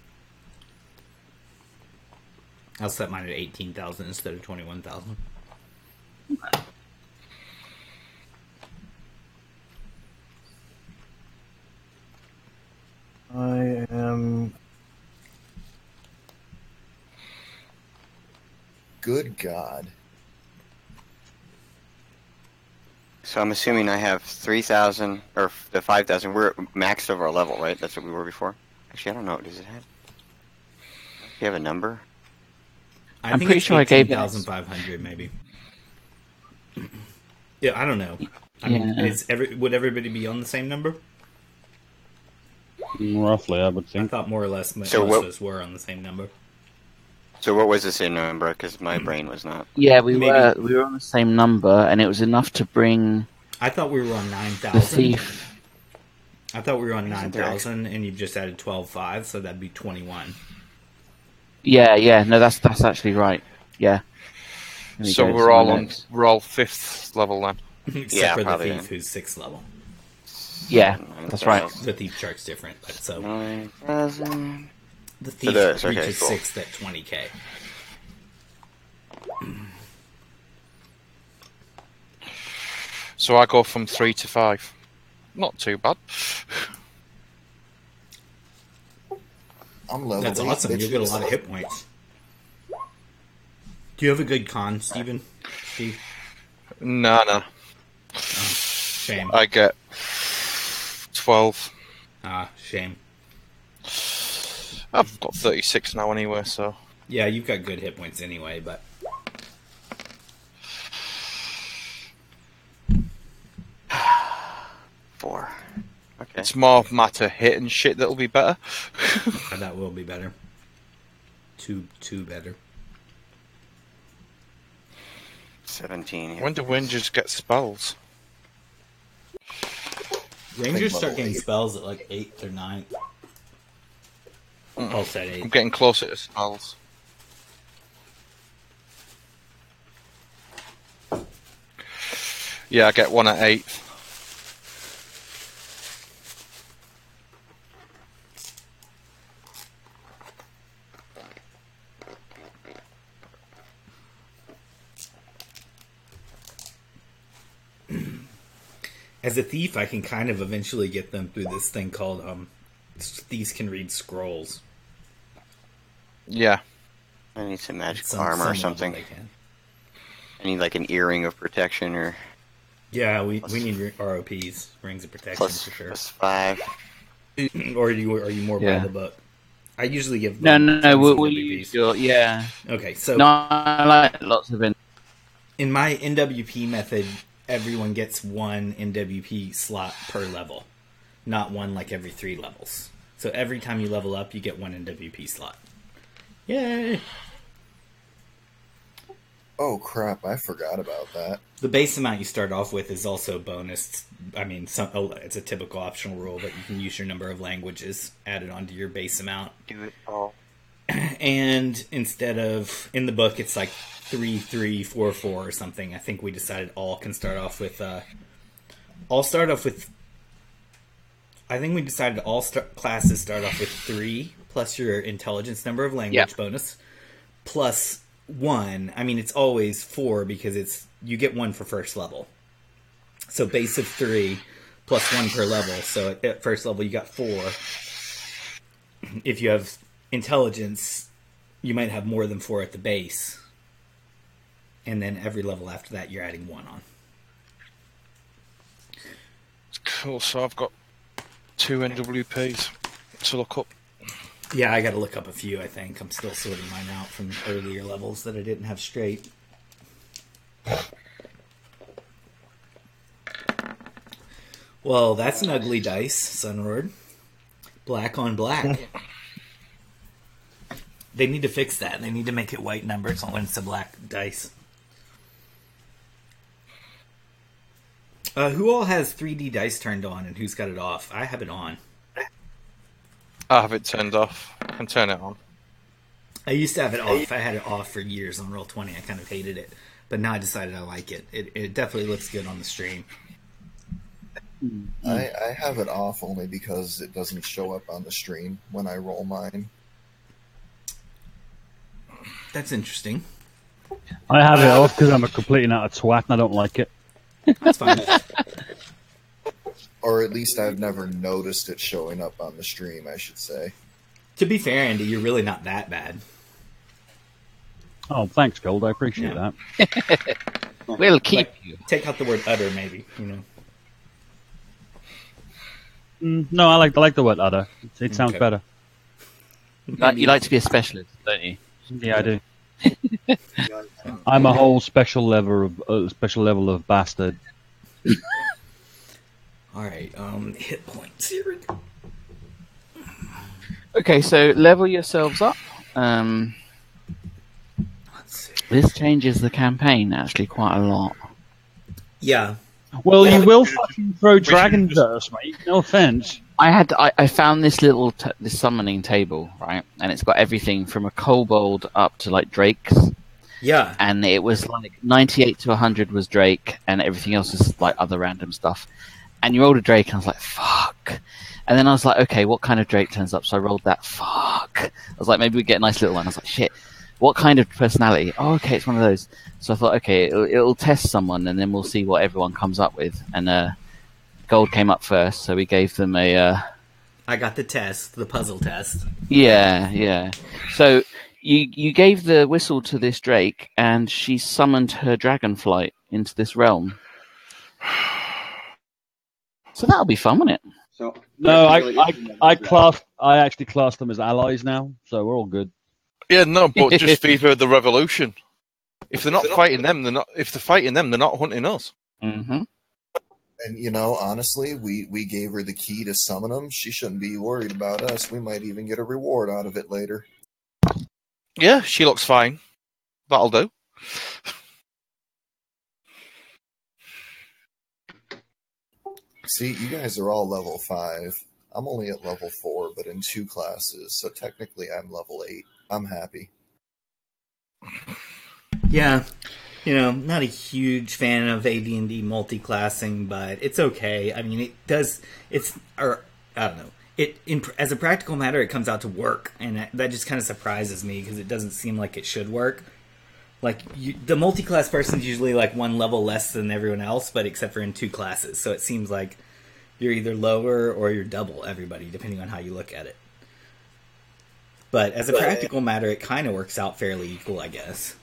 I'll set mine at 18,000 instead of 21,000. I am. Good God. So I'm assuming I have 3,000 or the 5,000. We're maxed over our level, right? That's what we were before. Actually, I don't know. Does it have? Do you have a number? I'm pretty sure I gave 18,500 maybe. Yeah, I don't know. I mean, Yeah. would everybody be on the same number? Roughly, I would I think. thought more or less most So of what- us were on the same number. So what was the same number? Because my brain was not. Yeah, we Maybe. were on the same number, and it was enough to bring I thought we were on the 9,000. thief. I thought we were on Isn't there 9,000, and you've just added 12,500, so that'd be 21. Yeah, yeah. No, that's actually right. Yeah. Let me So go we're to all my on... notes. We're all 5th level then. Except Yeah, for the probably, thief, yeah. who's 6th level. Yeah, that's right. The thief chart's different, but so 9,000. the thief does, okay, reaches cool. 6th at 20k. So I go from 3 to 5. Not too bad. I'm level That's 8, awesome. You get a bitches. lot of hit points. Do you have a good con, Steven? Steve? Nah. Shame. I get 12. Shame. I've got 36 now anyway, so... Yeah, you've got good hit points anyway, but... Four. Okay. It's more matter hit and shit that'll be better. That will be better. Two better. 17. When do Rangers get spells? Rangers start getting spells at like 8th or 9th. Pulse at 8. I'm getting closer to spells. Yeah, I get one at 8th. As a thief, I can kind of eventually get them through this thing called thieves can read scrolls. Yeah. I need some magical armor or something. I need like an earring of protection or... Yeah, we need ROPs, rings of protection for sure. Plus 5. Or are you more by the book? I usually give... No, we'll use your... Yeah. Okay, so... No, I like lots of... In my NWP method, everyone gets one NWP slot per level. Not one like every 3 levels. So every time you level up, you get one NWP slot. Yay! Oh crap, I forgot about that. The base amount you start off with is also bonus. I mean, it's a typical optional rule, but you can use your number of languages added onto your base amount. Do it all. And instead of, in the book, it's like 3, 3, 4, 4 or something. I think we decided all can start off with... I think we decided all classes start off with 3, plus your intelligence number of language bonus, plus 1. I mean, it's always 4 because you get 1 for first level. So base of 3 plus 1 per level. So at first level you got 4. If you have intelligence, you might have more than 4 at the base. And then every level after that you're adding 1 on. Cool, so I've got 2 NWPs to look up. Yeah, I gotta look up a few, I think. I'm still sorting mine out from earlier levels that I didn't have straight. Well, that's an ugly dice, Sunlord. Black on black. They need to fix that. They need to make it white numbers when it's a black dice. Who all has 3D dice turned on and who's got it off? I have it on. I have it turned off. I can turn it on. I used to have it off. I had it off for years on Roll20. I kind of hated it. But now I decided I like it. It definitely looks good on the stream. I have it off only because it doesn't show up on the stream when I roll mine. That's interesting. I have it off because I'm a complete and utter twat and I don't like it. That's fine. Or at least I've never noticed it showing up on the stream, I should say. To be fair, Andy, you're really not that bad. Oh, thanks, Gold. I appreciate that. We'll keep you. Take out the word utter, maybe. No, I like the word udder. It sounds better. You like to be a specialist, don't you? Yeah, I do. I'm a whole special level of bastard. All right, hit points here. Okay, so level yourselves up. Let's see. This changes the campaign actually quite a lot. Yeah. Well, you will fucking throw dragons at us, mate. No offense. I found this little this summoning table, right? And it's got everything from a kobold up to like drakes. Yeah. And it was like 98 to 100 was Drake, and everything else was like other random stuff. And you rolled a Drake, and I was like, fuck. And then I was like, okay, what kind of Drake turns up? So I rolled that, fuck. I was like, maybe we get a nice little one. I was like, shit, what kind of personality? Oh, okay, it's one of those. So I thought, okay, it'll test someone, and then we'll see what everyone comes up with. And Gold came up first, so we gave them a... I got the test, the puzzle test. Yeah. So you gave the whistle to this Drake, and she summoned her dragonflight into this realm. So that'll be fun, won't it? So No, really I actually class them as allies now, so we're all good. Yeah, no, but just Viva the Revolution. If they're not fighting them, they're not. If they're fighting them, they're not hunting us. Mm-hmm. And honestly, we gave her the key to summon them. She shouldn't be worried about us. We might even get a reward out of it later. Yeah, she looks fine. That'll do. See, you guys are all level 5. I'm only at level 4, but in 2 classes, so technically I'm level 8. I'm happy. Yeah, not a huge fan of AD&D multi-classing, but it's okay. I mean, it does. I don't know. As a practical matter, it comes out to work, and that just kind of surprises me because it doesn't seem like it should work. Like the multi-class person's usually like one level less than everyone else, but except for in 2 classes, so it seems like you're either lower or you're double everybody, depending on how you look at it. But as a practical matter, it kind of works out fairly equal, I guess.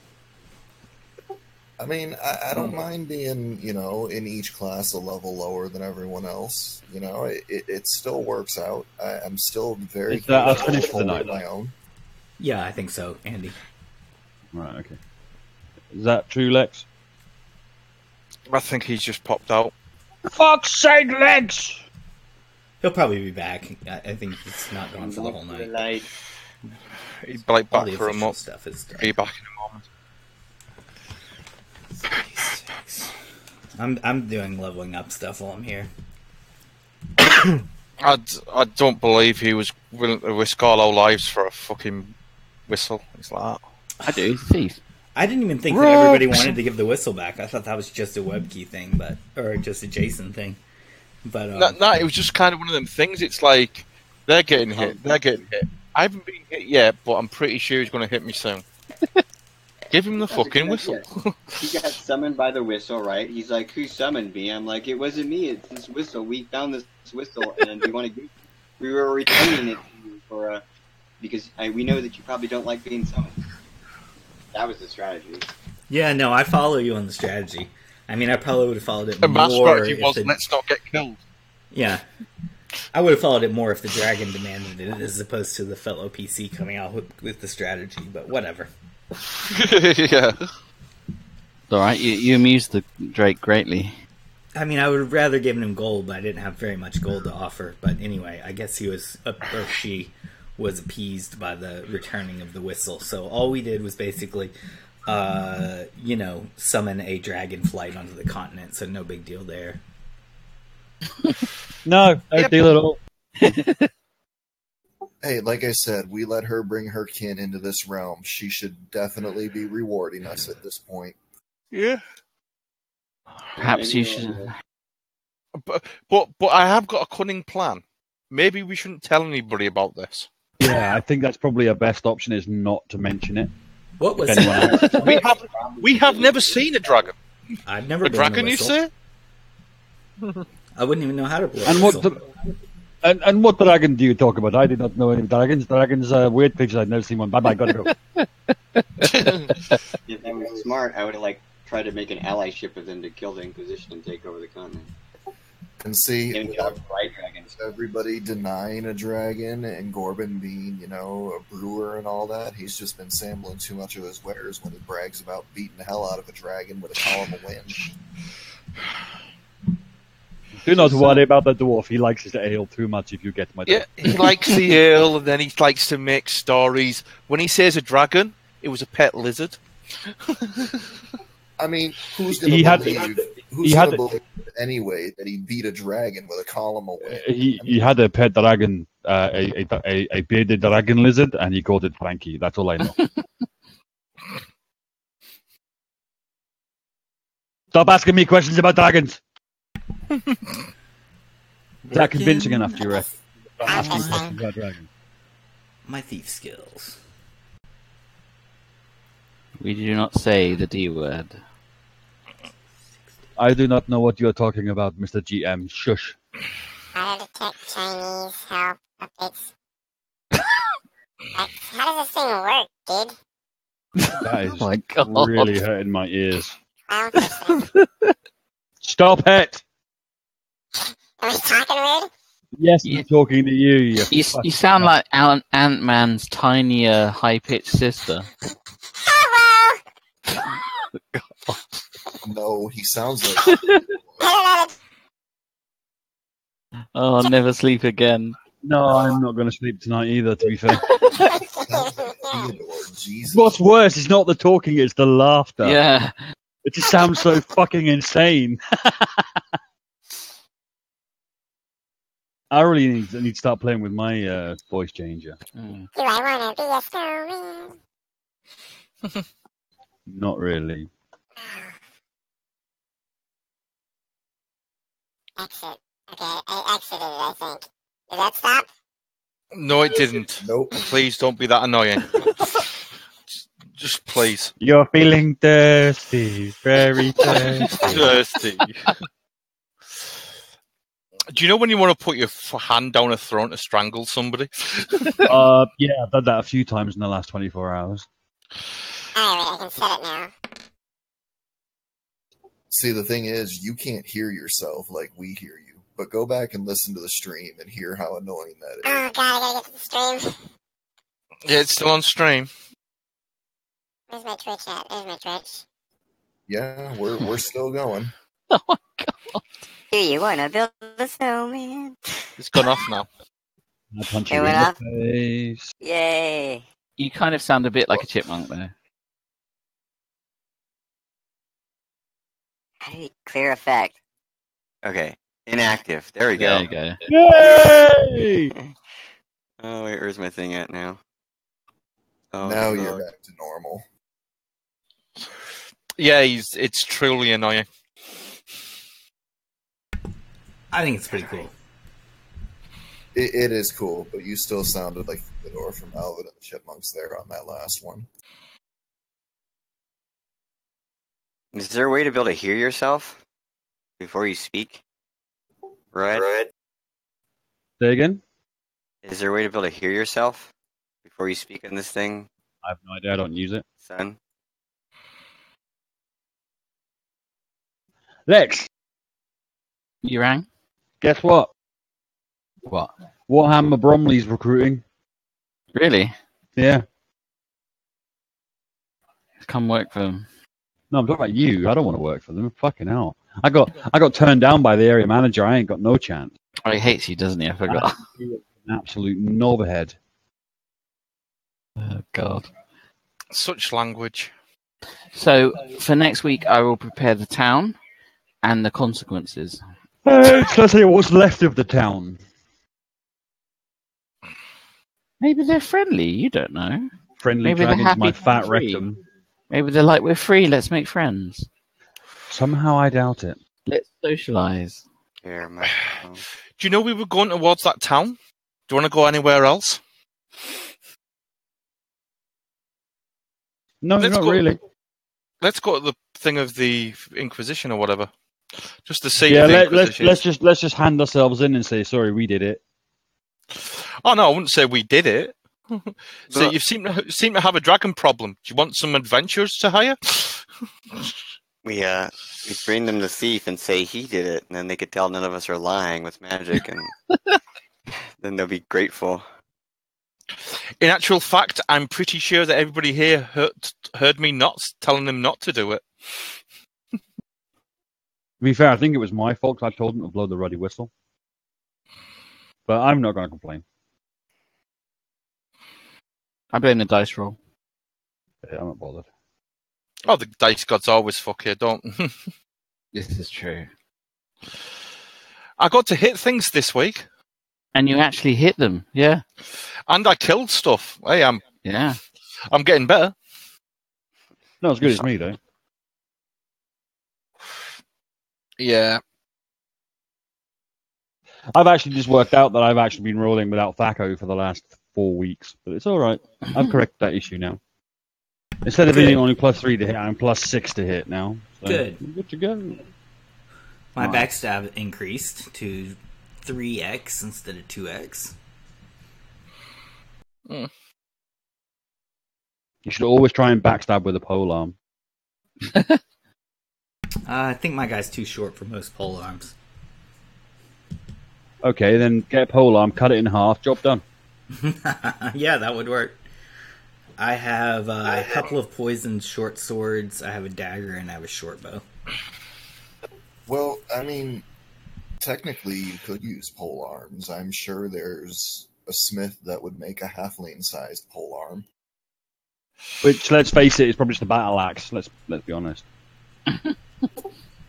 I mean, I don't mind being, in each class a level lower than everyone else. It still works out. I'm still very finished the night on my own. Yeah, I think so, Andy. Right, okay. Is that true, Lex? I think he's just popped out. Fuck's sake, Lex! He'll probably be back. I think he's not gone for the whole night. He'd be back for a month. Stuff is Be back in a moment. I'm doing leveling up stuff while I'm here. I don't believe he was willing to risk all our lives for a fucking whistle. It's like that. I do. He's a thief. I didn't even think that everybody wanted to give the whistle back. I thought that was just a WebKey thing, or just a JSON thing. But no, it was just kind of one of them things. It's like they're getting hit. I haven't been hit yet, but I'm pretty sure he's going to hit me soon. Give him the fucking whistle. He got summoned by the whistle, right? He's like, "Who summoned me?" I'm like, "It wasn't me. It's this whistle. We found this whistle, and we want to give. We were returning it to you because we know that you probably don't like being summoned." That was the strategy. Yeah, no, I follow you on the strategy. I mean, I probably would have followed it more. My strategy was let's not get killed. Yeah. I would have followed it more if the dragon demanded it, as opposed to the fellow PC coming out with the strategy, but whatever. Yeah. It's alright, you amused the Drake greatly. I mean, I would have rather given him gold, but I didn't have very much gold to offer. But anyway, I guess he was, or she was appeased by the returning of the whistle. So all we did was basically, summon a dragon flight onto the continent, so no big deal there. No deal at all. Hey, like I said, we let her bring her kin into this realm. She should definitely be rewarding us at this point. Yeah. Perhaps you should. But I have got a cunning plan. Maybe we shouldn't tell anybody about this. Yeah, I think that's probably our best option is not to mention it. What was that? We have never seen a dragon. I've never been dragon, you say? I wouldn't even know how to blow and a whistle. And what dragon do you talk about? I did not know any dragons. Dragons are weird creatures. I've never seen one. Bye-bye, gotta go. If I was smart, I would have tried to make an allyship with them to kill the Inquisition and take over the continent. And see, right dragons. Everybody denying a dragon and Gorbin being, a brewer and all that. He's just been sampling too much of his wares when he brags about beating the hell out of a dragon with a column of wind. Do not worry about the dwarf. He likes his ale too much, if you get my Yeah, he likes the ale, and then he likes to make stories. When he says a dragon, it was a pet lizard. I mean, who's going to believe anyway that he beat a dragon with a column of wind? He had a pet dragon, a bearded dragon lizard, and he called it Frankie. That's all I know. Stop asking me questions about dragons. Is that convincing enough to you, Ref? Asking questions about dragons. My thief skills. We do not say the D word. I do not know what you are talking about, Mr. GM. Shush. How to detect Chinese help updates. How does this thing work, dude? That is my God. Really hurting my ears. 12%. Stop it! Are we talking weird? Yes, I'm talking to you. You sound like Ant-Man's tinier, high-pitched sister. No, he sounds like. Oh, I'll never sleep again. No, I'm not going to sleep tonight either, to be fair. Theodore, Jesus. What's worse is not the talking, it's the laughter. Yeah. It just sounds so fucking insane. I really need to start playing with my voice changer. Do I want to be a snowman? Not really. Exit. Okay, I exited it, I think. Did that stop? No, it didn't. Nope. Please don't be that annoying. Just please. You're feeling thirsty, very thirsty. Thirsty. Do you know when you want to put your hand down a throat to strangle somebody? Yeah, I've done that a few times in the last 24 hours. Alright, I can set it now. See, the thing is, you can't hear yourself like we hear you. But go back and listen to the stream and hear how annoying that is. Oh god, I gotta get to the stream. Yeah, it's still on stream. Where's my Twitch at? There's my Twitch. Yeah, we're still going. Oh my god. Do you want to build a snowman? It's gone off now. I punch It you in went the off? face. Yay. You kind of sound a bit like a chipmunk there. Hey, clear effect. Okay, inactive. There we There go. you go. Yay! Oh wait, where's my thing at now? Oh, Now no. you're back to normal. Yeah, it's truly annoying. I think it's pretty cool. It is cool, but you still sounded like Theodore from Alvin and the Chipmunks there on that last one. Is there a way to be able to hear yourself before you speak? Right? Say again? Is there a way to be able to hear yourself before you speak on this thing, I have no idea. I don't use it. son? Lex, You rang? guess what? What? Warhammer Bromley's recruiting. Really? Yeah. Come work for them. No, I'm talking about you. I don't want to work for them. Fucking hell. I got turned down by the area manager. I ain't got no chance. Oh, he hates you, doesn't he? I forgot. An absolute knobhead. Oh, God. Such language. So, for next week, I will prepare the town and the consequences. Let's see what's left of the town. Maybe they're friendly. You don't know. Friendly Maybe they're dragons, happy my to be fat free. rectum. Maybe they're like, we're free, let's make friends. Somehow I doubt it. Let's socialise. Here, microphone. Do you know we were going towards that town? Do you want to go anywhere else? No, Let's not go- really. Let's go to the thing of the Inquisition or whatever. Just to see Yeah, if the let's Inquisition let's just hand ourselves in and say sorry, we did it. Oh no, I wouldn't say we did it. So But- you seem to have a dragon problem. Do you want some adventurers to hire? We bring them the thief and say he did it, and then they could tell none of us are lying with magic, and then they'll be grateful. In actual fact, I'm pretty sure that everybody here heard me not telling them not to do it. To be fair, I think it was my fault 'cause I told them to blow the ruddy whistle. But I'm not going to complain. I blame the dice roll. Yeah, I'm not bothered. Oh, the dice gods always fuck here, don't? This is true. I got to hit things this week, And you actually hit them, yeah. and I killed stuff. Hey, I'm getting better. Not as good as me, though. Yeah. I've actually just worked out that I've actually been rolling without Thaco for the last 4 weeks. But it's all right. I've corrected that issue now. Instead of being only +3 to hit, I'm +6 to hit now. So Good. Good to go. My Nice. backstab increased to 3x instead of 2x. You should always try and backstab with a polearm. I think my guy's too short for most pole arms. Okay, then get a polearm, cut it in half, job done. Yeah, that would work. I have a couple of poisoned short swords. I have a dagger, and I have a short bow. Well, I mean, technically, you could use pole arms. I'm sure there's a smith that would make a halfling-sized pole arm. Which, let's face it, is probably just a battle axe. Let's be honest.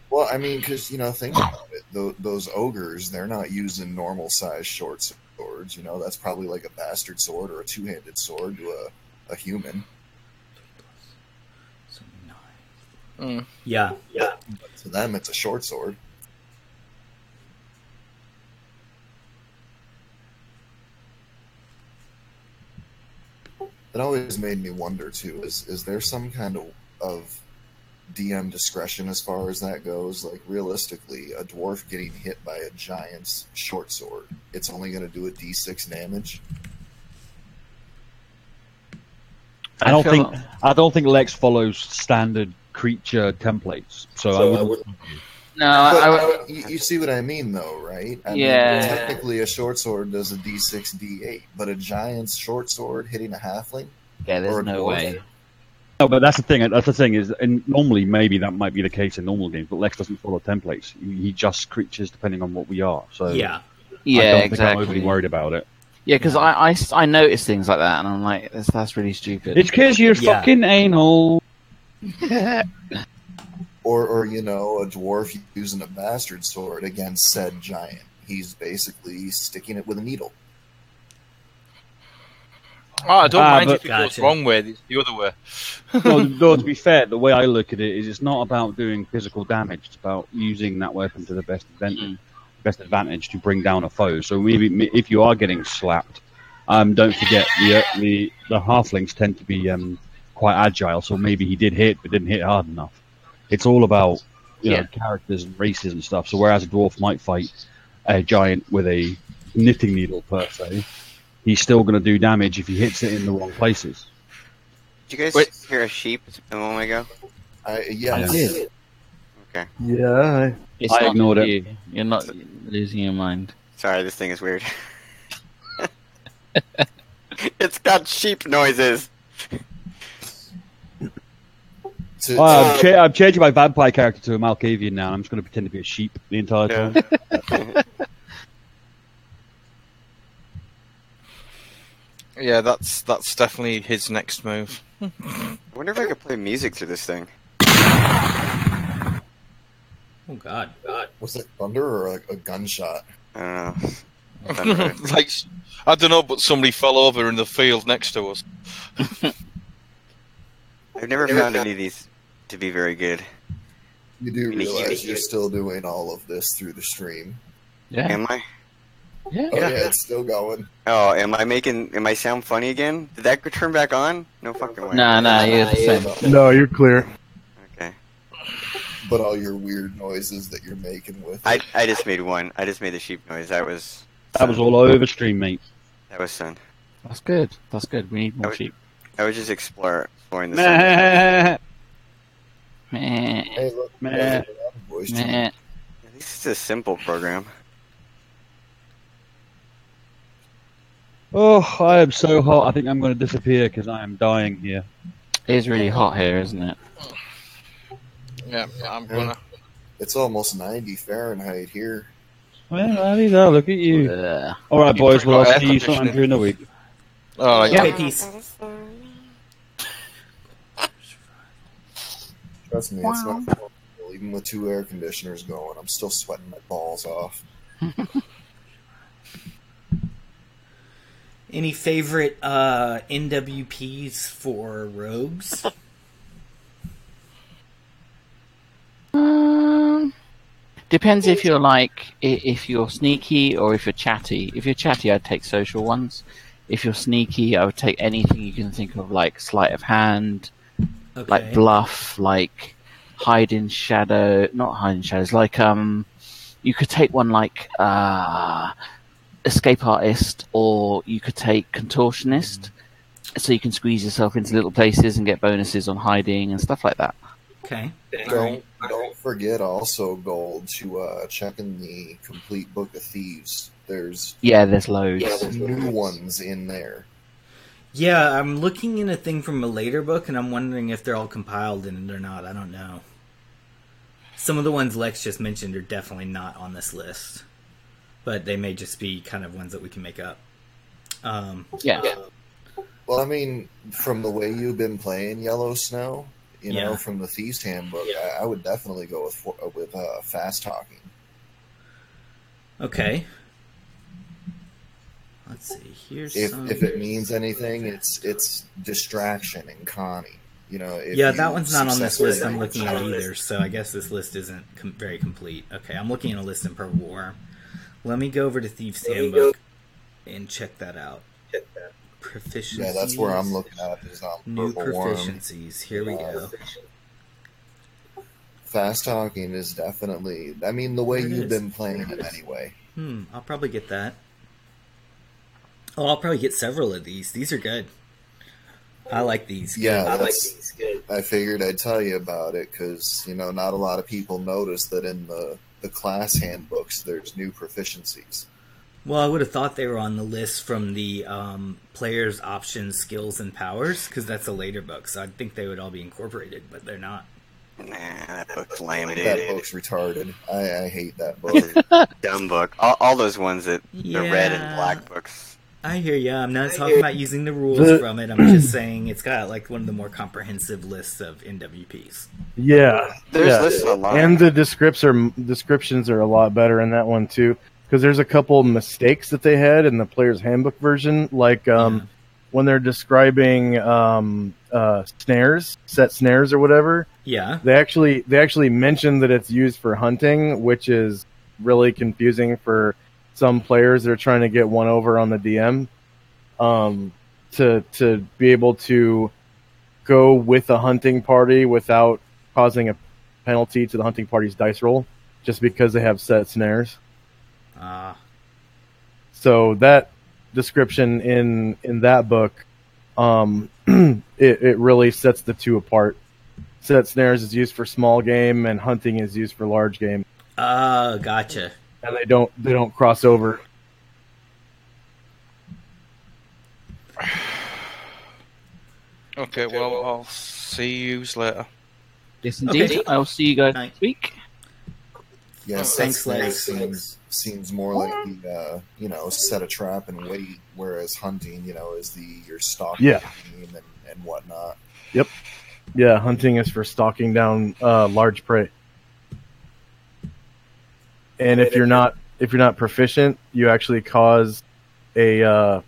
Well, I mean, because, think about it. Those ogres, they're not using normal-sized short swords. That's probably like a bastard sword or a two-handed sword to a human. Yeah. But to them, it's a short sword. It always made me wonder, too, is there some kind of DM discretion as far as that goes? Like, realistically, a dwarf getting hit by a giant's short sword, it's only going to do a d6 damage? I don't think Lex follows standard creature templates, so I wouldn't. No, you see what I mean, though, right? I mean, technically, a short sword does a d6, d8, but a giant's short sword hitting a halfling? Yeah, there's no way. No, but that's the thing. That's the thing is, and normally maybe that might be the case in normal games, but Lex doesn't follow templates. He adjusts creatures depending on what we are. So yeah, I don't think exactly. I'm overly worried about it. Yeah, because I notice things like that, and I'm like, that's really stupid. It's because you're fucking anal. Or a dwarf using a bastard sword against said giant. He's basically sticking it with a needle. Oh, I don't mind if it goes wrong way, it's the other way. No, to be fair, the way I look at it is it's not about doing physical damage, it's about using that weapon to the best advantage to bring down a foe. So maybe if you are getting slapped, don't forget the halflings tend to be quite agile, so maybe he did hit but didn't hit hard enough. It's all about characters and races and stuff. So whereas a dwarf might fight a giant with a knitting needle per se, he's still going to do damage if he hits it in the wrong places. Did you guys hear a sheep a moment ago? Yeah, I did. Okay. Yeah. I ignored it. You're not losing your mind. Sorry, this thing is weird. It's got sheep noises. I'm changing my vampire character to a Malkavian now. I'm just going to pretend to be a sheep the entire time. Yeah, that's definitely his next move. I wonder if I could play music through this thing. Oh God! Was it thunder or a gunshot? I don't know. I don't know, but somebody fell over in the field next to us. I've never found any of these to be very good. You do realize you're still doing all of this through the stream. Yeah. Am I? Yeah. Oh, yeah, it's still going. Oh, am I sound funny again? Did that turn back on? No fucking way. No, you're the same. No, you're clear. Okay. But all your weird noises that you're making with I just made one. I just made the sheep noise. That was all over stream, mate. That was Sun. That's good. We need more sheep. I was just exploring the Meh. Meh. Hey, look, Meh. voice Meh. This is a simple program. Oh, I am so hot. I think I'm going to disappear because I am dying here. It is really hot here, isn't it? Yeah, I'm gonna. It's almost 90 Fahrenheit here. Well, look at you. All right, boys. Well, I'll see you sometime during the week. Oh, yeah. Okay, peace. Trust me, it's not fun. Even with 2 air conditioners going, I'm still sweating my balls off. Any favorite NWPs for rogues? Depends if you're sneaky or if you're chatty. If you're chatty, I'd take social ones. If you're sneaky, I would take anything you can think of, like sleight of hand, like bluff, like hide in shadow. Not hide in shadows. Like you could take one like escape artist, or you could take contortionist, so you can squeeze yourself into little places and get bonuses on hiding and stuff like that. Okay. Don't forget also, Gold, to check in the complete Book of Thieves. there's there's loads. new ones in there. Yeah, I'm looking in a thing from a later book, and I'm wondering if they're all compiled in it or not. I don't know. Some of the ones Lex just mentioned are definitely not on this list, but they may just be kind of ones that we can make up. Well, I mean, from the way you've been playing Yellow Snow, you know, from the Thieves Handbook, I would definitely go with fast talking. Okay. Let's see. Here's if it means anything, it's distraction and Connie. You know. That one's not on this list I'm looking at either. So I guess this list isn't very complete. Okay, I'm looking at a list in Purple War. Let me go over to Thieves Handbook and check that out. Proficiencies. Yeah, that's where I'm looking at. Is on new Purple proficiencies. Here we go. Fast talking is definitely. I mean, the way you've been playing it anyway. I'll probably get that. Oh, I'll probably get several of these. These are good. I like these. Yeah, I like these. Good. I figured I'd tell you about it because not a lot of people notice that in the class handbooks there's new proficiencies. Well, I would have thought they were on the list from the players' options, skills, and powers because that's a later book. So I'd think they would all be incorporated, but they're not. Nah, that book's lame, dude. That book's retarded. I hate that book. Dumb book. All those ones that the red and black books. I hear ya. I'm not talking about using the rules from it. I'm just saying it's got like one of the more comprehensive lists of NWPs. Yeah, there's lists a lot, and the descriptions are a lot better in that one too. Because there's a couple mistakes that they had in the player's handbook version, like when they're describing snares, set snares or whatever. Yeah, they actually mention that it's used for hunting, which is really confusing for some players that are trying to get one over on the DM. To be able to go with a hunting party without causing a penalty to the hunting party's dice roll, just because they have set snares. So that description in that book, it really sets the two apart. Set snares is used for small game, and hunting is used for large game. Gotcha. And they don't cross over. Okay, well, I'll see you later. Yes, indeed. Okay. I'll see you guys next week. Yes, thanks, Lex. Seems more like the set a trap and wait, whereas hunting, is your stalking team and whatnot. Yep. Yeah, hunting is for stalking down large prey. And if you're not proficient, you actually cause a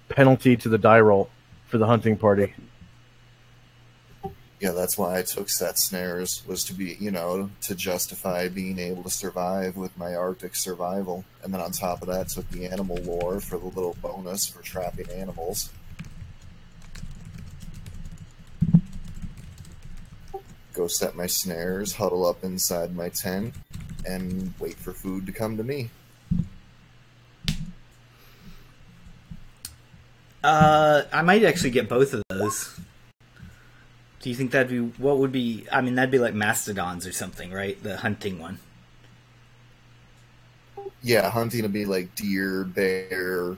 penalty to the die roll for the hunting party. Yeah, that's why I took set snares, was to be, to justify being able to survive with my Arctic survival. And then on top of that, took the animal lore for the little bonus for trapping animals. Go set my snares, huddle up inside my tent, and wait for food to come to me. I might actually get both of those. Do you think that'd be what would be? I mean, that'd be like mastodons or something, right? The hunting one. Yeah, hunting would be like deer, bear,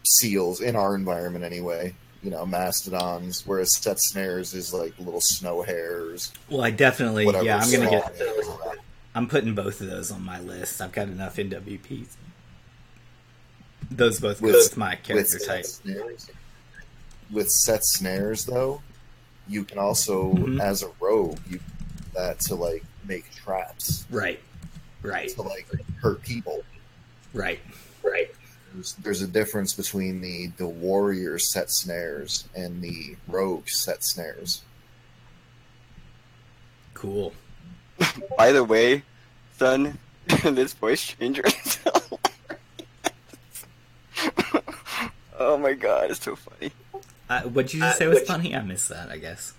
seals in our environment anyway. Mastodons. Whereas set snares is like little snow hares. Well, I definitely, I'm gonna get. I'm putting both of those on my list. I've got enough NWPs. Those both go with my character type. With set snares, though, you can also, as a rogue, you use that to like make traps. Right. To like hurt people. Right. There's a difference between the warrior set snares and the rogue set snares. Cool. By the way, son, this voice changer is oh my god, it's so funny. What'd you just say was funny? I missed that, I guess.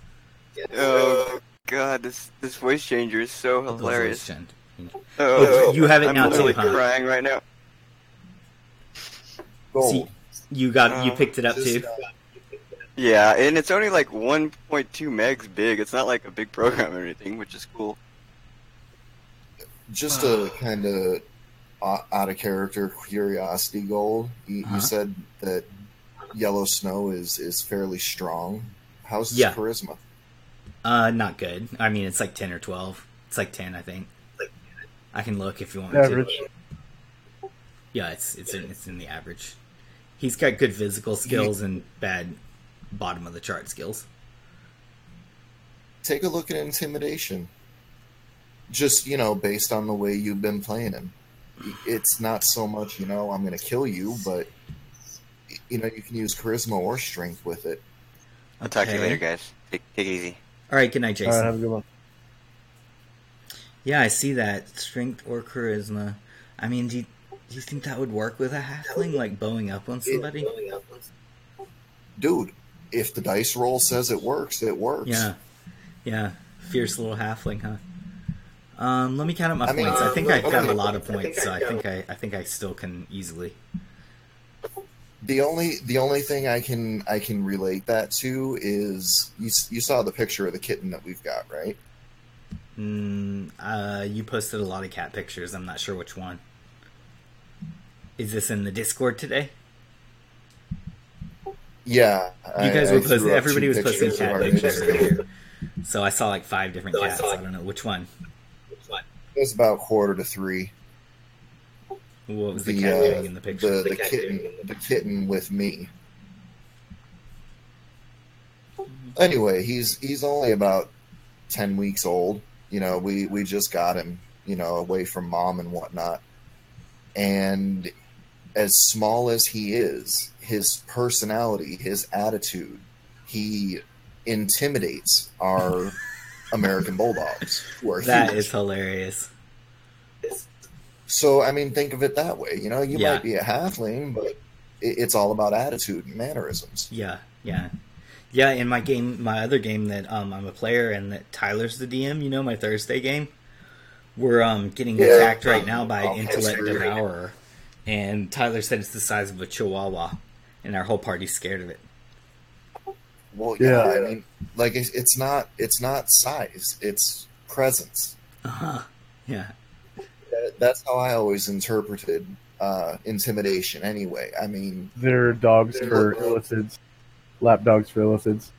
Oh god, this voice changer is so hilarious. You have it now too, I'm literally crying right now. See, you picked it up too? Yeah, and it's only like 1.2 megs big. It's not like a big program or anything, which is cool. Just to kind of out of character curiosity gold. You said that Yellow Snow is fairly strong. How's his charisma? Not good. I mean, it's like 10 or 12. It's like 10, I think. I can look if you want me Average. to. Yeah, it's in the average. He's got good physical skills and bad bottom of the chart skills. Take a look at intimidation. Just, based on the way you've been playing him. It's not so much, I'm going to kill you, but, you can use charisma or strength with it. I'll talk to you later, guys. Take it easy. All right, good night, Jason. All right, have a good one. Yeah, I see that. Strength or charisma. I mean, do you think that would work with a halfling, like bowing up on somebody? Dude, if the dice roll says it works, it works. Yeah. Fierce little halfling, huh? Let me count up my points. I think I've got a lot of points, so I think I still can easily. The only thing I can relate that to is you saw the picture of the kitten that we've got, right? You posted a lot of cat pictures. I'm not sure which one. Is this in the Discord today? Yeah. You guys were posting. Everybody was posting cat pictures earlier. So I saw like 5 different cats. I don't know which one. It was about 2:45. What was the cat doing in the picture? The kitten with me. Anyway, he's only about 10 weeks old. We just got him, away from mom and whatnot. And as small as he is, his personality, his attitude, he intimidates our American Bulldogs. That is hilarious. So, I mean, think of it that way. You might be a halfling, but it's all about attitude and mannerisms. Yeah. In my other game that I'm a player and that Tyler's the DM, my Thursday game, we're getting attacked right now by Intellect Devourer, and Tyler said it's the size of a Chihuahua, and our whole party's scared of it. Well, yeah. I mean, like it's not size, it's presence. Yeah. That's how I always interpreted intimidation. Anyway, I mean, they're dogs for illithids, lap dogs for illithids.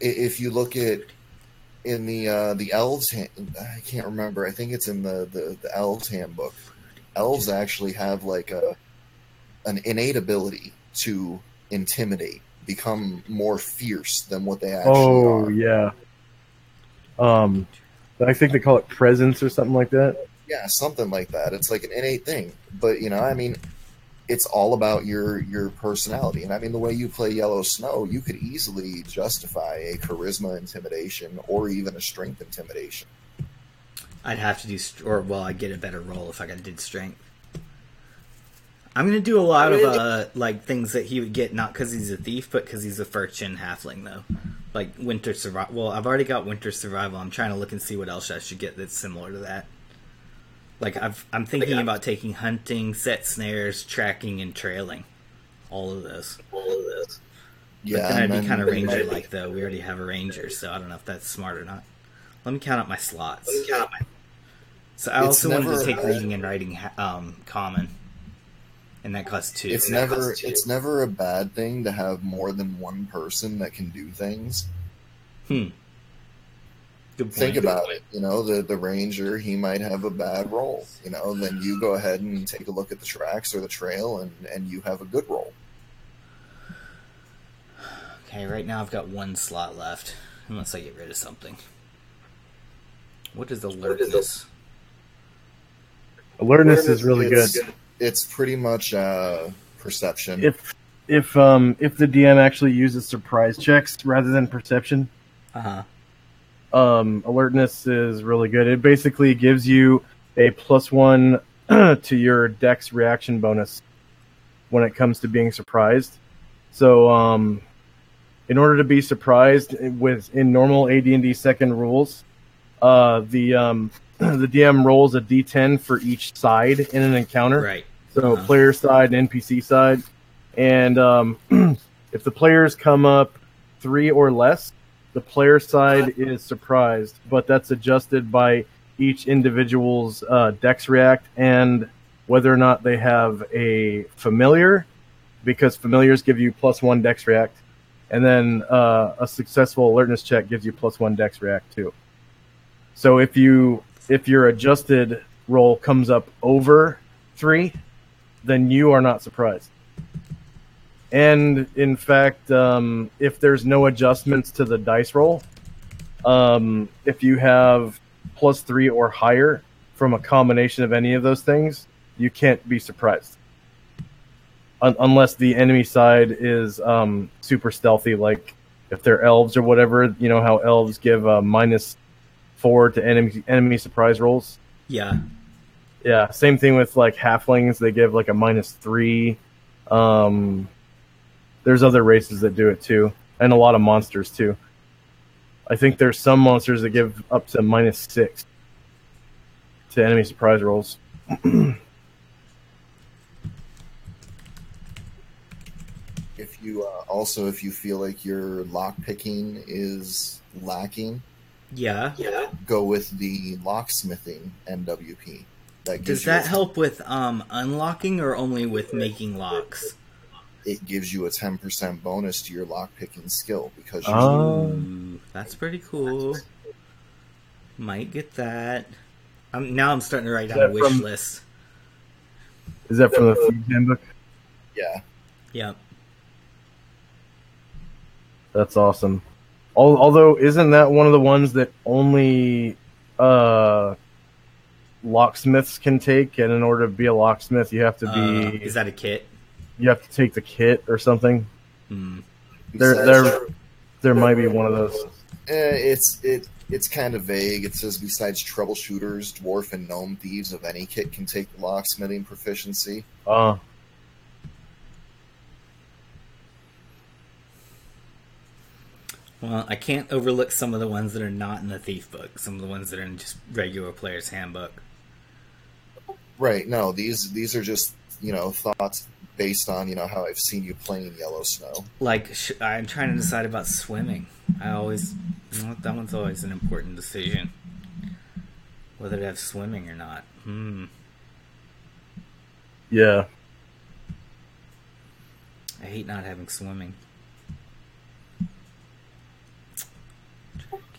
If you look at in the elves, I can't remember. I think it's in the elves handbook. Elves actually have like an innate ability to intimidate, become more fierce than what they actually are. Oh yeah. I think they call it presence or something like that. Yeah, something like that. It's like an innate thing. But, I mean, it's all about your personality. And, I mean, the way you play Yellow Snow, you could easily justify a charisma intimidation or even a strength intimidation. I'd have to do... I'd get a better roll if I did strength. I'm going to do a lot of, things that he would get, not because he's a thief, but because he's a fur-chin halfling, though. Like Winter Survival. Well, I've already got Winter Survival. I'm trying to look and see what else I should get that's similar to that. Like I'm thinking about taking hunting, set snares, tracking, and trailing. All of those. Yeah, but then I'd be kind of ranger-like, though. We already have a ranger, so I don't know if that's smart or not. Let me count up my slots. So I also wanted to take reading and writing common. And that costs 2. It's never a bad thing to have more than one person that can do things. Good point. Think about it. The ranger, he might have a bad roll. Then you go ahead and take a look at the tracks or the trail, and you have a good roll. Okay, right now I've got 1 slot left, unless I get rid of something. What is alertness? Alertness is really good. It's pretty much perception. If the DM actually uses surprise checks rather than perception, alertness is really good. It basically gives you a +1 to your dex reaction bonus when it comes to being surprised. So, in order to be surprised in normal AD&D second rules, the DM rolls a D10 for each side in an encounter. Right. So player side and NPC side. And if the players come up 3 or less, the player side is surprised. But that's adjusted by each individual's dex react and whether or not they have a familiar, because familiars give you +1 dex react, and then a successful alertness check gives you +1 dex react too. So if your adjusted roll comes up over 3, then you are not surprised. And in fact, if there's no adjustments to the dice roll, if you have +3 or higher from a combination of any of those things, you can't be surprised. Unless the enemy side is super stealthy, like if they're elves or whatever, you know how elves give -4 to enemy surprise rolls? Yeah. Yeah, same thing with like halflings, they give like a -3. There's other races that do it too, and a lot of monsters too. I think there's some monsters that give up to -6 to enemy surprise rolls. If you if you feel like your lock picking is lacking, go with the locksmithing NWP. Does that help with unlocking or only with making locks? It gives you a 10% bonus to your lock picking skill because Ooh, that's pretty cool. Might get that. Now I'm starting to write down a wish list. Is that from the Food Handbook? Yeah. Yep. That's awesome. Although, isn't that one of the ones that only locksmiths can take? And in order to be a locksmith, you have to be... Is that a kit? You have to take the kit or something. There might be one of those. It's kind of vague. It says besides troubleshooters, dwarf and gnome thieves of any kit can take the locksmithing proficiency. Well, I can't overlook some of the ones that are not in the thief book. Some of the ones that are in just regular player's handbook. Right. No, these are just thoughts based on how I've seen you playing Yellow Snow. Like I'm trying to decide about swimming. That one's always an important decision, whether to have swimming or not. Yeah. I hate not having swimming.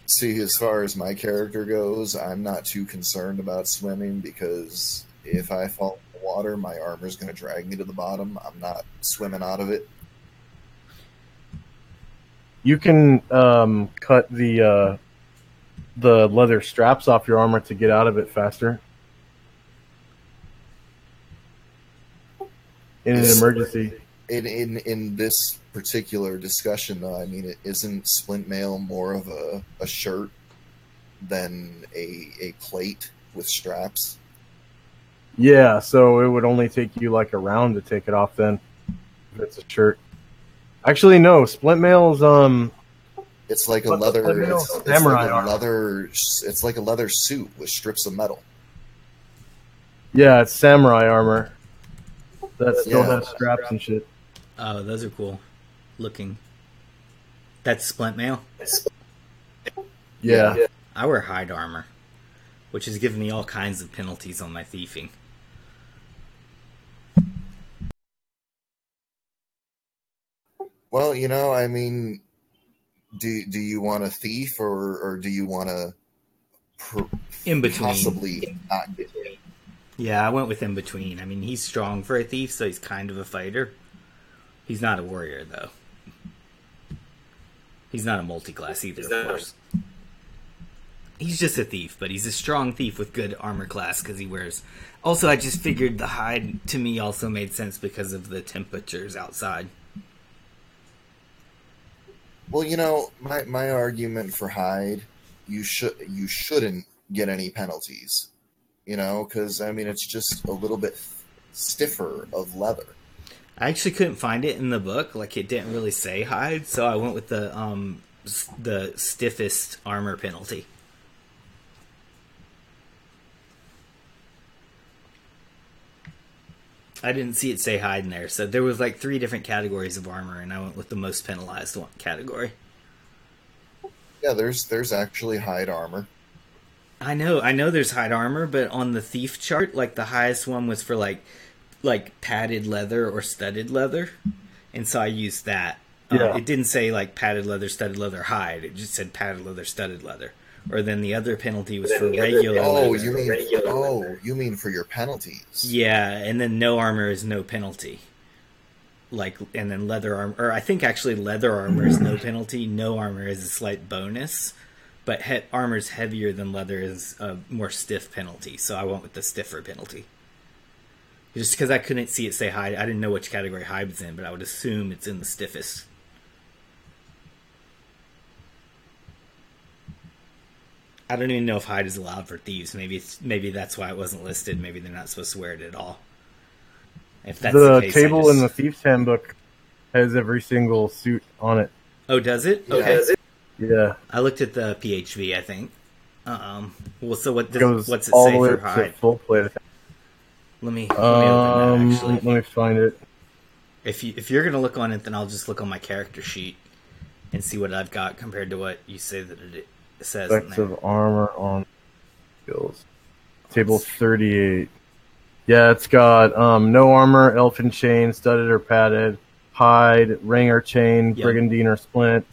See, as far as my character goes, I'm not too concerned about swimming because if I fall in the water, my armor's going to drag me to the bottom. I'm not swimming out of it. You can cut the leather straps off your armor to get out of it faster. In an emergency. In this particular discussion, though, I mean, isn't splint mail more of a shirt than a plate with straps? Yeah, so it would only take you like a round to take it off then, if it's a shirt. Actually, no, splint mail's it's like a leather. It's like a leather suit with strips of metal. Yeah, it's samurai armor that still has straps and shit. Oh, those are cool looking. That's splint mail? Yeah. I wear hide armor, which has given me all kinds of penalties on my thieving. Well, I mean, do you want a thief or do you want to in between possibly not get hit? Yeah, I went with in between. I mean, he's strong for a thief, so he's kind of a fighter. He's not a warrior, though. He's not a multi-class either, of course. He's just a thief, but he's a strong thief with good armor class because he wears... Also, I just figured the hide, to me, also made sense because of the temperatures outside. Well, my argument for hide, you shouldn't get any penalties. Because, I mean, it's just a little bit stiffer of leather. I actually couldn't find it in the book. Like, it didn't really say hide, so I went with the stiffest armor penalty. I didn't see it say hide in there, so there was like 3 different categories of armor, and I went with the most penalized one category. Yeah, there's actually hide armor. I know there's hide armor, but on the thief chart, like the highest one was for like padded leather or studded leather, and so I used that. Yeah. It didn't say like padded leather, studded leather, hide. It just said padded leather, studded leather. Or then the other penalty was for regular leather. You mean for your penalties? Yeah, and then no armor is no penalty. Like, and then leather armor, or I think actually leather armor is no penalty. No armor is a slight bonus, but armor's heavier than leather is a more stiff penalty. So I went with the stiffer penalty. Just because I couldn't see it say hide, I didn't know which category hide was in, but I would assume it's in the stiffest. I don't even know if hide is allowed for thieves. Maybe that's why it wasn't listed. Maybe they're not supposed to wear it at all. If that's the case, table in the Thief's Handbook has every single suit on it. Oh, does it? Okay. Yeah. I looked at the PHV, I think. Well, so what's it all say the way for up to hide? full plate. Let me open that, actually. Let me find it. If you're gonna look on it, then I'll just look on my character sheet and see what I've got compared to what you say that it says in Effects there. of armor on skills. Table 38. Yeah, it's got no armor, elfin chain, studded or padded, hide, ring or chain, brigandine or splint,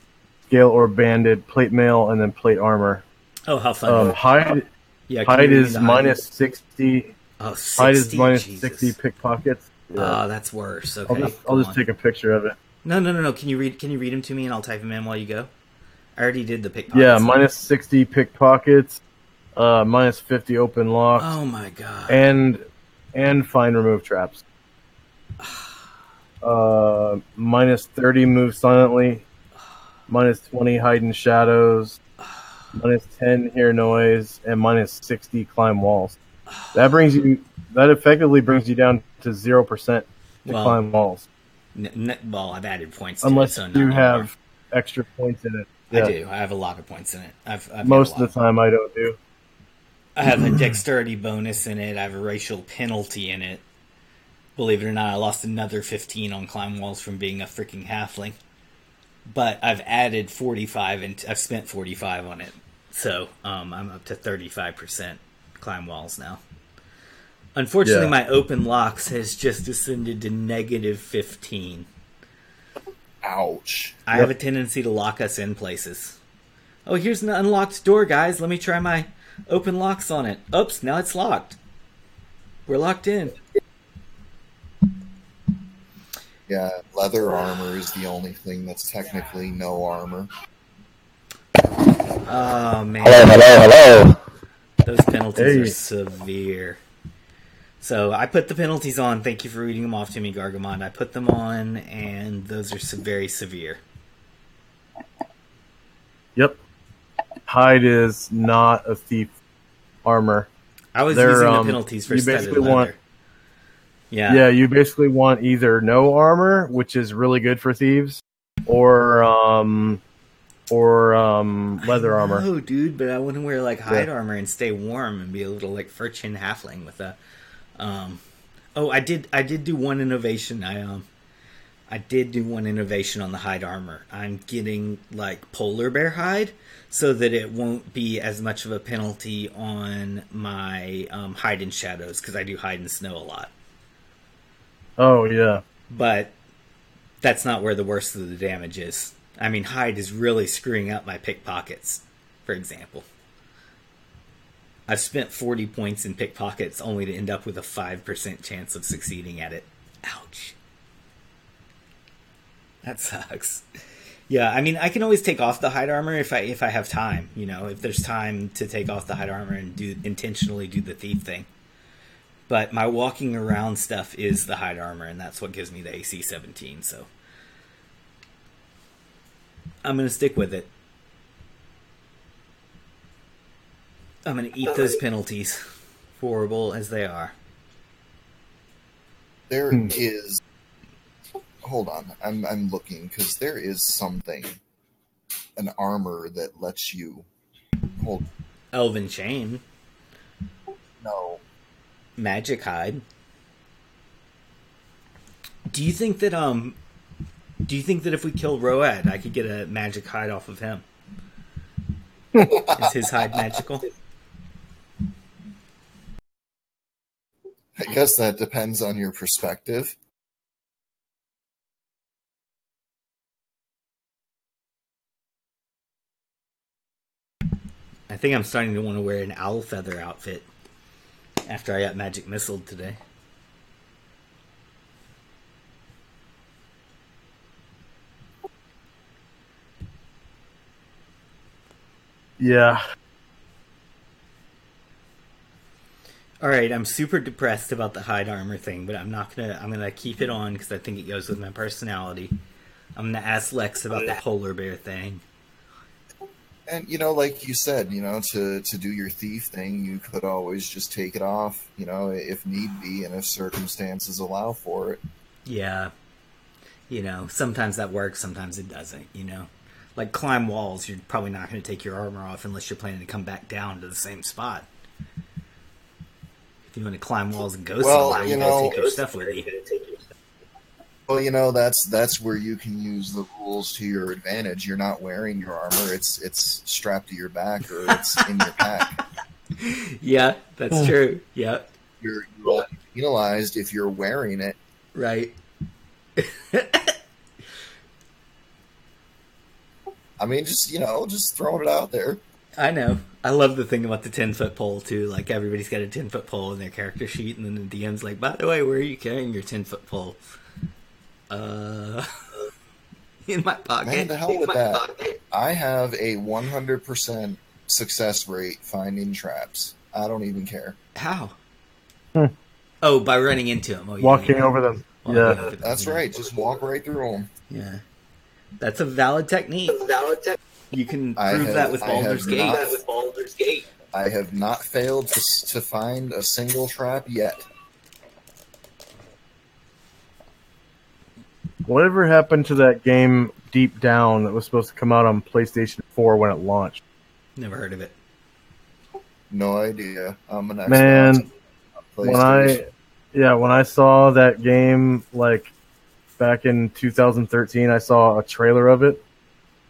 scale or banded, plate mail, and then plate armor. Oh, how fun! Hide. Yeah, hide is minus 60. Oh, 60? Hide is minus Jesus. 60 pickpockets. Yeah. Oh, that's worse. Okay, I'll just take a picture of it. No. Can you read them to me, and I'll type them in while you go? I already did the pickpockets. Yeah, minus 60 pickpockets, minus 50 open locks. Oh my god. And find remove traps. Minus 30 move silently. Minus 20 hide in shadows. Minus 10 hear noise, and minus 60 climb walls. That effectively brings you down to 0% to climb walls. Well, I've added points to unless it, so you have extra points in it. Yeah. I do. I have a lot of points in it. I've most of the time I don't do. I have a dexterity bonus in it. I have a racial penalty in it. Believe it or not, I lost another 15 on climb walls from being a freaking halfling. But I've added 45 and I've spent 45 on it. So I'm up to 35% climb walls now. Unfortunately, my open locks has just descended to negative 15. Ouch. I have a tendency to lock us in places. Oh, here's an unlocked door, guys. Let me try my open locks on it. Oops, now it's locked. We're locked in. Yeah, leather armor is the only thing that's technically no armor. Oh, man. Hello. Those penalties are severe. So I put the penalties on. Thank you for reading them off to me, Gargamon. I put them on, and those are very severe. Yep. Hide is not a thief armor. I was using the penalties for studded leather. Yeah, you basically want either no armor, which is really good for thieves, or leather armor. No, dude, but I want to wear like hide armor and stay warm and be a little like fur-chin halfling with a. I did do one innovation. I did do one innovation on the hide armor. I'm getting like polar bear hide so that it won't be as much of a penalty on my hide in shadows because I do hide in snow a lot. Oh, yeah. But that's not where the worst of the damage is. I mean, hide is really screwing up my pickpockets, for example. I've spent 40 points in pickpockets only to end up with a 5% chance of succeeding at it. Ouch. That sucks. Yeah, I mean, I can always take off the hide armor if I have time. You know, if there's time to take off the hide armor and intentionally do the thief thing. But my walking around stuff is the hide armor, and that's what gives me the AC 17, so I'm going to stick with it. I'm going to eat those penalties, horrible as they are. There is... Hold on, I'm looking, because there is something, an armor that lets you hold... Elven Chain. No. Magic Hide. Do you think that if we kill Road, I could get a magic hide off of him? Is his hide magical? I guess that depends on your perspective. I think I'm starting to want to wear an owl feather outfit after I got magic missiled today. Yeah. All right, I'm super depressed about the hide armor thing, but I'm gonna keep it on because I think it goes with my personality. I'm gonna ask Lex about the polar bear thing. And, like you said, to do your thief thing, you could always just take it off, if need be and if circumstances allow for it. Yeah. Sometimes that works, sometimes it doesn't, Like climb walls, you're probably not going to take your armor off unless you're planning to come back down to the same spot. If you want to climb walls and go somewhere, you gotta take your stuff with you. Well, that's where you can use the rules to your advantage. You're not wearing your armor; it's strapped to your back or it's in your pack. Yeah, that's true. Yeah, You're penalized if you're wearing it. right. I mean, just throwing it out there. I know. I love the thing about the 10-foot pole too. Like everybody's got a 10-foot pole in their character sheet, and then the DM's like, "By the way, where are you carrying your 10-foot pole?" In my pocket. Man, the hell with that. I have a 100% success rate finding traps. I don't even care. How? Oh, by running into them. Oh, Walking over them. Yeah. That's right. Just walk right through them. Yeah. That's a valid technique. You can prove that with Baldur's Gate. I have not failed to find a single trap yet. Whatever happened to that game Deep Down that was supposed to come out on PlayStation 4 when it launched? Never heard of it. No idea. I'm an Xbox. Man, when I saw that game like back in 2013, I saw a trailer of it.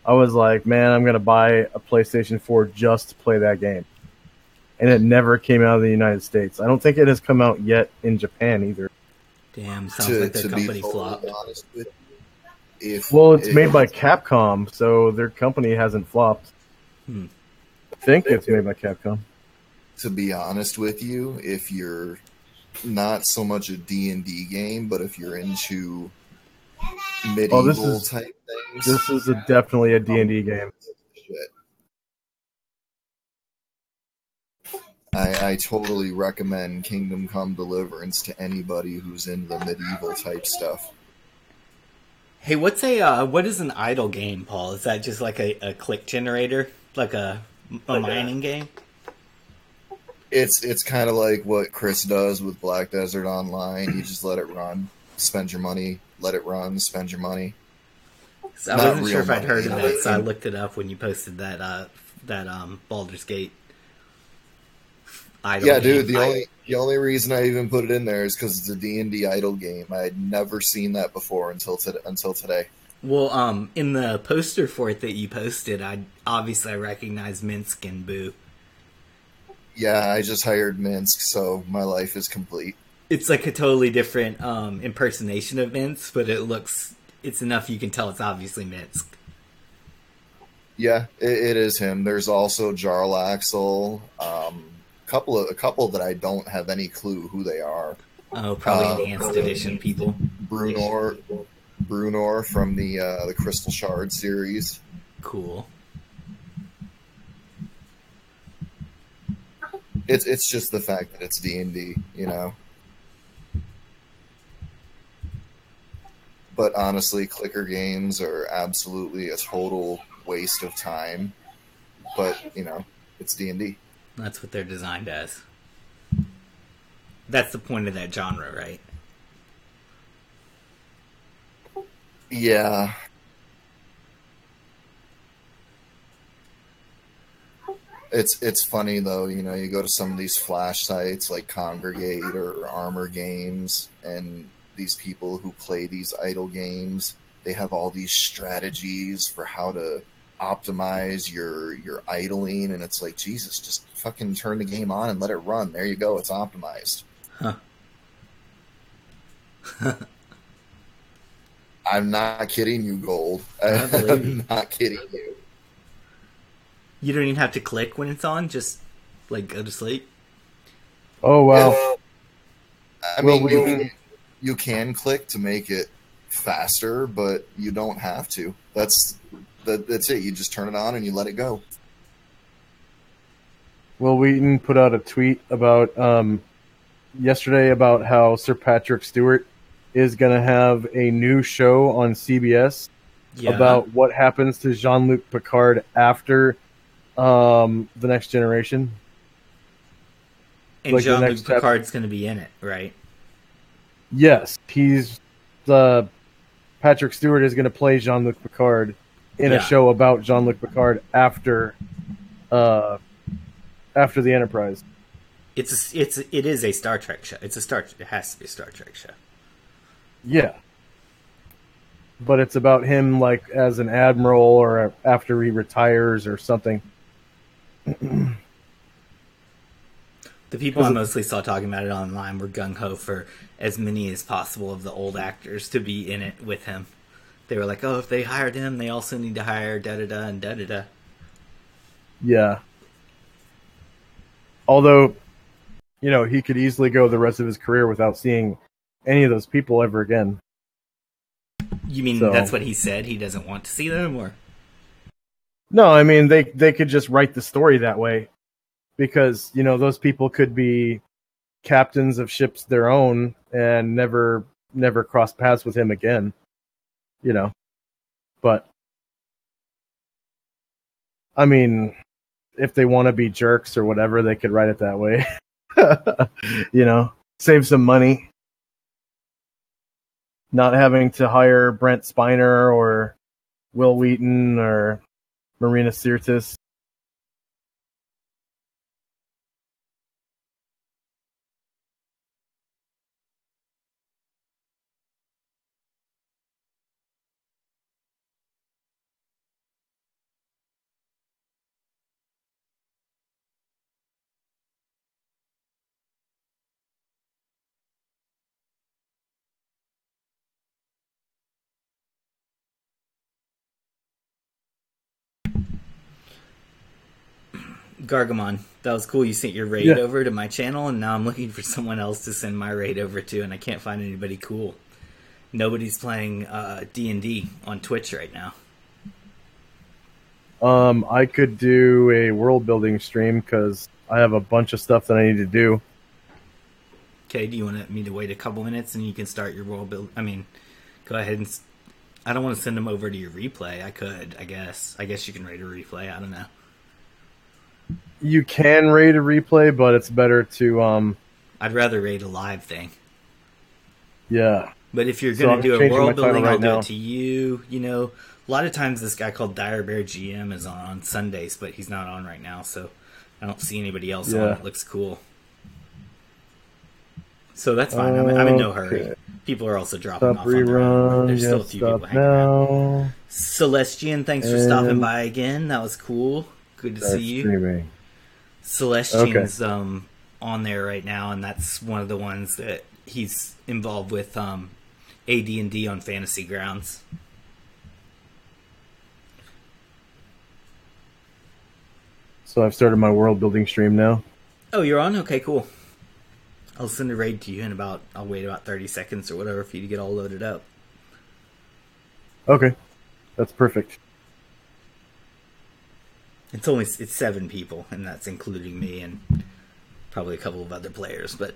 I was like, man, I'm gonna buy a PlayStation 4 just to play that game. And it never came out of the United States. I don't think it has come out yet in Japan either. Damn, sounds like their company flopped. Well, it's made by Capcom, so their company hasn't flopped. I think it's made by Capcom. To be honest with you, if you're not so much a D&D game, but if you're into medieval type things... This is definitely a D&D game. I totally recommend Kingdom Come Deliverance to anybody who's into the medieval type stuff. Hey, what is an idle game, Paul? Is that just like a click generator, like a mining game? It's kind of like what Chris does with Black Desert Online. You just let it run, spend your money, let it run, spend your money. So I wasn't sure if I'd heard of it, so I looked it up when you posted that Baldur's Gate. Yeah, dude. The only reason I even put it in there is because it's a D&D idle game. I had never seen that before until today. Well, in the poster for it that you posted, I recognize Minsk and Boo. Yeah, I just hired Minsk, so my life is complete. It's like a totally different impersonation of Minsk, but it's enough you can tell it's obviously Minsk. Yeah, it is him. There's also Jarl Axel. A couple that I don't have any clue who they are. Oh, probably enhanced edition people. Brunor from the Crystal Shard series. Cool. It's just the fact that it's D&D, But honestly, clicker games are absolutely a total waste of time. But it's D&D. That's what they're designed as. That's the point of that genre, right? Yeah. It's funny though, you go to some of these flash sites like Congregate or Armor Games, and these people who play these idle games, they have all these strategies for how to optimize your idling, and it's like, Jesus, just fucking turn the game on and let it run. There you go, it's optimized. Huh. I'm not kidding you, Gold. I believe you. I'm not kidding you. You don't even have to click when it's on. Just like go to sleep. Oh wow! I mean, you can click to make it faster, but you don't have to. That's it. You just turn it on and you let it go. Will Wheaton put out a tweet about yesterday about how Sir Patrick Stewart is going to have a new show on CBS about what happens to Jean-Luc Picard after The Next Generation. And like Jean-Luc Picard's going to be in it, right? Yes, Patrick Stewart is going to play Jean-Luc Picard in a show about Jean-Luc Picard after the Enterprise. It is a Star Trek show. It has to be a Star Trek show. Yeah. But it's about him like as an admiral or after he retires or something. The people I mostly saw talking about it online were gung-ho for as many as possible of the old actors to be in it with him. They were like, oh, if they hired him, they also need to hire da-da-da and da-da-da. Yeah. Although, he could easily go the rest of his career without seeing any of those people ever again. You mean that's what he said? He doesn't want to see them, or? No, I mean, they could just write the story that way. Because, those people could be captains of ships their own and never cross paths with him again. But, I mean, if they want to be jerks or whatever, they could write it that way. Save some money. Not having to hire Brent Spiner or Will Wheaton or Marina Sirtis. Gargamon, that was cool. You sent your raid over to my channel, and now I'm looking for someone else to send my raid over to, and I can't find anybody cool. Nobody's playing D&D on Twitch right now. I could do a world building stream because I have a bunch of stuff that I need to do. Okay, do you want me to wait a couple minutes and you can start your world build? I mean, go ahead and... I don't want to send them over to your replay. I could, I guess. I guess you can raid a replay. I don't know. You can raid a replay, but it's better to... I'd rather raid a live thing. Yeah. But if you're going to do a world building, I'll do it to you. A lot of times this guy called Dire Bear GM is on Sundays, but he's not on right now, so I don't see anybody else on. It looks cool. So that's fine. I'm in no hurry. People are also dropping off on their own. There's still a few people hanging around. Celestian, thanks for stopping by again. That was cool. Good to see you. Streaming. Celestian's on there right now, and that's one of the ones that he's involved with AD&D on Fantasy Grounds. So I've started my world building stream now. Oh, you're on? Okay, cool. I'll send a raid to you in I'll wait about 30 seconds or whatever for you to get all loaded up. Okay. That's perfect. It's 7 people, and that's including me and probably a couple of other players, but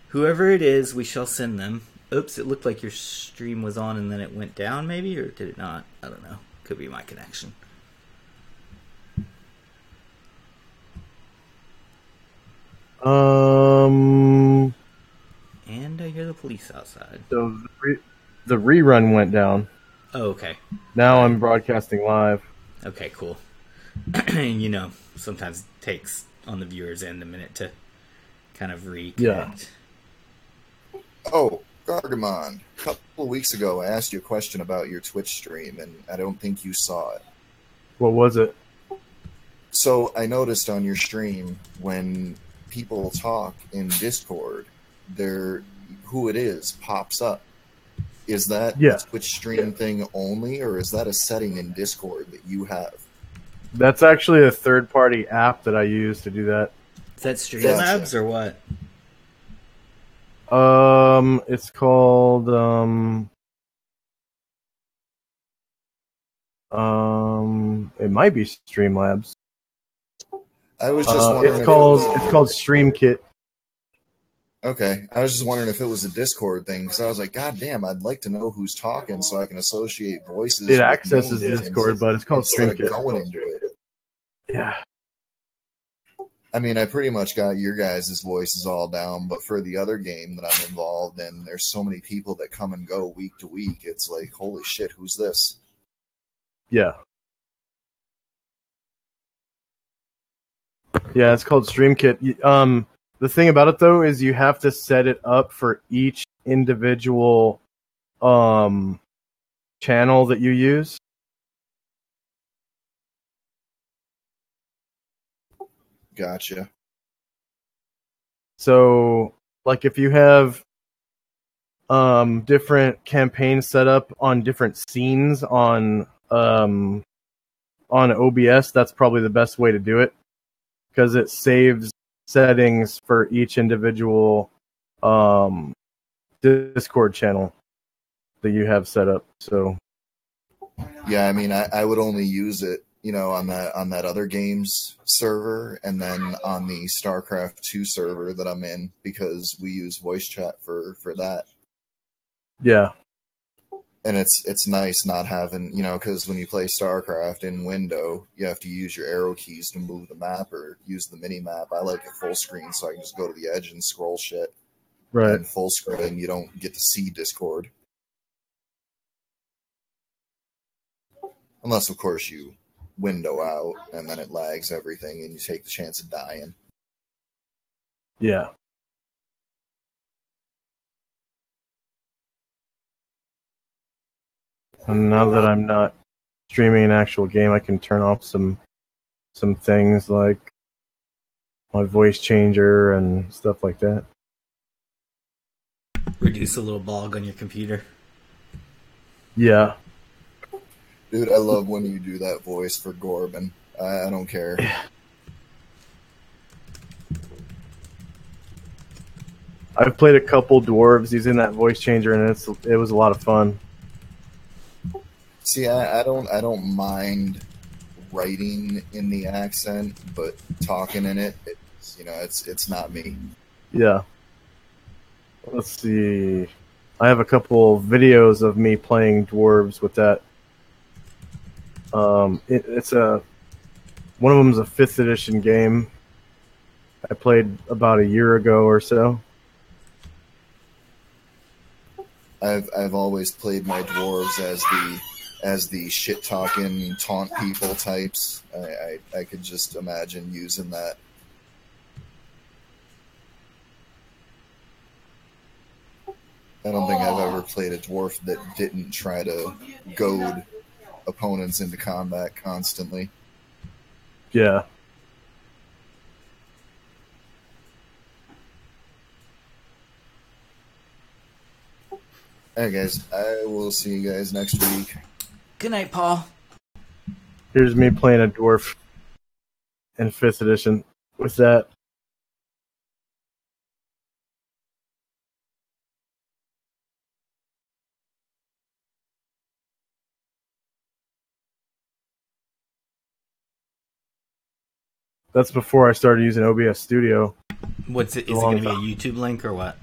whoever it is, we shall send them. Oops, it looked like your stream was on and then it went down maybe, or did it not? I don't know. Could be my connection. And I hear the police outside. So the rerun went down. Oh, okay. Now I'm broadcasting live. Okay, cool. Sometimes it takes on the viewer's end a minute to kind of reconnect. Yeah. Oh, Gargamon, a couple of weeks ago I asked you a question about your Twitch stream, and I don't think you saw it. What was it? So I noticed on your stream when people talk in Discord, who it is pops up. Is that Yeah. a Twitch stream thing only, or is that a setting in Discord that you have? That's actually a third-party app that I use to do that. Is that Streamlabs or what? It's called it might be Streamlabs. I was just wondering. It's called StreamKit. Okay, I was just wondering if it was a Discord thing, because I was like, God damn, I'd like to know who's talking so I can associate voices. It with accesses names Discord, but it's called instead of StreamKit. going into it. Yeah. I mean, I pretty much got your guys' voices all down, but for the other game that I'm involved in, there's so many people that come and go week to week. It's like, holy shit, who's this? Yeah. Yeah, it's called StreamKit. The thing about it, though, is you have to set it up for each individual channel that you use. Gotcha. So, like, if you have different campaigns set up on different scenes on OBS, that's probably the best way to do it, because it saves settings for each individual Discord channel that you have set up. So Yeah, I mean, I would only use it, on that other games server, and then on the StarCraft 2 server that I'm in, because we use voice chat for that. Yeah. And it's nice not having, because when you play StarCraft in window, you have to use your arrow keys to move the map or use the mini map. I like it full screen, so I can just go to the edge and scroll shit. Right. And full screen, you don't get to see Discord. Unless, of course, you window out, and then it lags everything, and you take the chance of dying. Yeah. And now that I'm not streaming an actual game, I can turn off some things like my voice changer and stuff like that. Reduce a little bog on your computer. Yeah. Dude, I love when you do that voice for Gorbin. I don't care. I've played a couple dwarves using that voice changer, and it was a lot of fun. See, I don't mind writing in the accent, but talking in it, it's not me. Yeah. Let's see. I have a couple videos of me playing dwarves with that. It's one of them is a 5th edition game. I played about a year ago or so. I've always played my dwarves as the shit talking taunt people types. I could just imagine using that. I don't think I've ever played a dwarf that didn't try to goad opponents into combat constantly. Yeah. Alright, guys. I will see you guys next week. Good night, Paul. Here's me playing a dwarf in 5th edition with that. That's before I started using OBS Studio. Is it going to be a YouTube link or what?